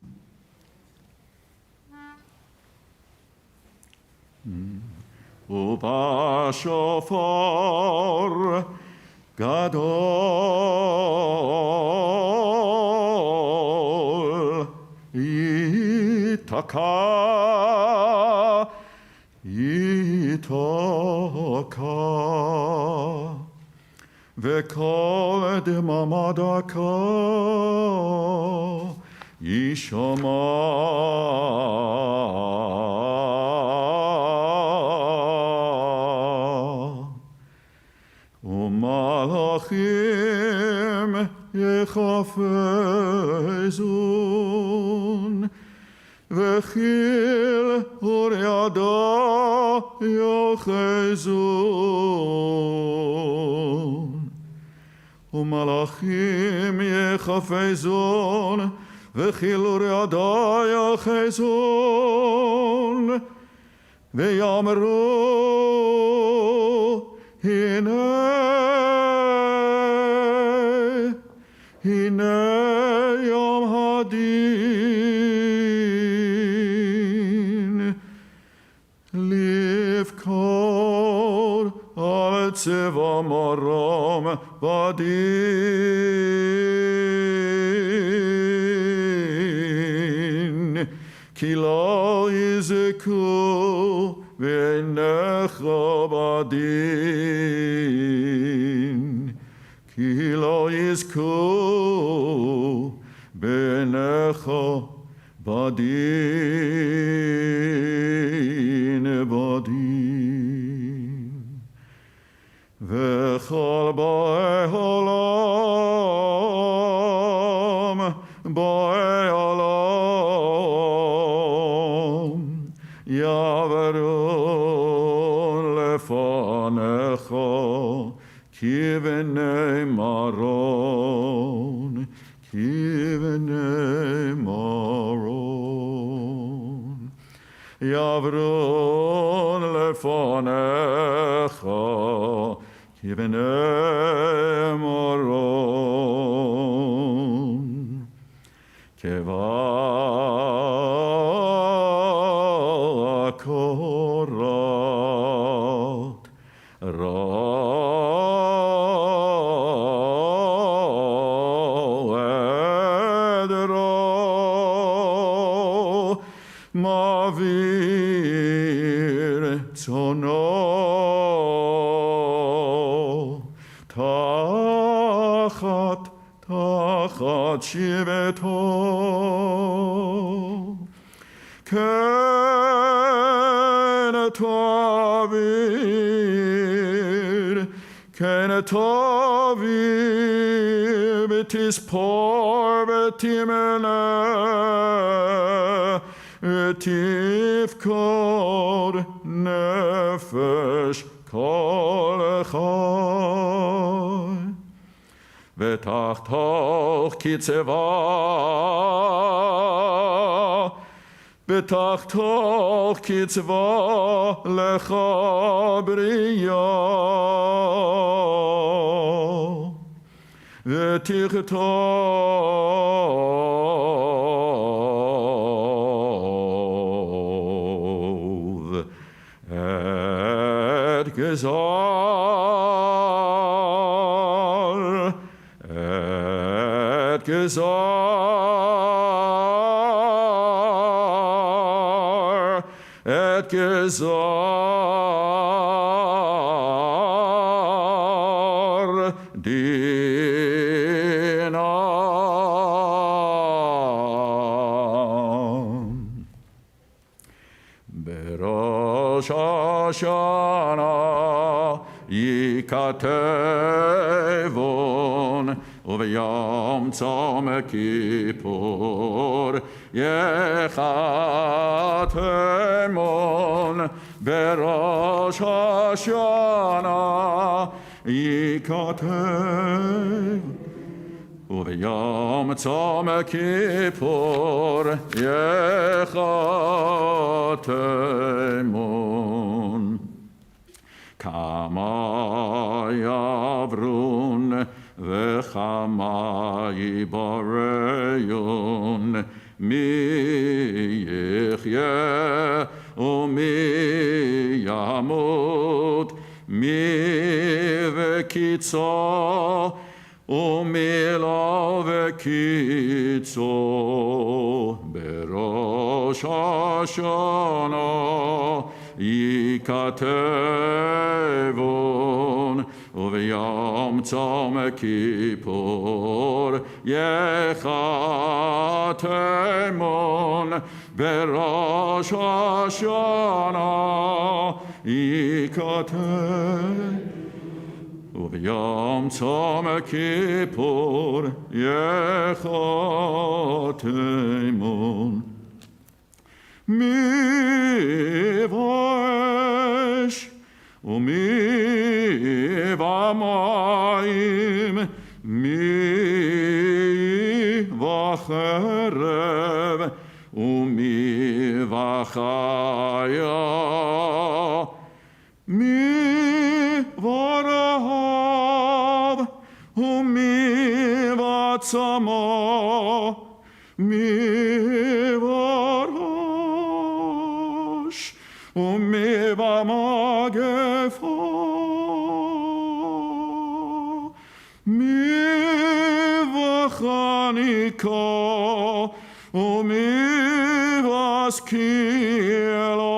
E: ובשופר גדול ייתקע וכל דממה דקה יישמע. ומלאכים יחפזון, וחיל ורעדה יחזון. ומלאכים יחפזון, וחיל ורעדה יחזון, ויאמרו הנה יום הדין, לבכור על צבא מרום בדין, כי לא יזכו בעיניך בדין, כי לא יזכו בעיניך בדין, בדין. וכל באי עולם, באי עולם, יעברו Kivene maron, kivene maron. Yavrun lefonecha, kivene maron. Keva korat, mavir tzono tachat shiveto ken tovir betis por betimene tifkod nefesh kol echad v'tachtoch kitzeva v'tachtoch kitzeva lecha b'riya v'tichtov et gezal et gezar dinam. Berosh Hashanah yikatevon Uvayom Tzom Kippur Yechatemon Berosh Hashanah Yikatem Uvayom Tzom Kippur Yechatemon Kama Yavrun V'chama yibareyun mi yichyeh u'mi yamut mi v'kitzo u'mi lo v'kitzo berosh Hashanah yikatevon Uvayom Tzom Kippur Yechatemon Berosh Hashanah Yikatem Uvayom Tzom Kippur Yechatemon Mivash Umi v'amayim mi v'cherev umi v'chaya mi v'rahav umi v'atzama mi v'rosh umi v'magefa Chanika u'mi vaskila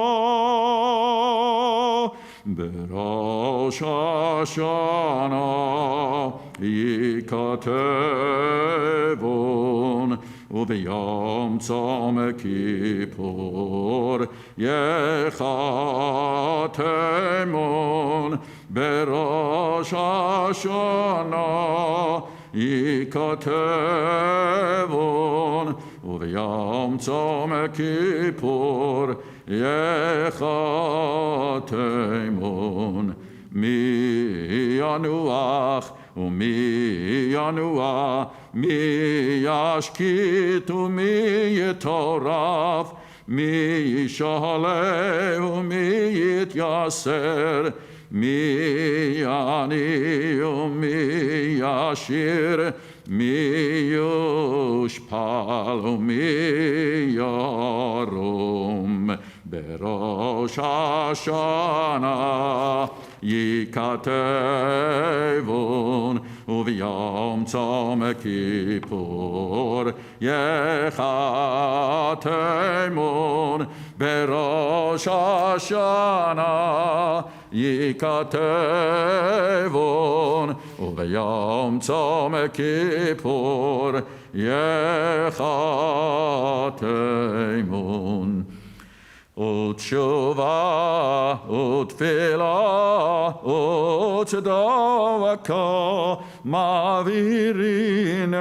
E: berosh Hashanah yikatevon u'b'yom tzom kippur yechatemon berosh Hashanah yikatevon u'b'yom tzom kippur yechatemon מי ינוח ומי ינוע, מי ישקיט ומי יטורף, מי ישאלה ומי יתייסר, מי יעני ומי ישיר, מי יושפל ומי ירום. בראש השנה ייכתבון, וביום צום כיפור ייחתמון. בראש השנה ייכתבון, וביום צום כיפור ייחתמון. ותשובה ותפילה וצדקה מעבירין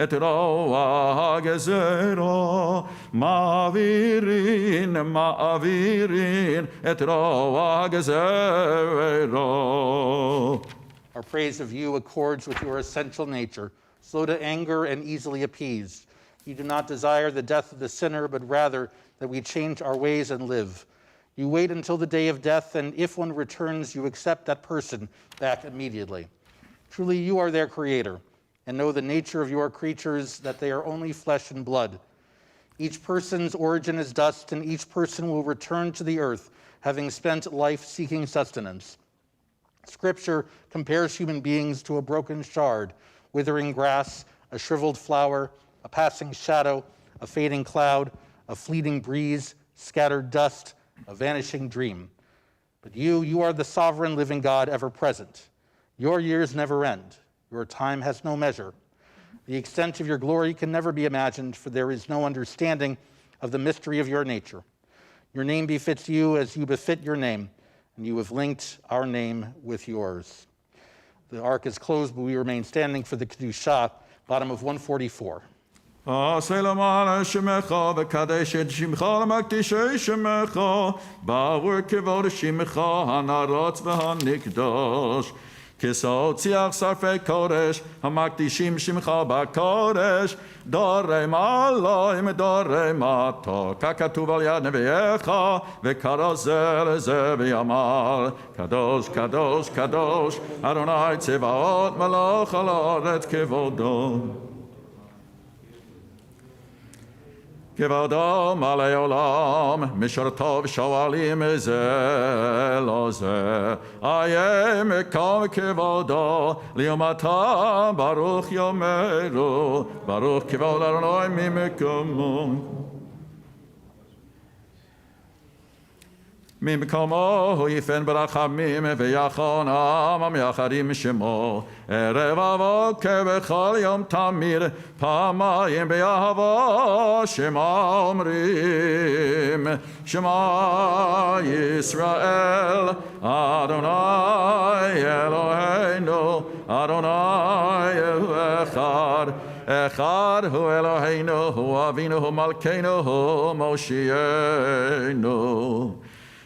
E: את רוע הגזרה, מעבירין את רוע הגזרה.
B: Our praise of you accords with your essential nature, slow to anger and easily appeased. You do not desire the death of the sinner, but rather that we change our ways and live. You wait until the day of death, and if one returns, you accept that person back immediately. Truly, you are their creator, and know the nature of your creatures, that they are only flesh and blood. Each person's origin is dust, and each person will return to the earth, having spent life seeking sustenance. Scripture compares human beings to a broken shard, withering grass, a shriveled flower, a passing shadow, a fading cloud, a fleeting breeze, scattered dust, a vanishing dream. But you are the sovereign living God, ever present. Your years never end. Your time has no measure. The extent of your glory can never be imagined, for there is no understanding of the mystery of your nature. Your name befits you as you befit your name, and you have linked our name with yours. The ark is closed, but we remain standing for the Kedushah, bottom of 144.
E: עשה למען שמך וקדש את שמך למקדישי שמך, בעבור כבוד שמך הנערוץ והנקדוש. כסוציח שרפי קודש המקדישים שמך בקודש, דורי מעליים דורי מטה, ככתוב על יד נביאך, וקרא זה לזה ויאמר, קדוש קדוש קדוש אדוני צבאות מלך על הארץ כבודו. כבודו מלא עולם, משרתיו שואלים זה לא זה. איה מקום כבודו, ליומתה ברוך יאמרו, ברוך כבוד אדוני ממקומו. ממקומו הוא יפן ברחמים ויחונם המייחדים שמו, ערב הבוקר בכל יום תמיר, פעמיים באהבה שמע אומרים, שמע ישראל אדוני אלוהינו אדוני אחד, אחד הוא אלוהינו הוא אבינו הוא מלכנו הוא מושיענו.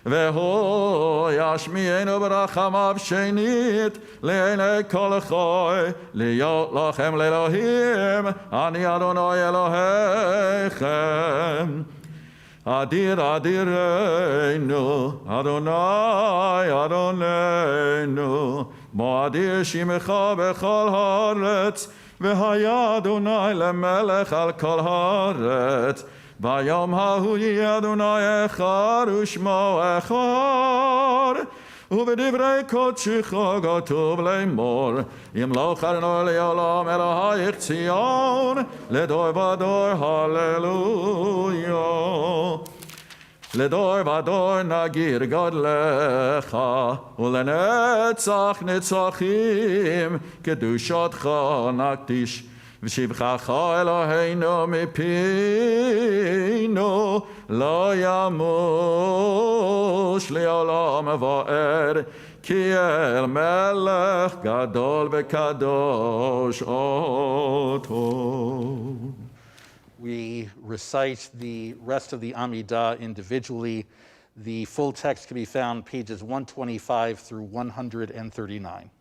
E: והוא ישמיענו ברחמיו שנית לעיני כל החוי, להיות לכם לאלוהים, אני אדוני אלוהיכם. אדיר אדירנו, אדוני אדוננו, מו אדיר שמך בכל הארץ, והיה אדוני למלך על כל הארץ. ביום ההוא יהיה אדוני אחד ושמו אחד, ובדברי קודשך כתוב לאמור, ימלוך אדוני לעולם אלוהיך ציון, לדור ודור הללויה. לדור ודור נגיר גדלך, ולנצח נצחים קדושתך נקדיש. ושבחך אלוהינו מפינו לא ימוש לעולם ועד, כי אל מלך גדול וקדוש אותו.
B: We recite the rest of the Amidah individually. The full text can be found pages 125 through 139.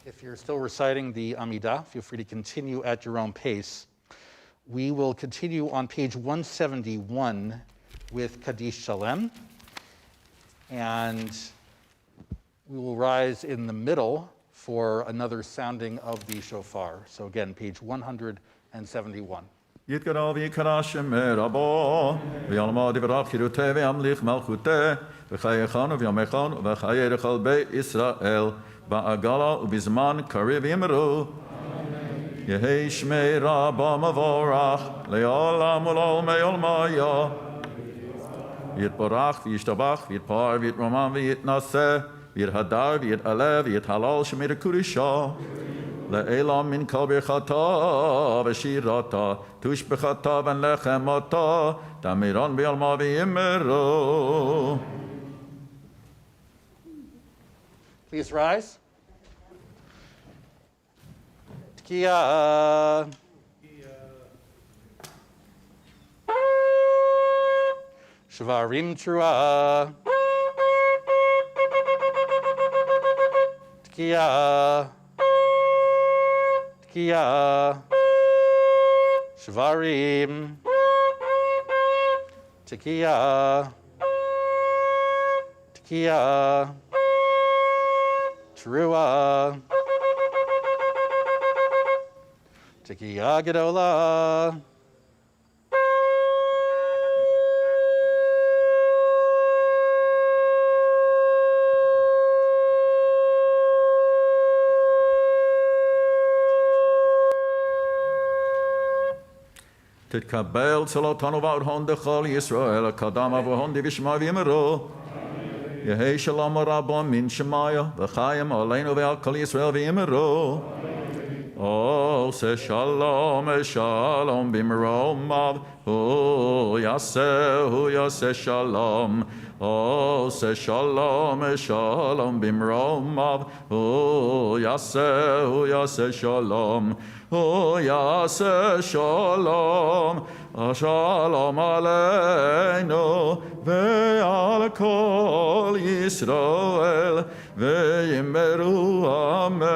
B: If you're still reciting the Amidah, feel free to continue at your own pace. We will continue on page 171 with Kaddish Shalem, and we will rise in the middle for another sounding of the shofar. So again, page 171.
E: יתגדל ויקרא שמי רבו, וילמד דבריו חירותי וימליך מלכותי, וחייכנו ויומכנו וחיי לכל בית ישראל, בעגלה ובזמן קריב יאמרו. יהי שמי רבו מבורך, לעולם ולעולמי עולמיה. יתברך וישתבח ויתפאר ויתרומם ויתנשא, ויתהדר ויתעלה ויתהלל שמי קודשו. לעילם מן כל ברכתה ושירתה, תושבחתה ונחמתה, תמירון בעלמה ויאמרו.
B: Please rise. Tkiya. Shvarim Trua. Tkiya. Tkiya. Shvarim. Tkiya. Tkiya. Trua. Tkiya Gedola.
E: תתקבל צלותנו ואורהון דכל ישראל, הקדם אבוהון דבשמה ויאמרו. יהי שלום רבו מן שמיה, וחיים עלינו ועל כל ישראל ויאמרו. עושה שלום שלום במרומיו, הוא יעשה שלום. עושה שלום שלום במרומיו, הוא יעשה שלום. הוא יעשה שלום, השלום עלינו ועל כל ישראל, ויאמרו אמן.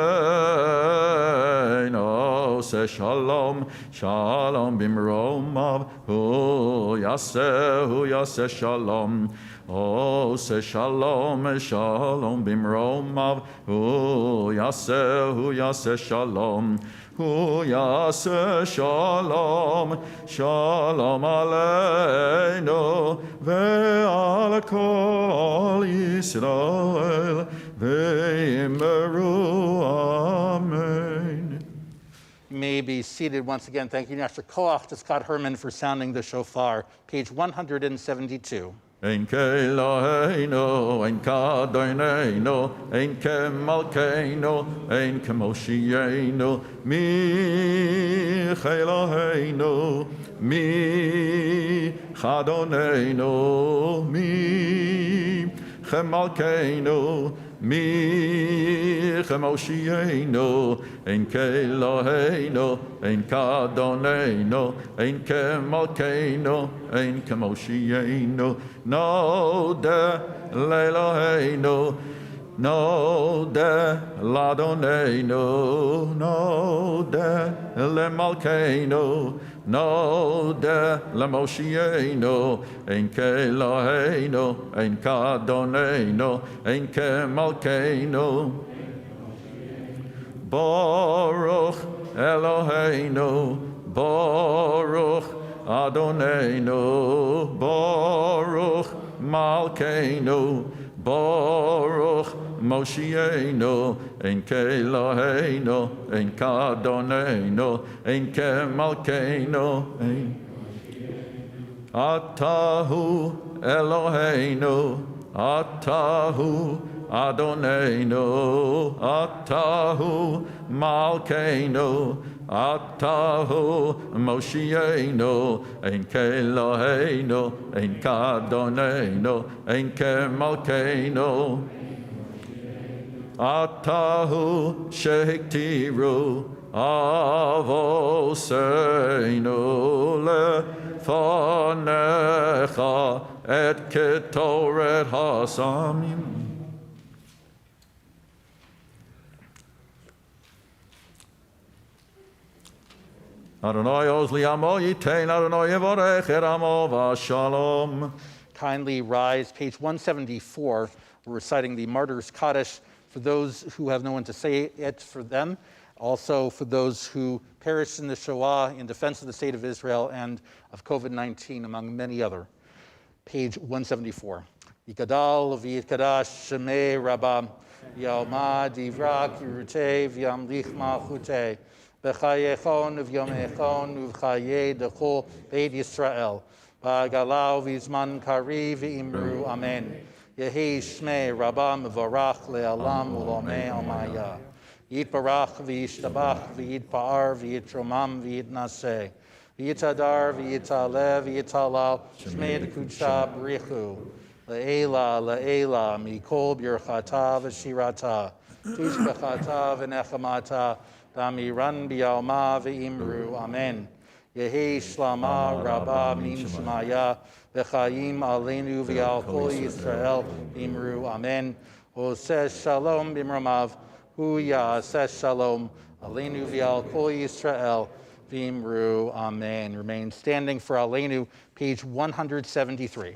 E: עושה שלום, שלום במרומיו, הוא יעשה שלום. עושה שלום, שלום במרומיו, הוא יעשה שלום. הוא יעשה שלום, שלום עלינו ועל כל ישראל, ואמרו אמן.
B: You may be seated once again. Thank you, Pastor Koach, to Scott Herman for sounding the shofar. Page 172.
E: Ein Keloheinu, ein Kadoneinu, ein Kemalkeinu, ein Kemoshienu, mi Eloheinu, mi Chadoneinu, mi Chemalkeinu, mi Chemoshienu, ein Keloheinu, ein Kadoneinu, ein Kemalkeinu, ein Kemoshienu. No de l'Eloheinu, no de l'Adoneinu, no de l'Malkeinu, no de l'Moshienu, ein Keloheinu, ein Kadoneinu, ein Kemalkeinu. Baruch Eloheinu, Baruch Adonenu, Baruch Malkeinu, Baruch Moshienu, ein Keloheinu, ein Kadonenu, ein Kemalkeinu, ein Atahu Eloheinu, Atahu Adonenu, Atahu Malkeinu, Atahu Moshienu, ein Keloheinu, ein Kadonenu, ein Kemalkeinu. Atahu Shektiru, Avoseinu lefanecha et ketoret hasamim. Adonai oz li amo yitein, Adonai yevorech et amo v'shalom.
B: Kindly rise, page 174. We're reciting the Martyrs' Kaddish for those who have no one to say it for them, also for those who perished in the Shoah in defense of the state of Israel and of COVID-19, among many other. Page 174. Yikadal v'yitkadash shemei rabam, yalma divra kirutei v'yamlich malchutei, b'chayechon v'yomechon v'chayei dechol beit Yisrael, b'galau v'zman kari v'imru amen. Yehi shmei rabam v'varach le'alam u'lomei almaya. Yitbarach v'yishtabach v'yitpa'ar v'yitromam v'yitnaseh. V'yitadar v'yitaleh v'yitalal shmei d'kudsha b'richu. Le'ela le'ela mikol birchata v'shirata. Tishbechata v'nechamata damiran bi'alma v'imru amen. Yehi shlama rabba min shmaya v'chayim aleinu v'al kol Yisrael imru amen. Oseh shalom b'mramav hu ya'aseh shalom aleinu v'al kol Yisrael v'imru amen. Remain standing for aleinu, page 173.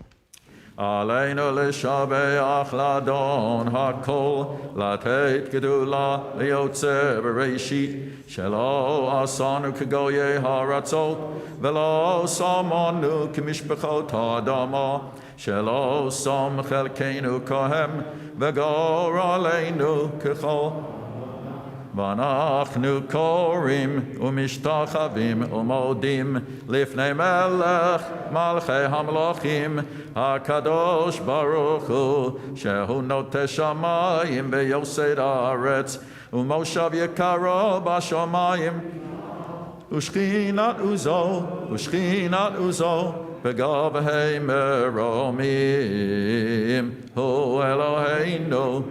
E: Aleinu l'shabeach l'adon hakol, lateit gedula liotze bereshit, shelo asanu kegoye haratzot, velo samanu kemishpachot ha'adama, shelo sam chelkeinu kohem, v'gor aleinu kechol. ואנחנו קוראים ומשתחווים ומודים לפני מלך מלכי המלכים הקדוש ברוך הוא שהוא נוטה שמיים ויוסד הארץ ומושב יקרו בשמיים ושכינת עוזו בגבהי מרומים הוא אלוהינו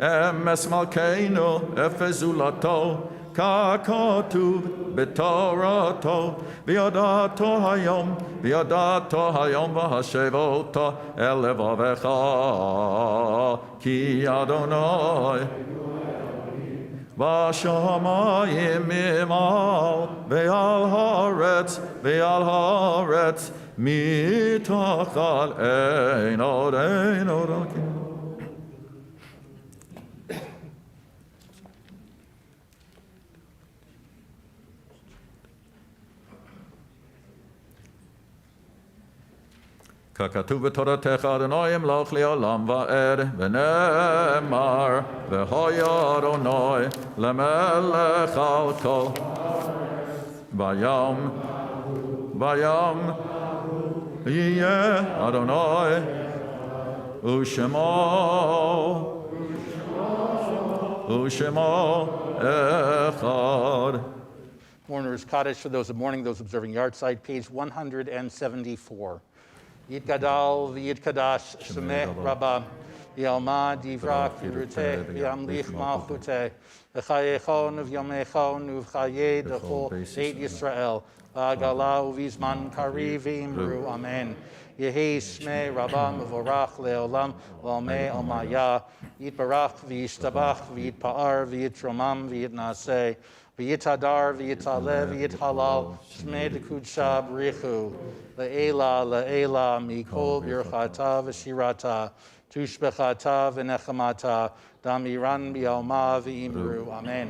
E: אמס מלכנו אפזולתו ככתוב בתורתו וידעתו היום והשב אותו אל לבבך כי אדוני בשמיים ממעל ועל הארץ מתחת אין עוד ככתוב בתורתך אדוני ימלוך לעולם ועד ונאמר והיה אדוני למלך על כל ביום יהיה אדוני ושמו אחד.
B: Mourners' Kaddish for those of mourning, those observing yard-side, page 174. Yitgadal v'yitkadash shemeh rabba yalma divra kiruteh v'yamlich malchuteh v'chayechon v'yomechon v'chayei dechol beit Yisrael v'agala u'vizman kari v'imru amen. Yehi shmei rabba mevorach le'olam v'almei almaya yitbarach v'yishtabach v'yitpa'ar v'yitromam v'yitnaseh v'yitadar v'yitaleh v'yithalal shmei d'kudsha b'richu le'ela mikol birchata v'shirata tushbechata v'nechamata damiran bi'alma v'imru amen.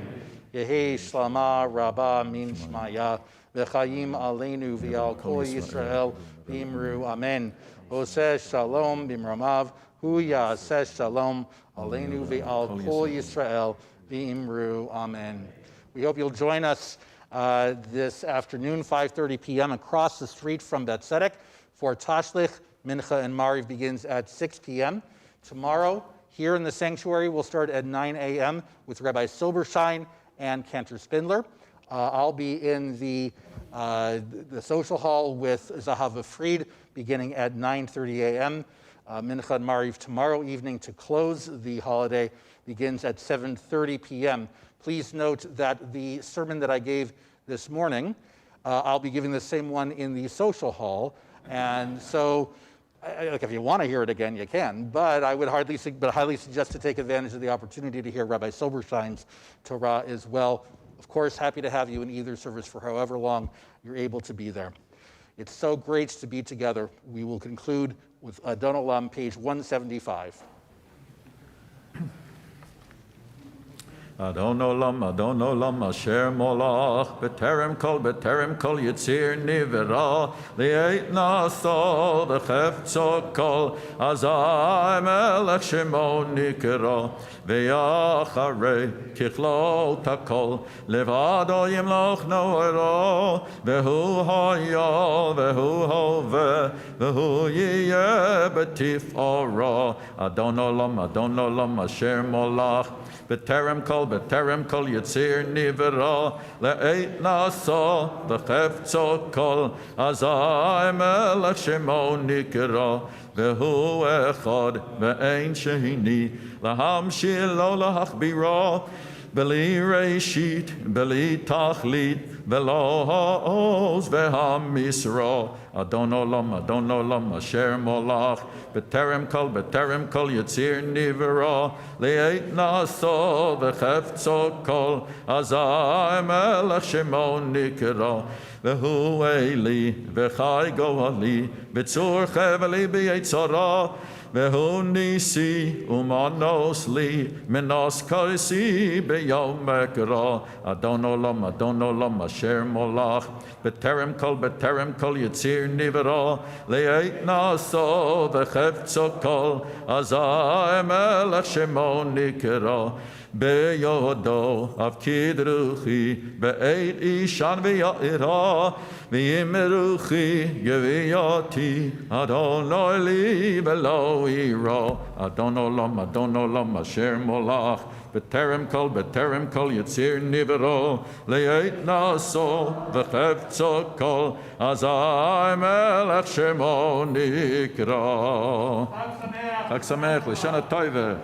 B: Yehi shlama rabba min shmaya v'chayim aleinu v'al kol Yisrael v'imru amen. Oseh shalom b'mramav hu ya'aseh shalom aleinu v'al kol Yisrael v'imru amen. We hope you'll join us this afternoon, 5:30 p.m. across the street from Beth Tzedek for Tashlich. Mincha and Mariv begins at 6 p.m. Tomorrow, here in the sanctuary, we'll start at 9 a.m. with Rabbi Silberstein and Cantor Spindler. I'll be in the social hall with Zahava Fried beginning at 9:30 a.m. Mincha and Mariv tomorrow evening to close the holiday begins at 7:30 p.m. Please note that the sermon that I gave this morning, I'll be giving the same one in the social hall. And so, if you want to hear it again, you can. But I would highly suggest to take advantage of the opportunity to hear Rabbi Silberstein's Torah as well. of course, happy to have you in either service for however long you're able to be there. It's so great to be together. We will conclude with Adon Olam, page 175.
E: Adon Olam, Asher Molach, B'terem Kol Yitzir Nivera, Li'eit Nasol, V'chefzo Kol, Azai Melech Shemo Nikera, V'yacharei Kichlot HaKol, Levado Yimloch Noero, V'hu Hayal, V'hu Hove, V'hu Yiyeh B'tif'ora, Adon Olam, Asher Molach, B'terem Kol Yitzir Nivera, Le'eit Nasa, V'chefzo Kol, Azai Melech Shemo Nikera, V'hu Echad, V'ein Shehini, L'hamshil Lo L'hachbira, B'li Reishit, B'li Tachlit, V'lo Ha'oz V'hamisra, Adon Olam, Asher Molach, B'terem Kol Yitzir Nivera, Le'eit Nasa, V'chefzo Kol, Azai Melech Shemo Nikera, V'hu Eli, V'chai Goali, B'tzur Cheveli B'yetzara, V'hu Nisi, Umanos Li, Minos Karisi B'yom Mekera, Adon Olam, Asher Molach, B'terem Kol Yitzir Nivera, Le'eit Nasa, V'chefzo Kol, Azai Melech Shemo Nikera, Beyodo Avkid Ruchi, Be'eit Ishan V'ya'ira, V'yimeruchi Yeviyati, Adonai Li V'lo Ira, Adon Olam, Asher Molach, B'terem Kol Yitzir Nivera, Le'eit Naso, V'chefzo Kol, Azai Melech Shemo Nikra. Chag Sameach, L'shana Toveh.